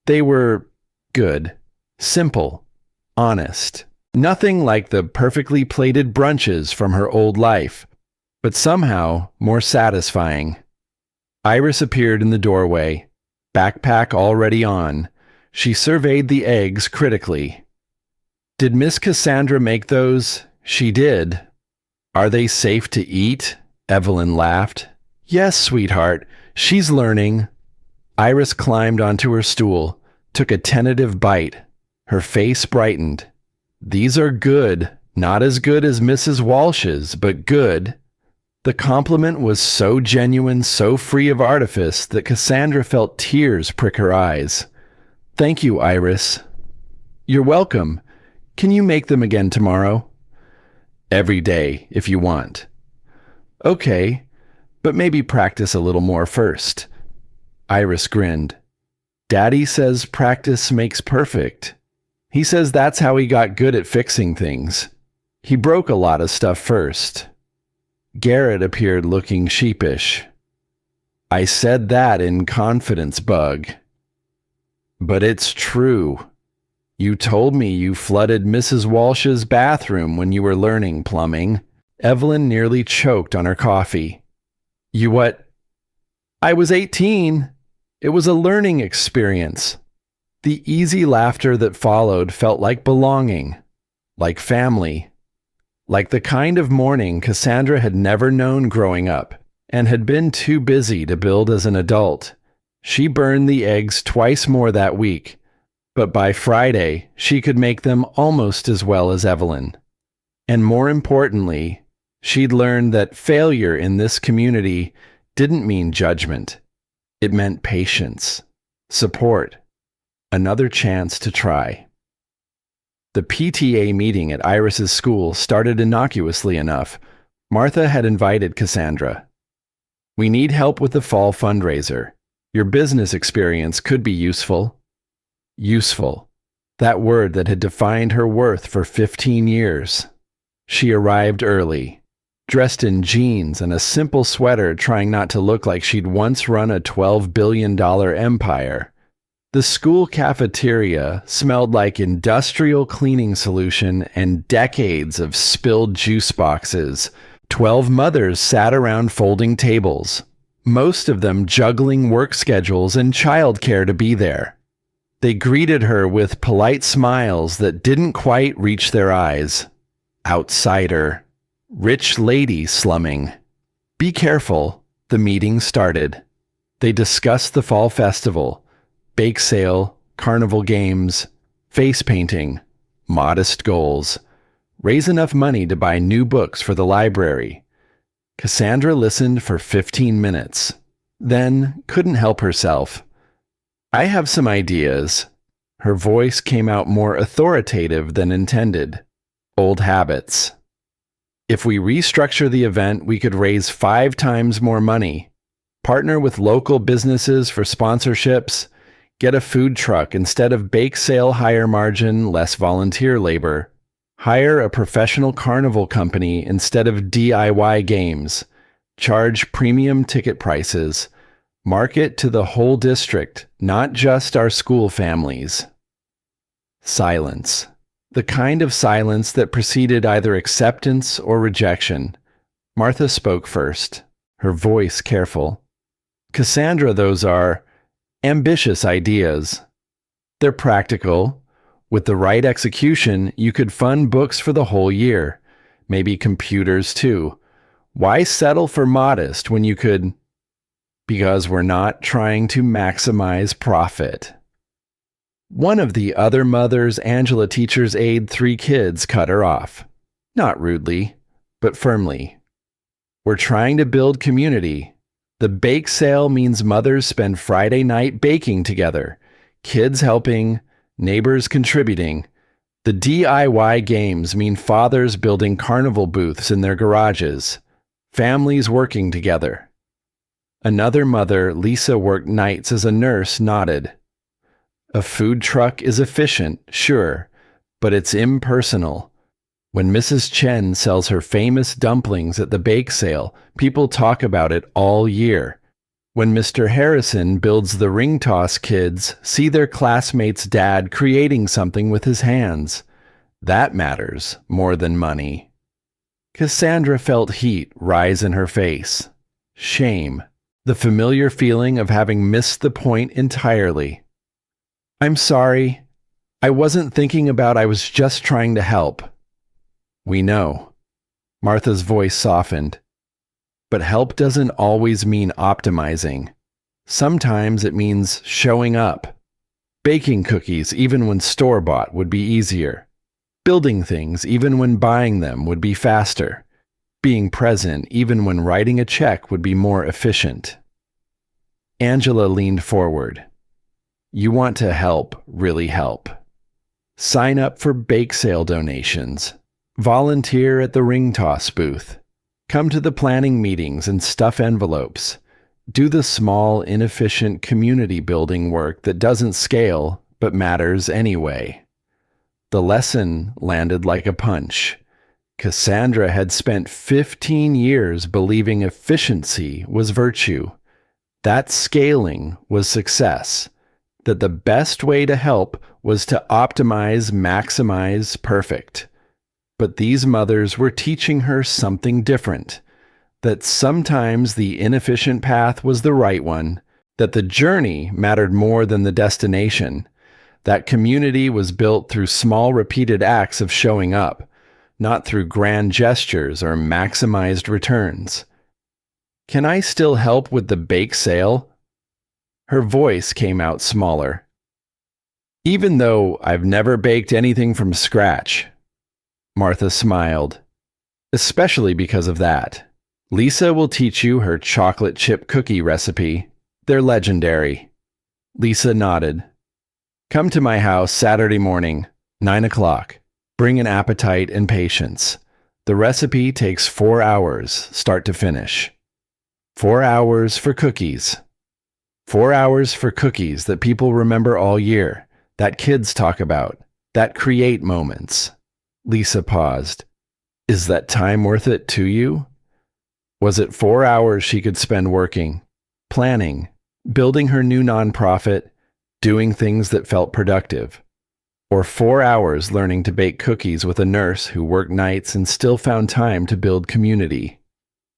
They were good, simple, honest. Nothing like the perfectly plated brunches from her old life, but somehow more satisfying. Iris appeared in the doorway, backpack already on. She surveyed the eggs critically. Did Miss Cassandra make those? She did. Are they safe to eat? Evelyn laughed. Yes, sweetheart. She's learning. Iris climbed onto her stool, took a tentative bite. Her face brightened. These are good. Not as good as Mrs. Walsh's, but good. The compliment was so genuine, so free of artifice, that Cassandra felt tears prick her eyes. Thank you, Iris. You're welcome. Can you make them again tomorrow? Every day, if you want. Okay, but maybe practice a little more first. Iris grinned. Daddy says practice makes perfect. He says that's how he got good at fixing things. He broke a lot of stuff first. Garrett appeared looking sheepish. I said that in confidence, Bug. But it's true. You told me you flooded Mrs. Walsh's bathroom when you were learning plumbing. Evelyn nearly choked on her coffee. You what? I was 18. It was a learning experience. The easy laughter that followed felt like belonging, like family, like the kind of morning Cassandra had never known growing up and had been too busy to build as an adult. She burned the eggs twice more that week, but by Friday, she could make them almost as well as Evelyn. And more importantly, she'd learned that failure in this community didn't mean judgment. It meant patience, support, another chance to try. The PTA meeting at Iris's school started innocuously enough. Martha had invited Cassandra. We need help with the fall fundraiser. Your business experience could be useful. Useful. That word that had defined her worth for 15 years. She arrived early, dressed in jeans and a simple sweater, trying not to look like she'd once run a $12 billion empire. The school cafeteria smelled like industrial cleaning solution and decades of spilled juice boxes. 12 mothers sat around folding tables, most of them juggling work schedules and childcare to be there. They greeted her with polite smiles that didn't quite reach their eyes. Outsider. Rich lady slumming. Be careful. The meeting started. They discussed the fall festival, bake sale, carnival games, face painting, modest goals. Raise enough money to buy new books for the library. Cassandra listened for 15 minutes, then couldn't help herself. I have some ideas. Her voice came out more authoritative than intended. Old habits. If we restructure the event, we could raise 5 times more money. Partner with local businesses for sponsorships. Get a food truck instead of bake sale, higher margin, less volunteer labor. Hire a professional carnival company instead of DIY games. Charge premium ticket prices. Market to the whole district, not just our school families. Silence. The kind of silence that preceded either acceptance or rejection. Martha spoke first, her voice careful. Cassandra, those are ambitious ideas. They're practical. With the right execution, you could fund books for the whole year. Maybe computers too. Why settle for modest when you could? Because we're not trying to maximize profit. One of the other mothers Angela teacher's aide 3 kids cut her off. Not rudely, but firmly. We're trying to build community. The bake sale means mothers spend Friday night baking together, kids helping, neighbors contributing. The DIY games mean fathers building carnival booths in their garages, families working together. Another mother, Lisa, worked nights as a nurse, nodded. A food truck is efficient, sure, but it's impersonal. When Mrs. Chen sells her famous dumplings at the bake sale, people talk about it all year. When Mr. Harrison builds the ring toss, kids see their classmates' dad creating something with his hands. That matters more than money. Cassandra felt heat rise in her face. Shame. The familiar feeling of having missed the point entirely. I'm sorry. I wasn't thinking about, I was just trying to help. We know. Martha's voice softened. But help doesn't always mean optimizing. Sometimes it means showing up. Baking cookies even when store-bought would be easier. Building things even when buying them would be faster. Being present even when writing a check would be more efficient. Angela leaned forward. You want to help, really help. Sign up for bake sale donations. Volunteer at the ring toss booth. Come to the planning meetings and stuff envelopes. Do the small, inefficient community building work that doesn't scale but matters anyway. The lesson landed like a punch. Cassandra had spent 15 years believing efficiency was virtue. That scaling was success. that the best way to help was to optimize, maximize, perfect. But these mothers were teaching her something different, that sometimes the inefficient path was the right one, that the journey mattered more than the destination, that community was built through small repeated acts of showing up, not through grand gestures or maximized returns. "Can I still help with the bake sale?" Her voice came out smaller. "Even though I've never baked anything from scratch." Martha smiled. "Especially because of that. Lisa will teach you her chocolate chip cookie recipe. They're legendary." Lisa nodded. "Come to my house Saturday morning, 9 o'clock. Bring an appetite and patience. The recipe takes 4 hours, start to finish. 4 hours for cookies. 4 hours for cookies that people remember all year, that kids talk about, that create moments." Lisa paused. "Is that time worth it to you?" Was it 4 hours she could spend working, planning, building her new nonprofit, doing things that felt productive? Or 4 hours learning to bake cookies with a nurse who worked nights and still found time to build community?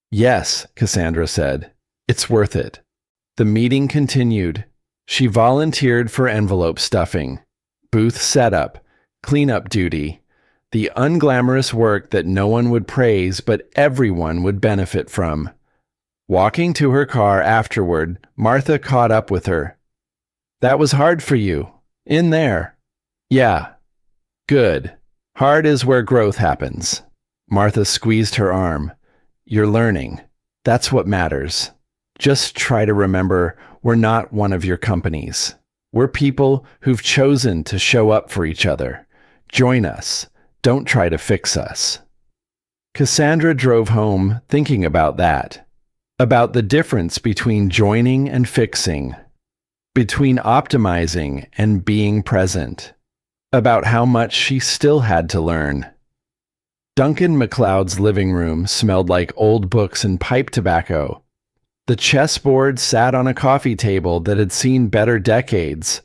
"Yes," Cassandra said. "It's worth it." The meeting continued. She volunteered for envelope stuffing, booth setup, cleanup duty, the unglamorous work that no one would praise but everyone would benefit from. Walking to her car afterward, Martha caught up with her. "That was hard for you. In there." "Yeah." "Good. Hard is where growth happens." Martha squeezed her arm. "You're learning. That's what matters. Just try to remember we're not one of your companies. We're people who've chosen to show up for each other. Join us. Don't try to fix us." Cassandra drove home thinking about that, about the difference between joining and fixing, between optimizing and being present, about how much she still had to learn. Duncan MacLeod's living room smelled like old books and pipe tobacco. The chessboard sat on a coffee table that had seen better decades.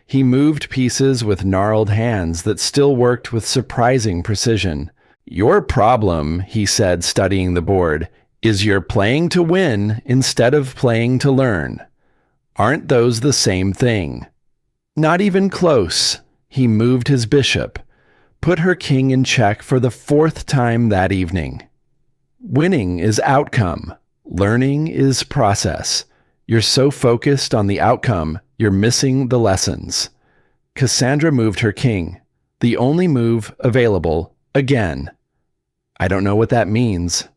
He moved pieces with gnarled hands that still worked with surprising precision. "Your problem," he said, studying the board, "is you're playing to win instead of playing to learn. Aren't those the same thing?" "Not even close." He moved his bishop, put her king in check for the 4th time that evening. "Winning is outcome. Learning is process. You're so focused on the outcome, you're missing the lessons." Cassandra moved her king, the only move available, again. "I don't know what that means."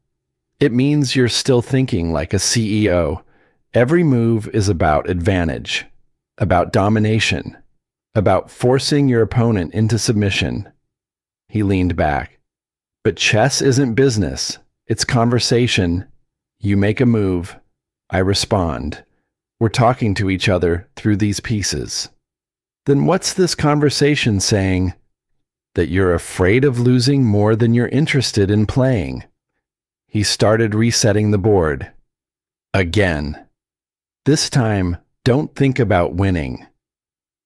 "It means you're still thinking like a CEO. Every move is about advantage, about domination, about forcing your opponent into submission." He leaned back. "But chess isn't business. It's conversation. You make a move. I respond. We're talking to each other through these pieces." "Then what's this conversation saying?" "That you're afraid of losing more than you're interested in playing." He started resetting the board. Again. "This time, don't think about winning.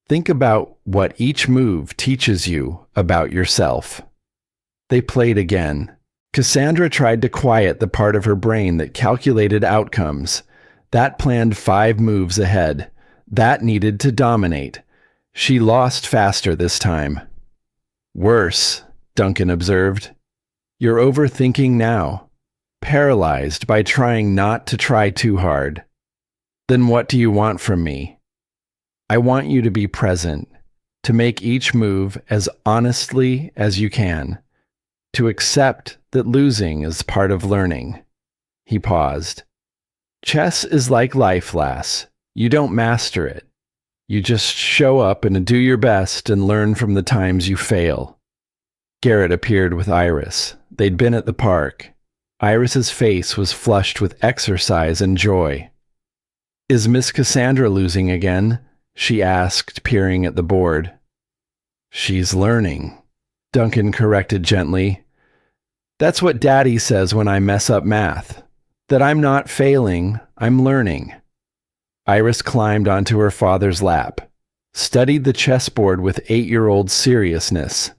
Think about what each move teaches you about yourself." They played again. Cassandra tried to quiet the part of her brain that calculated outcomes, that planned 5 moves ahead, that needed to dominate. She lost faster this time. "Worse," Duncan observed. "You're overthinking now, paralyzed by trying not to try too hard." "Then what do you want from me?" "I want you to be present, to make each move as honestly as you can, to accept that losing is part of learning." He paused. "Chess is like life, lass. You don't master it. You just show up and do your best and learn from the times you fail." Garrett appeared with Iris. They'd been at the park. Iris's face was flushed with exercise and joy. "Is Miss Cassandra losing again?" she asked, peering at the board. "She's learning," Duncan corrected gently. "That's what Daddy says when I mess up math. That I'm not failing, I'm learning." Iris climbed onto her father's lap. studied the chessboard with 8-year-old seriousness.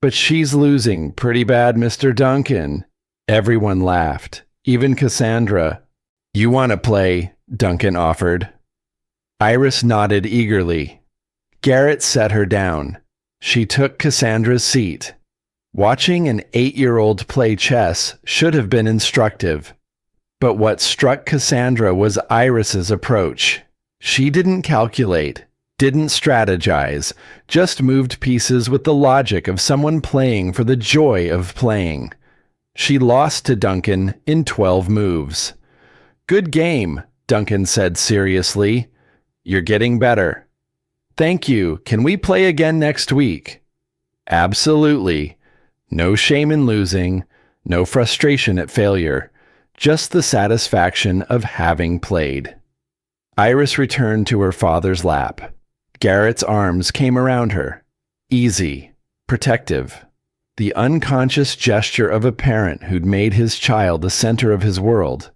"But she's losing pretty bad, Mr. Duncan." Everyone laughed, even Cassandra. "You want to play?" Duncan offered. Iris nodded eagerly. Garrett set her down. She took Cassandra's seat. Watching an 8-year-old play chess should have been instructive. But what struck Cassandra was Iris's approach. She didn't calculate, didn't strategize, just moved pieces with the logic of someone playing for the joy of playing. She lost to Duncan in 12 moves. "Good game," Duncan said seriously. "You're getting better." "Thank you. Can we play again next week?" "Absolutely." No shame in losing, no frustration at failure, just the satisfaction of having played. Iris returned to her father's lap. Garrett's arms came around her. Easy, protective. The unconscious gesture of a parent who'd made his child the center of his world.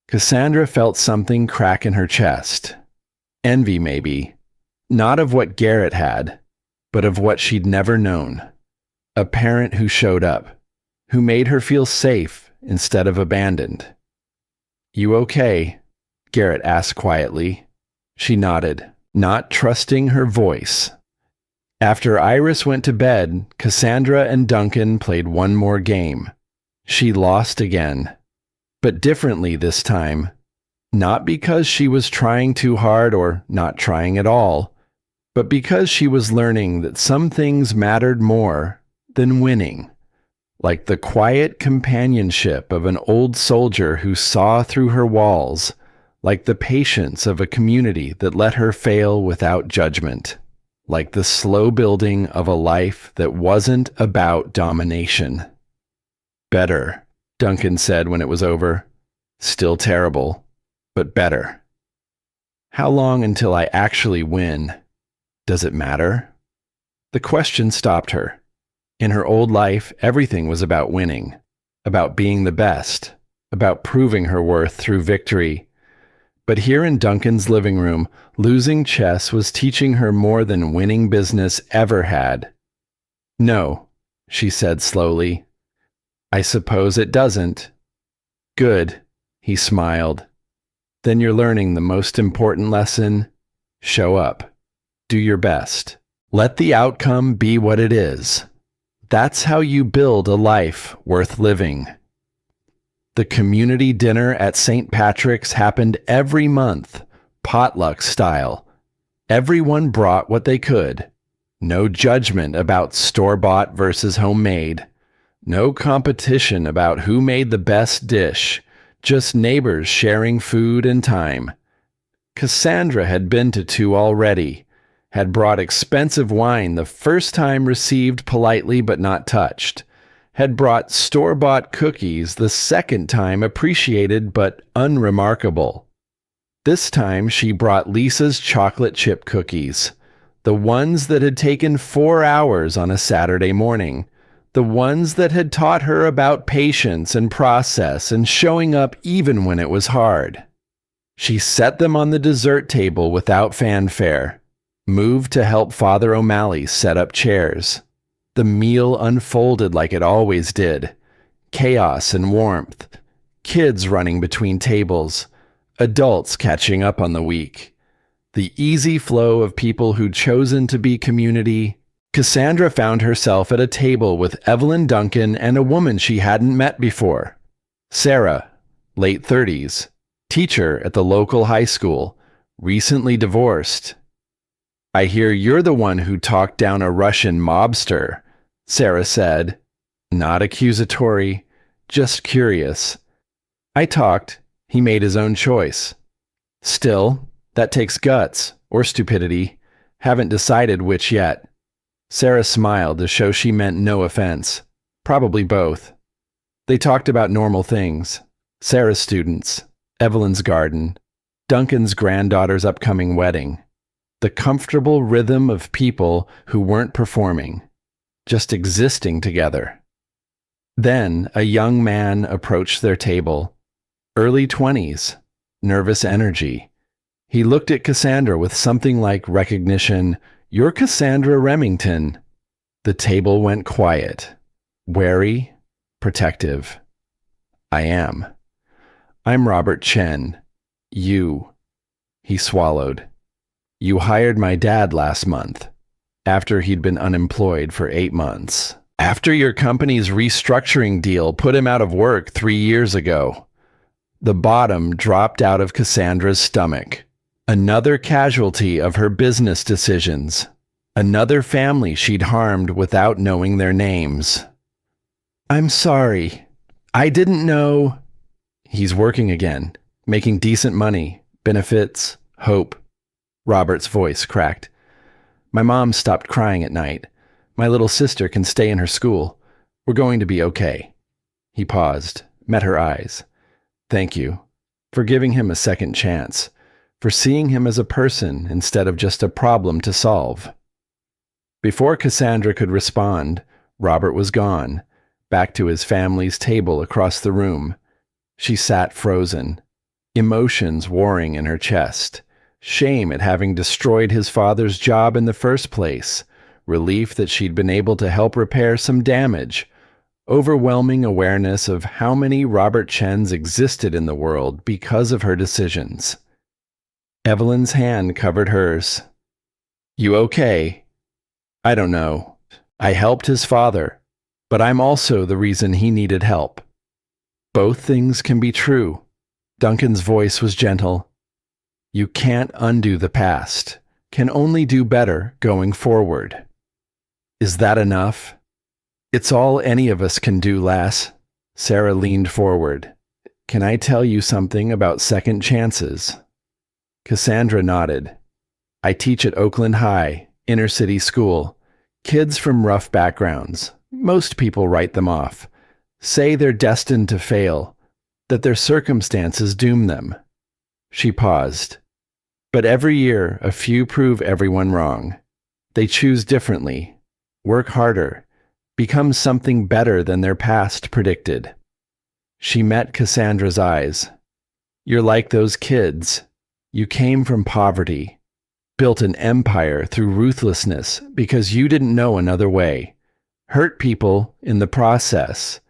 Cassandra felt something crack in her chest. Envy, maybe. Not of what Garrett had, but of what she'd never known. A parent who showed up, who made her feel safe instead of abandoned. "You okay?" Garrett asked quietly. She nodded, not trusting her voice. After Iris went to bed, Cassandra and Duncan played one more game. She lost again, but differently this time. Not because she was trying too hard or not trying at all, but because she was learning that some things mattered more than winning, like the quiet companionship of an old soldier who saw through her walls, like the patience of a community that let her fail without judgment, like the slow building of a life that wasn't about domination. "Better," Duncan said when it was over. "Still terrible, but better." "How long until I actually win? Does it matter?" The question stopped her. In her old life, everything was about winning, about being the best, about proving her worth through victory. But here in Duncan's living room, losing chess was teaching her more than winning business ever had. "No," she said slowly. "I suppose it doesn't." "Good," he smiled. "Then you're learning the most important lesson. Show up. Do your best. Let the outcome be what it is. That's how you build a life worth living." The community dinner at St. Patrick's happened every month, potluck style. Everyone brought what they could. No judgment about store-bought versus homemade. No competition about who made the best dish. Just neighbors sharing food and time. Cassandra had been to 2 already. Had brought expensive wine the first time received politely but not touched. Had brought store-bought cookies the second time appreciated but unremarkable. This time she brought Lisa's chocolate chip cookies, the ones that had taken 4 hours on a Saturday morning, the ones that had taught her about patience and process and showing up even when it was hard. She set them on the dessert table without fanfare. Moved to help Father O'Malley set up chairs. The meal unfolded like it always did. Chaos and warmth. Kids running between tables. Adults catching up on the week. The easy flow of people who'd chosen to be community. Cassandra found herself at a table with Evelyn Duncan and a woman she hadn't met before. Sarah, late 30s, teacher at the local high school, recently divorced. "I hear you're the one who talked down a Russian mobster," Sarah said. Not accusatory, just curious. "I talked. He made his own choice." "Still, that takes guts, or stupidity. Haven't decided which yet." Sarah smiled to show she meant no offense. Probably both. They talked about normal things. Sarah's students, Evelyn's garden, Duncan's granddaughter's upcoming wedding. The comfortable rhythm of people who weren't performing, just existing together. Then a young man approached their table. Early 20s, nervous energy. He looked at Cassandra with something like recognition. "You're Cassandra Remington." The table went quiet, wary, protective. "I am. I'm Robert Chen. You." He swallowed. "You hired my dad last month, after he'd been unemployed for 8 months. After your company's restructuring deal put him out of work 3 years ago." The bottom dropped out of Cassandra's stomach. Another casualty of her business decisions. Another family she'd harmed without knowing their names. "I'm sorry. I didn't know." "He's working again, making decent money, benefits, hope." Robert's voice cracked. "My mom stopped crying at night. My little sister can stay in her school. We're going to be okay." He paused, met her eyes. "Thank you for giving him a second chance, for seeing him as a person instead of just a problem to solve." Before Cassandra could respond, Robert was gone, back to his family's table across the room. She sat frozen, emotions warring in her chest. Shame at having destroyed his father's job in the first place, relief that she'd been able to help repair some damage, overwhelming awareness of how many Robert Chens existed in the world because of her decisions. Evelyn's hand covered hers. "You okay?" "I don't know. I helped his father, but I'm also the reason he needed help." "Both things can be true." Duncan's voice was gentle. "You can't undo the past, can only do better going forward." "Is that enough?" "It's all any of us can do, lass." Sarah leaned forward. "Can I tell you something about second chances?" Cassandra nodded. "I teach at Oakland High, inner city school. Kids from rough backgrounds. Most people write them off. Say they're destined to fail, that their circumstances doom them." She paused. "But every year, a few prove everyone wrong. They choose differently, work harder, become something better than their past predicted." She met Cassandra's eyes. "You're like those kids. You came from poverty, built an empire through ruthlessness because you didn't know another way, hurt people in the process,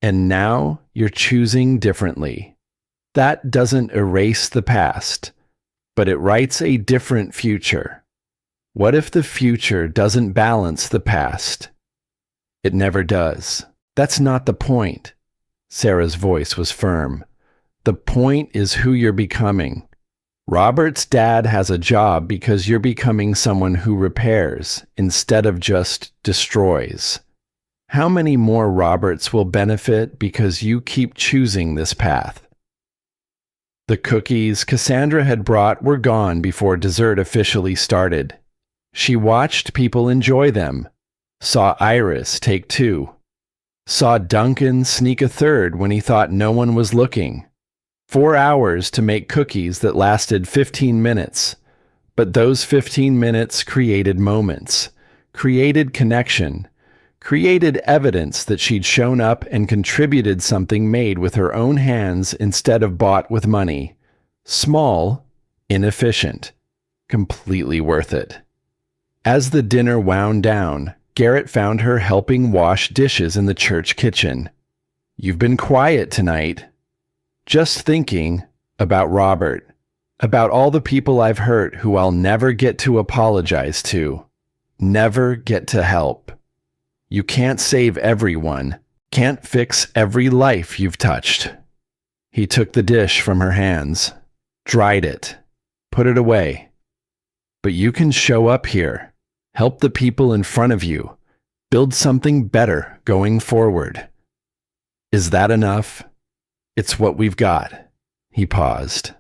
and now you're choosing differently. That doesn't erase the past, but it writes a different future. What if the future doesn't balance the past?" "It never does. That's not the point." Sarah's voice was firm. "The point is who you're becoming. Robert's dad has a job because you're becoming someone who repairs instead of just destroys. How many more Roberts will benefit because you keep choosing this path?" The cookies Cassandra had brought were gone before dessert officially started. She watched people enjoy them, saw Iris take 2, saw Duncan sneak a third when he thought no one was looking. 4 hours to make cookies that lasted 15 minutes, but those 15 minutes created moments, created connection, created evidence that she'd shown up and contributed something made with her own hands instead of bought with money. Small, inefficient, completely worth it. As the dinner wound down, Garrett found her helping wash dishes in the church kitchen. "You've been quiet tonight." "Just thinking about Robert, about all the people I've hurt who I'll never get to apologize to, never get to help. You can't save everyone, can't fix every life you've touched." He took the dish from her hands, dried it, put it away. "But you can show up here, help the people in front of you, build something better going forward." "Is that enough?" "It's what we've got." He paused.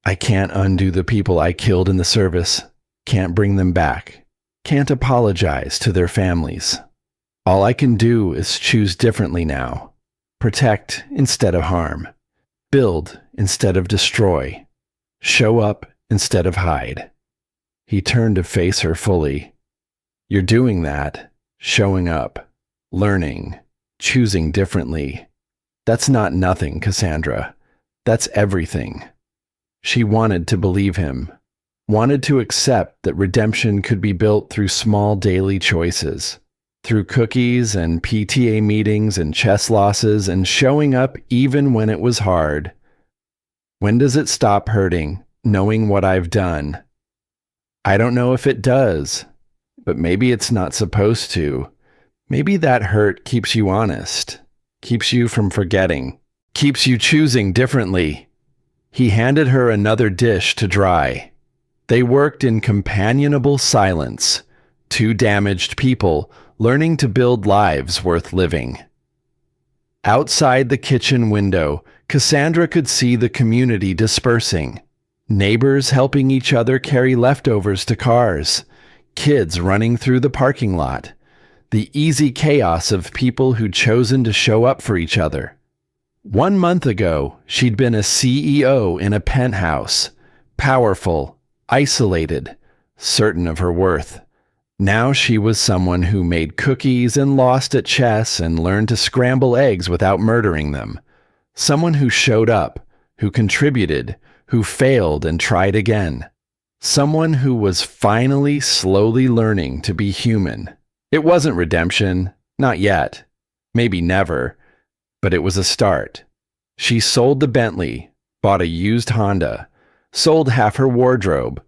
"I can't undo the people I killed in the service, can't bring them back, can't apologize to their families. All I can do is choose differently now. Protect instead of harm. Build instead of destroy. Show up instead of hide." He turned to face her fully. "You're doing that, showing up, learning, choosing differently. That's not nothing, Cassandra. That's everything." She wanted to believe him, wanted to accept that redemption could be built through small daily choices, through cookies and PTA meetings and chess losses and showing up even when it was hard. When does it stop hurting, knowing what I've done? I don't know if it does, but maybe it's not supposed to. Maybe that hurt keeps you honest, keeps you from forgetting, keeps you choosing differently. He handed her another dish to dry. They worked in companionable silence, two damaged people learning to build lives worth living. Outside the kitchen window, Cassandra could see the community dispersing. Neighbors helping each other carry leftovers to cars, kids running through the parking lot, the easy chaos of people who'd chosen to show up for each other. 1 month ago, she'd been a CEO in a penthouse, powerful, isolated, certain of her worth. Now she was someone who made cookies and lost at chess and learned to scramble eggs without murdering them. Someone who showed up, who contributed, who failed and tried again. Someone who was finally slowly learning to be human. It wasn't redemption, not yet, maybe never, but it was a start. She sold the Bentley, bought a used Honda, sold half her wardrobe,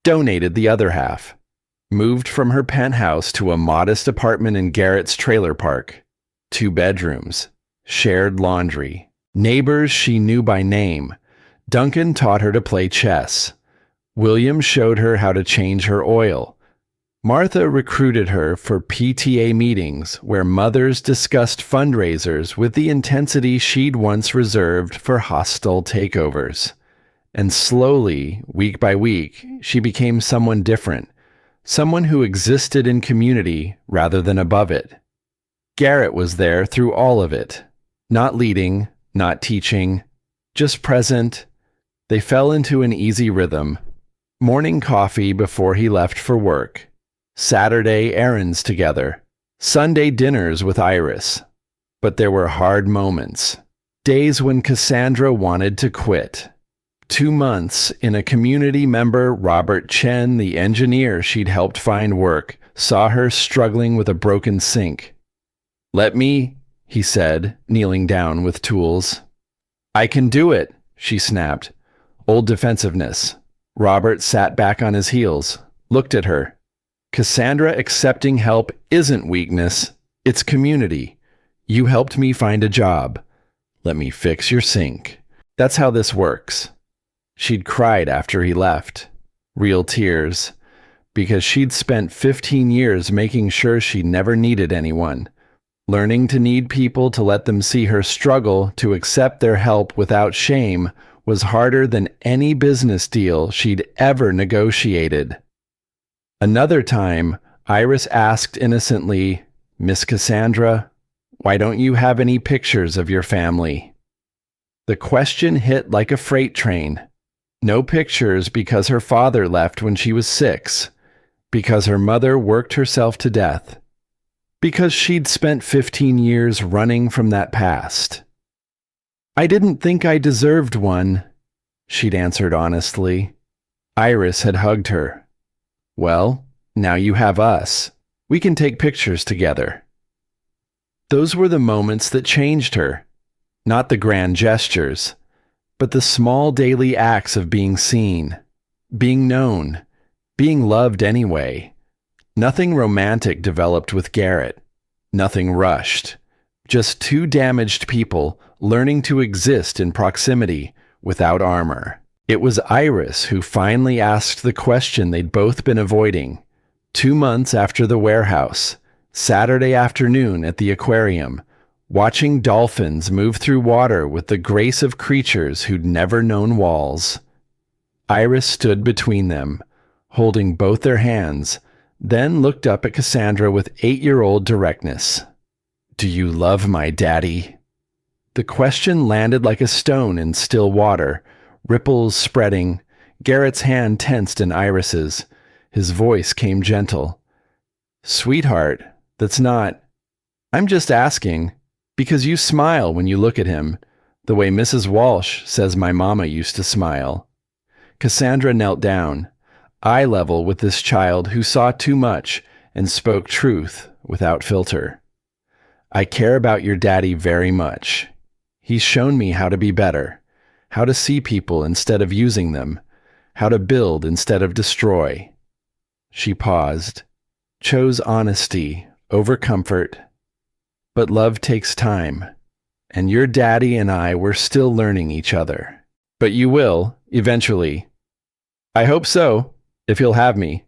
donated the other half, moved from her penthouse to a modest apartment in Garrett's trailer park. 2 bedrooms, shared laundry, neighbors she knew by name. Duncan taught her to play chess. William showed her how to change her oil. Martha recruited her for PTA meetings where mothers discussed fundraisers with the intensity she'd once reserved for hostile takeovers. And slowly, week by week, she became someone different, someone who existed in community rather than above it. Garrett was there through all of it, not leading, not teaching, just present. They fell into an easy rhythm. Morning coffee before he left for work. Saturday errands together, Sunday dinners with Iris. But there were hard moments, days when Cassandra wanted to quit. 2 months in a community member, Robert Chen, the engineer she'd helped find work, saw her struggling with a broken sink. "Let me," he said, kneeling down with tools. "I can do it," she snapped. Old defensiveness. Robert sat back on his heels, looked at her. "Cassandra, accepting help isn't weakness, it's community. You helped me find a job. Let me fix your sink. That's how this works." She'd cried after he left. Real tears. Because she'd spent 15 years making sure she never needed anyone. Learning to need people to let them see her struggle to accept their help without shame was harder than any business deal she'd ever negotiated. Another time, Iris asked innocently, "Miss Cassandra, why don't you have any pictures of your family?" The question hit like a freight train. No pictures because her father left when she was 6, because her mother worked herself to death, because she'd spent 15 years running from that past. "I didn't think I deserved one," she'd answered honestly. Iris had hugged her. "Well, now you have us. We can take pictures together." Those were the moments that changed her. Not the grand gestures, but the small daily acts of being seen, being known, being loved anyway. Nothing romantic developed with Garrett. Nothing rushed. Just 2 damaged people learning to exist in proximity without armor. It was Iris who finally asked the question they'd both been avoiding. 2 months after the warehouse, Saturday afternoon at the aquarium, watching dolphins move through water with the grace of creatures who'd never known walls. Iris stood between them, holding both their hands, then looked up at Cassandra with 8-year-old directness. "Do you love my daddy?" The question landed like a stone in still water, ripples spreading. Garrett's hand tensed in Iris's. His voice came gentle. "Sweetheart, that's not... I'm just asking, because you smile when you look at him, the way Mrs. Walsh says my mama used to smile." Cassandra knelt down, eye level with this child who saw too much and spoke truth without filter. I care about your daddy very much. He's shown me how to be better, how to see people instead of using them, how to build instead of destroy. She paused, chose honesty over comfort. But love takes time, and your daddy and I were still learning each other. But you will, eventually. I hope so, if you'll have me.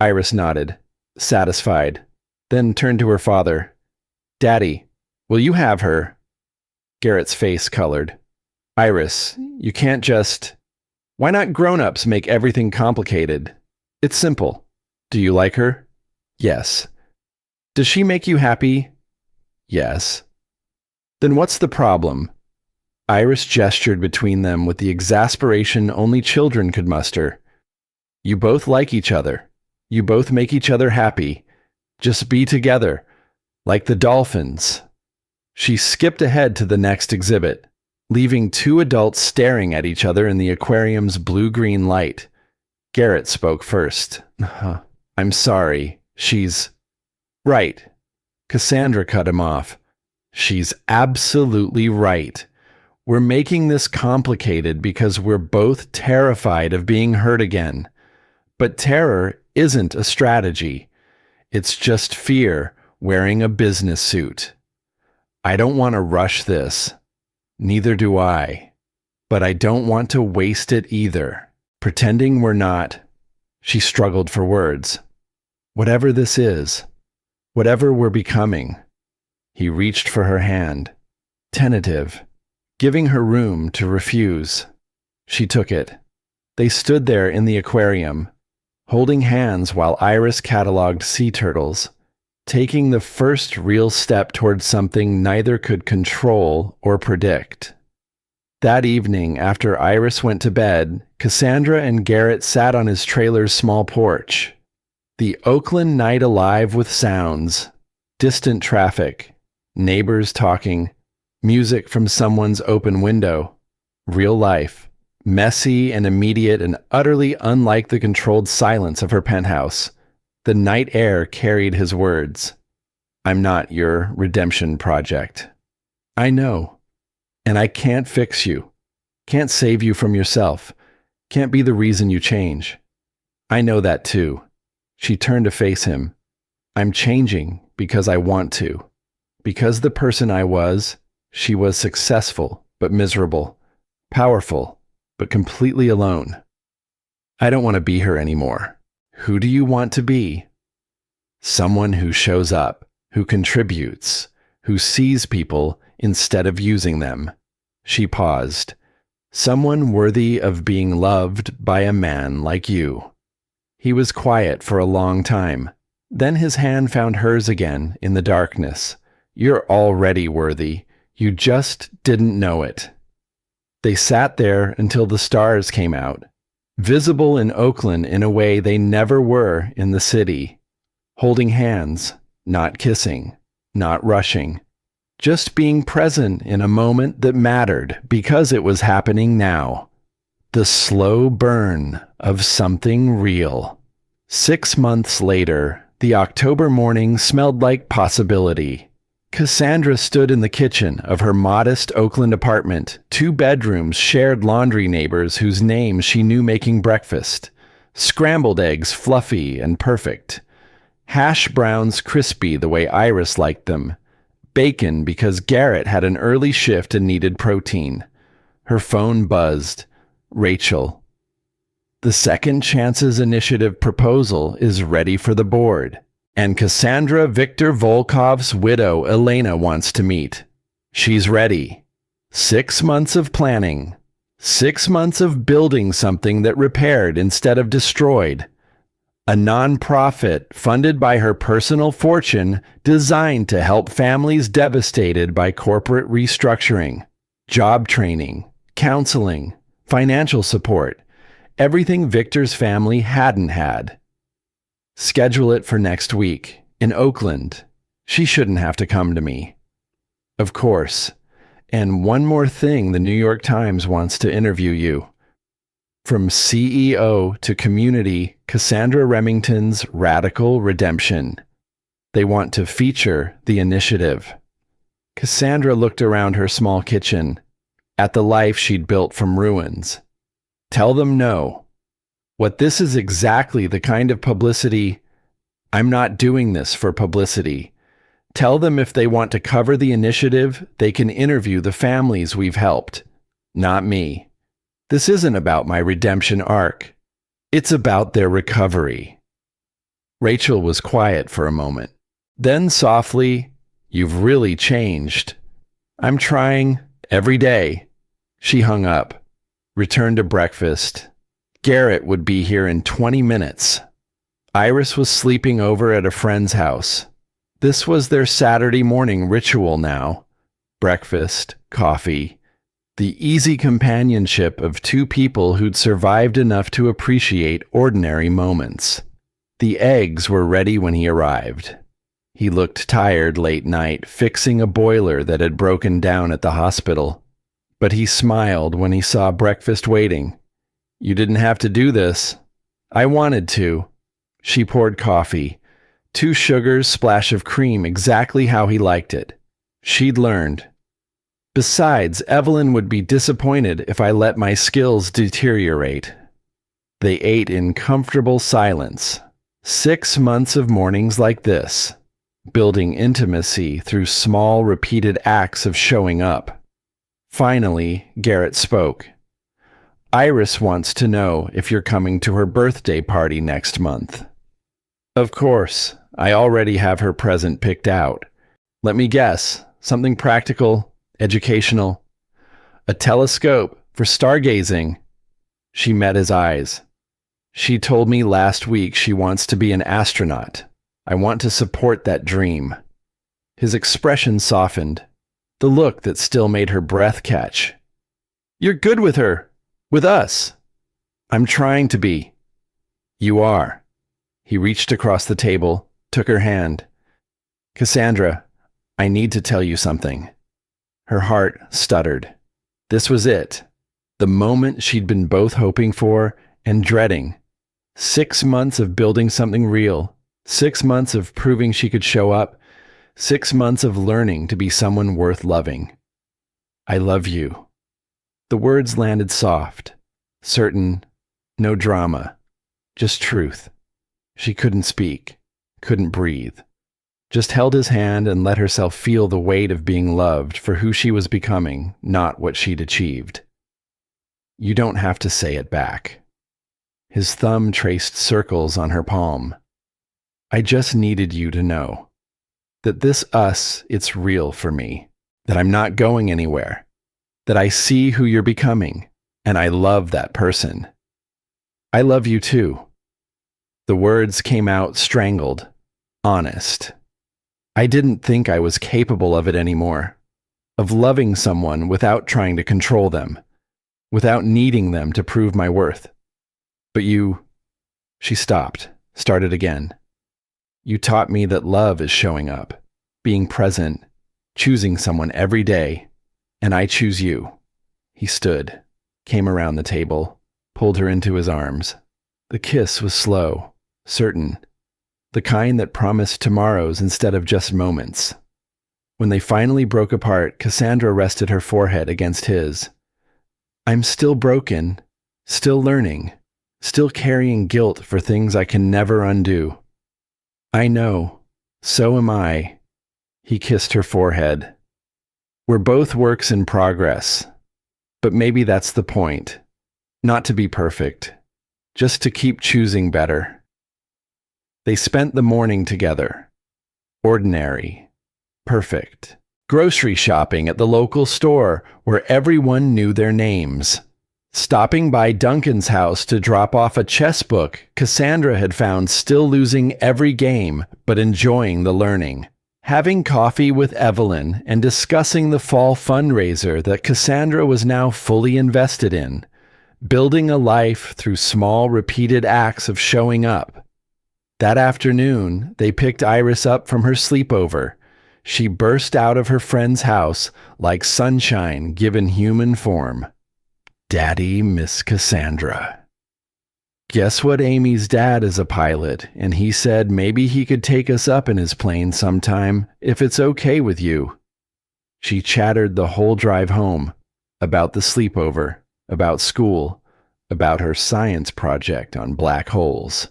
Iris nodded, satisfied, then turned to her father. Daddy, will you have her? Garrett's face colored. Iris, you can't just... Why not grown-ups make everything complicated? It's simple. Do you like her? Yes. Does she make you happy? Yes. Then what's the problem? Iris gestured between them with the exasperation only children could muster. You both like each other. You both make each other happy. Just be together, like the dolphins. She skipped ahead to the next exhibit, leaving two adults staring at each other in the aquarium's blue-green light. Garrett spoke first. I'm sorry. She's... Right. Cassandra cut him off. She's absolutely right. We're making this complicated because we're both terrified of being hurt again. But terror isn't a strategy. It's just fear wearing a business suit. I don't want to rush this. Neither do I. But I don't want to waste it either. Pretending we're not... She struggled for words. Whatever this is, whatever we're becoming. He reached for her hand, tentative, giving her room to refuse. She took it. They stood there in the aquarium, holding hands while Iris cataloged sea turtles, taking the first real step towards something neither could control or predict. That evening, after Iris went to bed, Cassandra and Garrett sat on his trailer's small porch. The Oakland night alive with sounds, distant traffic, neighbors talking, music from someone's open window, real life, messy and immediate and utterly unlike the controlled silence of her penthouse. The night air carried his words. I'm not your redemption project. I know. And I can't fix you. Can't save you from yourself. Can't be the reason you change. I know that too. She turned to face him. I'm changing because I want to. Because the person I was, she was successful but miserable, powerful but completely alone. I don't want to be her anymore. Who do you want to be? Someone who shows up, who contributes, who sees people instead of using them. She paused. Someone worthy of being loved by a man like you. He was quiet for a long time. Then his hand found hers again in the darkness. You're already worthy. You just didn't know it. They sat there until the stars came out, visible in Oakland in a way they never were in the city. Holding hands, not kissing, not rushing. Just being present in a moment that mattered because it was happening now. The slow burn of something real. 6 months later, the October morning smelled like possibility. Cassandra stood in the kitchen of her modest Oakland apartment, 2 bedrooms, shared laundry neighbors whose names she knew making breakfast. Scrambled eggs fluffy and perfect. Hash browns crispy the way Iris liked them. Bacon because Garrett had an early shift and needed protein. Her phone buzzed. Rachel. The Second Chances Initiative proposal is ready for the board, and Cassandra Victor Volkov's widow Elena wants to meet. She's ready. 6 months of planning. 6 months of building something that repaired instead of destroyed. A nonprofit funded by her personal fortune designed to help families devastated by corporate restructuring. Job training, counseling, financial support. Everything Victor's family hadn't had. Schedule it for next week, in Oakland. She shouldn't have to come to me. Of course. And one more thing, the New York Times wants to interview you. From CEO to community, Cassandra Remington's radical redemption. They want to feature the initiative. Cassandra looked around her small kitchen, at the life she'd built from ruins. Tell them no. What this is exactly the kind of publicity. I'm not doing this for publicity. Tell them if they want to cover the initiative, they can interview the families we've helped. Not me. This isn't about my redemption arc. It's about their recovery. Rachel was quiet for a moment. Then softly, "You've really changed." "I'm trying, every day." She hung up, returned to breakfast. Garrett would be here in 20 minutes. Iris was sleeping over at a friend's house. This was their Saturday morning ritual now. Breakfast, coffee, the easy companionship of two people who'd survived enough to appreciate ordinary moments. The eggs were ready when he arrived. He looked tired late night, fixing a boiler that had broken down at the hospital. But he smiled when he saw breakfast waiting. "You didn't have to do this." "I wanted to." She poured coffee. 2 sugars, splash of cream, exactly how he liked it. She'd learned. Besides, Evelyn would be disappointed if I let my skills deteriorate. They ate in comfortable silence. 6 months of mornings like this, building intimacy through small, repeated acts of showing up. Finally, Garrett spoke. "Iris wants to know if you're coming to her birthday party next month." "Of course. I already have her present picked out. Let me guess. Something practical, educational. A telescope for stargazing." She met his eyes. "She told me last week she wants to be an astronaut. I want to support that dream." His expression softened, the look that still made her breath catch. "You're good with her. With us." "I'm trying to be." "You are." He reached across the table, took her hand. "Cassandra, I need to tell you something." Her heart stuttered. This was it. The moment she'd been both hoping for and dreading. 6 months of building something real. 6 months of proving she could show up. 6 months of learning to be someone worth loving. "I love you." The words landed soft, certain, no drama, just truth. She couldn't speak, couldn't breathe, just held his hand and let herself feel the weight of being loved for who she was becoming, not what she'd achieved. "You don't have to say it back." His thumb traced circles on her palm. "I just needed you to know that this us, it's real for me, that I'm not going anywhere, that I see who you're becoming, and I love that person. I love you too." The words came out strangled, honest. I didn't think I was capable of it anymore, of loving someone without trying to control them, without needing them to prove my worth. But you... She stopped, started again. "You taught me that love is showing up, being present, choosing someone every day, and I choose you." He stood, came around the table, pulled her into his arms. The kiss was slow, certain, the kind that promised tomorrows instead of just moments. When they finally broke apart, Cassandra rested her forehead against his. "I'm still broken, still learning, still carrying guilt for things I can never undo." "I know, so am I." He kissed her forehead. "We're both works in progress, but maybe that's the point. Not to be perfect, just to keep choosing better." They spent the morning together. Ordinary. Perfect. Grocery shopping at the local store where everyone knew their names. Stopping by Duncan's house to drop off a chess book Cassandra had found still losing every game but enjoying the learning. Having coffee with Evelyn and discussing the fall fundraiser that Cassandra was now fully invested in. Building a life through small repeated acts of showing up. That afternoon, they picked Iris up from her sleepover. She burst out of her friend's house like sunshine given human form. Daddy Miss Cassandra. Guess what? Amy's dad is a pilot, and he said maybe he could take us up in his plane sometime if it's okay with you. She chattered the whole drive home about the sleepover, about school, about her science project on black holes,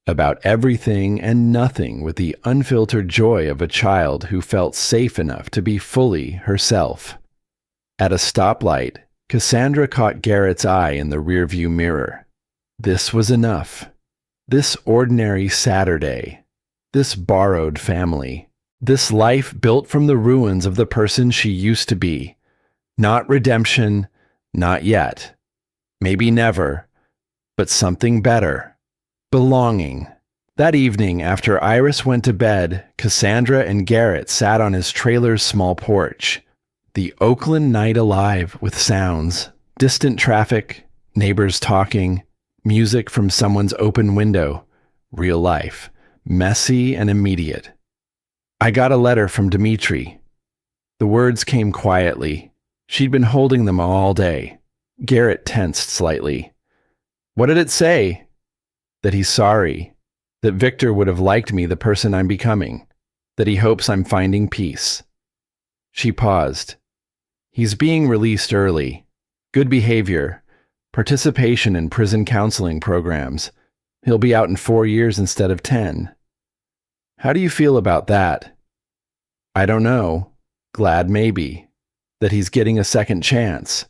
about everything and nothing with the unfiltered joy of a child who felt safe enough to be fully herself. At a stoplight, Cassandra caught Garrett's eye in the rearview mirror. This was enough. This ordinary Saturday. This borrowed family. This life built from the ruins of the person she used to be. Not redemption, not yet. Maybe never, but something better. Belonging. That evening, after Iris went to bed, Cassandra and Garrett sat on his trailer's small porch. The Oakland night alive with sounds, distant traffic, neighbors talking, music from someone's open window, real life, messy and immediate. I got a letter from Dimitri. The words came quietly. She'd been holding them all day. Garrett tensed slightly. What did it say? That he's sorry. That Victor would have liked me the person I'm becoming. That he hopes I'm finding peace. She paused. He's being released early. Good behavior. Participation in prison counseling programs. He'll be out in 4 years instead of 10. How do you feel about that? I don't know. Glad maybe. That he's getting a second chance.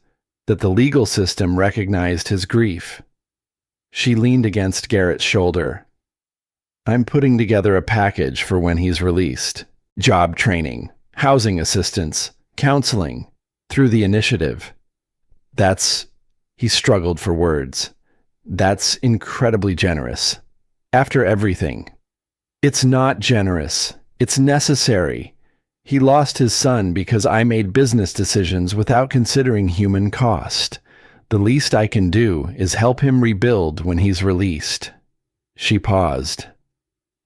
That the legal system recognized his grief. She leaned against Garrett's shoulder. I'm putting together a package for when he's released. Job training, housing assistance, counseling, through the initiative. He struggled for words. That's incredibly generous. After everything. It's not generous. It's necessary. He lost his son because I made business decisions without considering human cost. The least I can do is help him rebuild when he's released. She paused.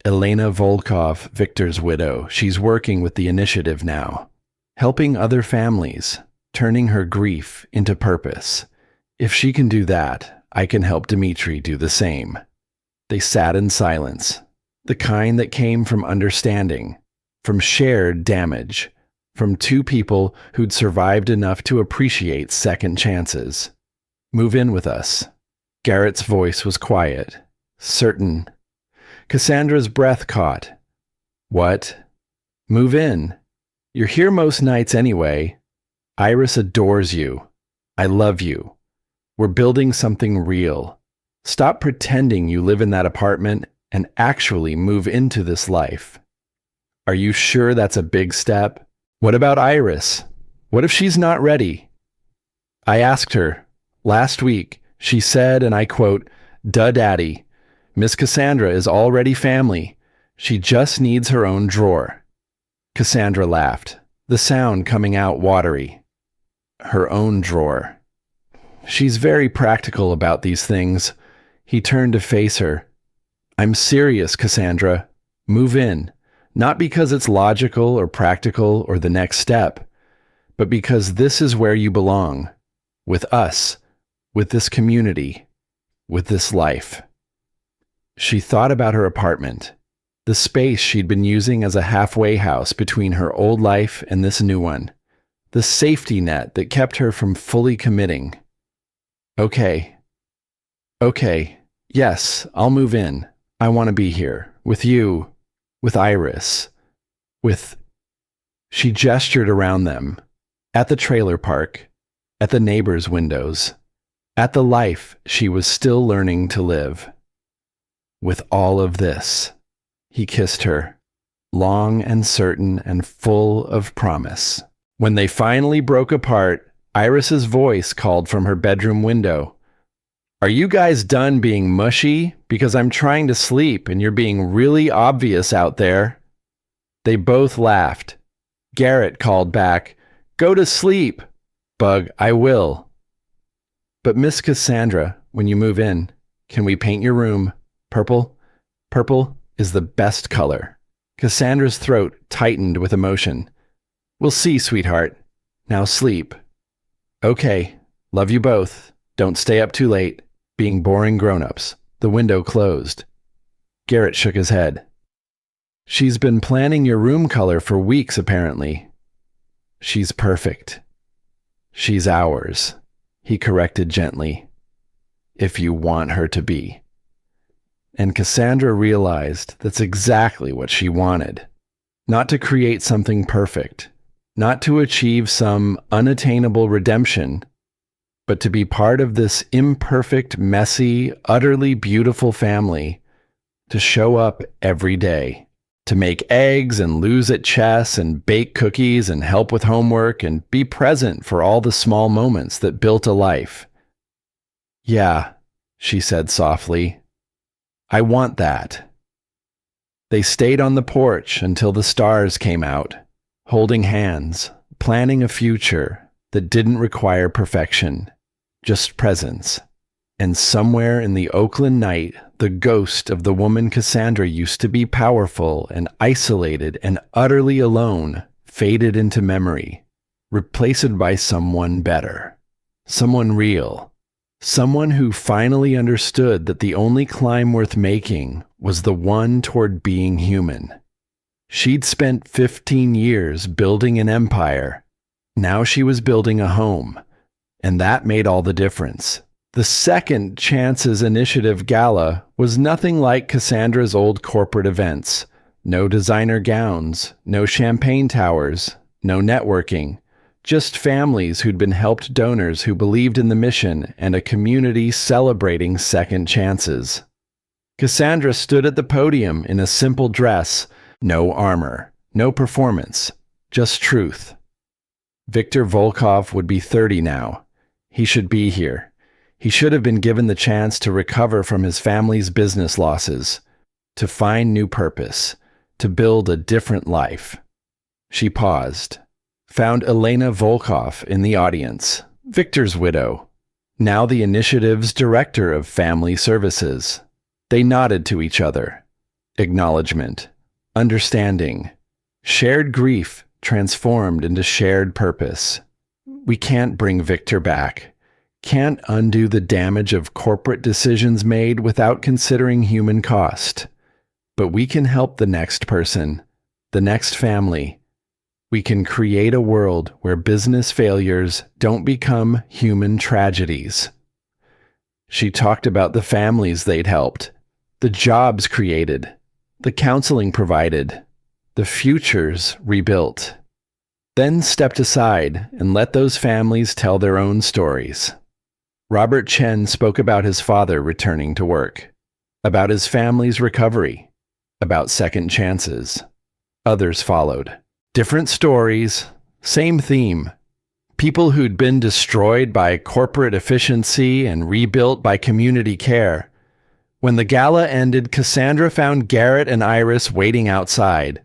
Elena Volkov, Victor's widow, she's working with the initiative now. Helping other families, turning her grief into purpose. If she can do that, I can help Dimitri do the same. They sat in silence, the kind that came from understanding, from shared damage, from two people who'd survived enough to appreciate second chances. Move in with us. Garrett's voice was quiet, certain. Cassandra's breath caught. What? Move in. You're here most nights anyway. Iris adores you. I love you. We're building something real. Stop pretending you live in that apartment and actually move into this life. Are you sure that's a big step? What about Iris? What if she's not ready? I asked her. Last week, she said, and I quote, "Duh, Daddy. Miss Cassandra is already family. She just needs her own drawer." Cassandra laughed, the sound coming out watery. Her own drawer. She's very practical about these things. He turned to face her. I'm serious, Cassandra. Move in. Not because it's logical or practical or the next step, but because this is where you belong. With us. With this community. With this life. She thought about her apartment. The space she'd been using as a halfway house between her old life and this new one. The safety net that kept her from fully committing. Okay. Yes, I'll move in. I want to be here. With you. With Iris. With... She gestured around them. At the trailer park. At the neighbors' windows. At the life she was still learning to live. With all of this. He kissed her. Long and certain and full of promise. When they finally broke apart, Iris's voice called from her bedroom window. Are you guys done being mushy? Because I'm trying to sleep and you're being really obvious out there. They both laughed. Garrett called back, Go to sleep. Bug, I will. But Miss Cassandra, when you move in, can we paint your room purple? Purple is the best color. Cassandra's throat tightened with emotion. We'll see, sweetheart. Now sleep. Okay. Love you both. Don't stay up too late, being boring grown-ups. The window closed. Garrett shook his head. She's been planning your room color for weeks, apparently. She's perfect. She's ours, he corrected gently. If you want her to be. And Cassandra realized that's exactly what she wanted. Not to create something perfect, not to achieve some unattainable redemption, but to be part of this imperfect, messy, utterly beautiful family, to show up every day, to make eggs and lose at chess and bake cookies and help with homework and be present for all the small moments that built a life. Yeah, she said softly. I want that. They stayed on the porch until the stars came out, holding hands, planning a future that didn't require perfection, just presence. And somewhere in the Oakland night, the ghost of the woman Cassandra used to be powerful and isolated and utterly alone faded into memory, replaced by someone better, someone real. Someone who finally understood that the only climb worth making was the one toward being human. She'd spent 15 years building an empire. Now she was building a home. And that made all the difference. The Second Chances Initiative Gala was nothing like Cassandra's old corporate events. No designer gowns, no champagne towers, no networking. Just families who'd been helped donors who believed in the mission and a community celebrating second chances. Cassandra stood at the podium in a simple dress, no armor, no performance, just truth. Victor Volkov would be 30 now. He should be here. He should have been given the chance to recover from his family's business losses, to find new purpose, to build a different life. She paused. Found Elena Volkov in the audience, Victor's widow, now the initiative's director of family services. They nodded to each other. Acknowledgement, understanding, shared grief transformed into shared purpose. We can't bring Victor back, can't undo the damage of corporate decisions made without considering human cost. But we can help the next person, the next family. We can create a world where business failures don't become human tragedies. She talked about the families they'd helped, the jobs created, the counseling provided, the futures rebuilt. Then stepped aside and let those families tell their own stories. Robert Chen spoke about his father returning to work, about his family's recovery, about second chances. Others followed. Different stories, same theme. People who'd been destroyed by corporate efficiency and rebuilt by community care. When the gala ended, Cassandra found Garrett and Iris waiting outside.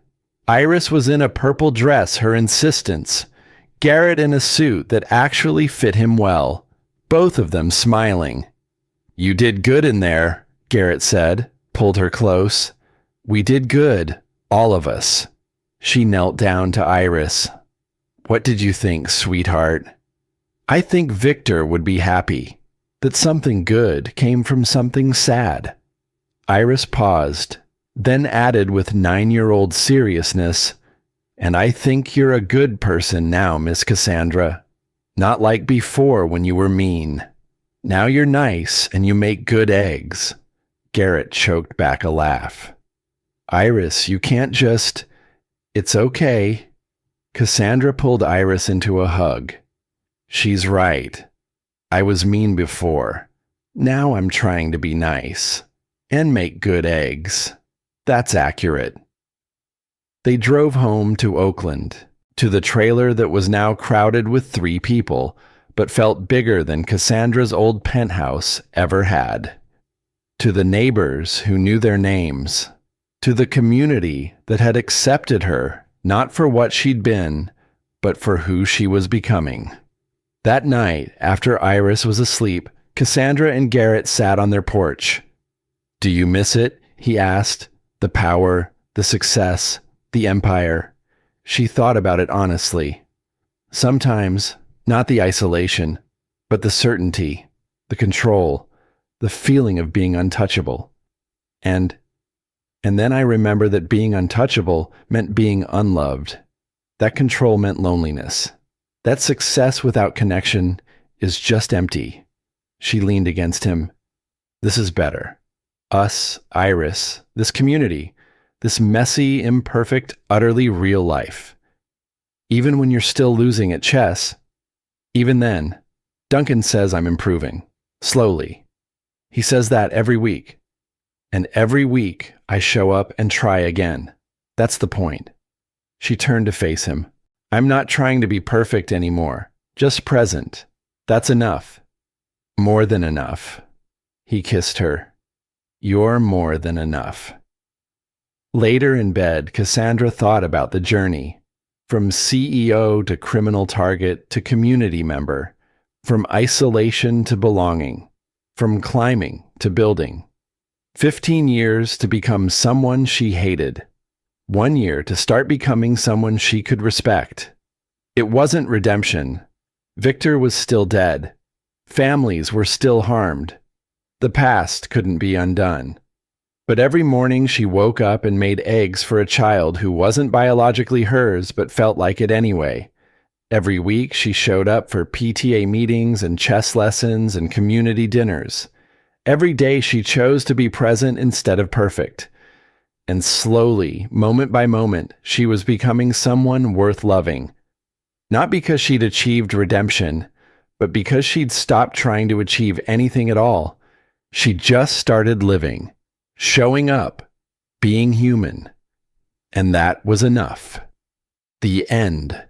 Iris was in a purple dress, her insistence. Garrett in a suit that actually fit him well. Both of them smiling. You did good in there, Garrett said, pulled her close. We did good, all of us. She knelt down to Iris. What did you think, sweetheart? I think Victor would be happy. That something good came from something sad. Iris paused, then added with 9-year-old seriousness, and I think you're a good person now, Miss Cassandra. Not like before when you were mean. Now you're nice and you make good eggs. Garrett choked back a laugh. Iris, you can't just... It's okay. Cassandra pulled Iris into a hug. She's right. I was mean before. Now I'm trying to be nice. And make good eggs. That's accurate. They drove home to Oakland, to the trailer that was now crowded with 3 people, but felt bigger than Cassandra's old penthouse ever had. To the neighbors who knew their names. To the community that had accepted her, not for what she'd been, but for who she was becoming. That night, after Iris was asleep, Cassandra and Garrett sat on their porch. Do you miss it? He asked. The power, the success, the empire. She thought about it honestly. Sometimes, not the isolation, but the certainty. the control, the feeling of being untouchable. And then I remember that being untouchable meant being unloved. That control meant loneliness. That success without connection is just empty. She leaned against him. This is better. Us, Iris, this community, this messy, imperfect, utterly real life. Even when you're still losing at chess, even then, Duncan says I'm improving. Slowly. He says that every week. And every week I show up and try again. That's the point. She turned to face him. I'm not trying to be perfect anymore. Just present. That's enough. More than enough. He kissed her. You're more than enough. Later in bed, Cassandra thought about the journey. From CEO to criminal target to community member. From isolation to belonging. From climbing to building. 15 years to become someone she hated. 1 year to start becoming someone she could respect. It wasn't redemption. Victor was still dead. Families were still harmed. The past couldn't be undone. But every morning she woke up and made eggs for a child who wasn't biologically hers but felt like it anyway. Every week she showed up for PTA meetings and chess lessons and community dinners. Every day she chose to be present instead of perfect. And slowly, moment by moment, she was becoming someone worth loving. Not because she'd achieved redemption, but because she'd stopped trying to achieve anything at all. She just started living, showing up, being human. And that was enough. The end.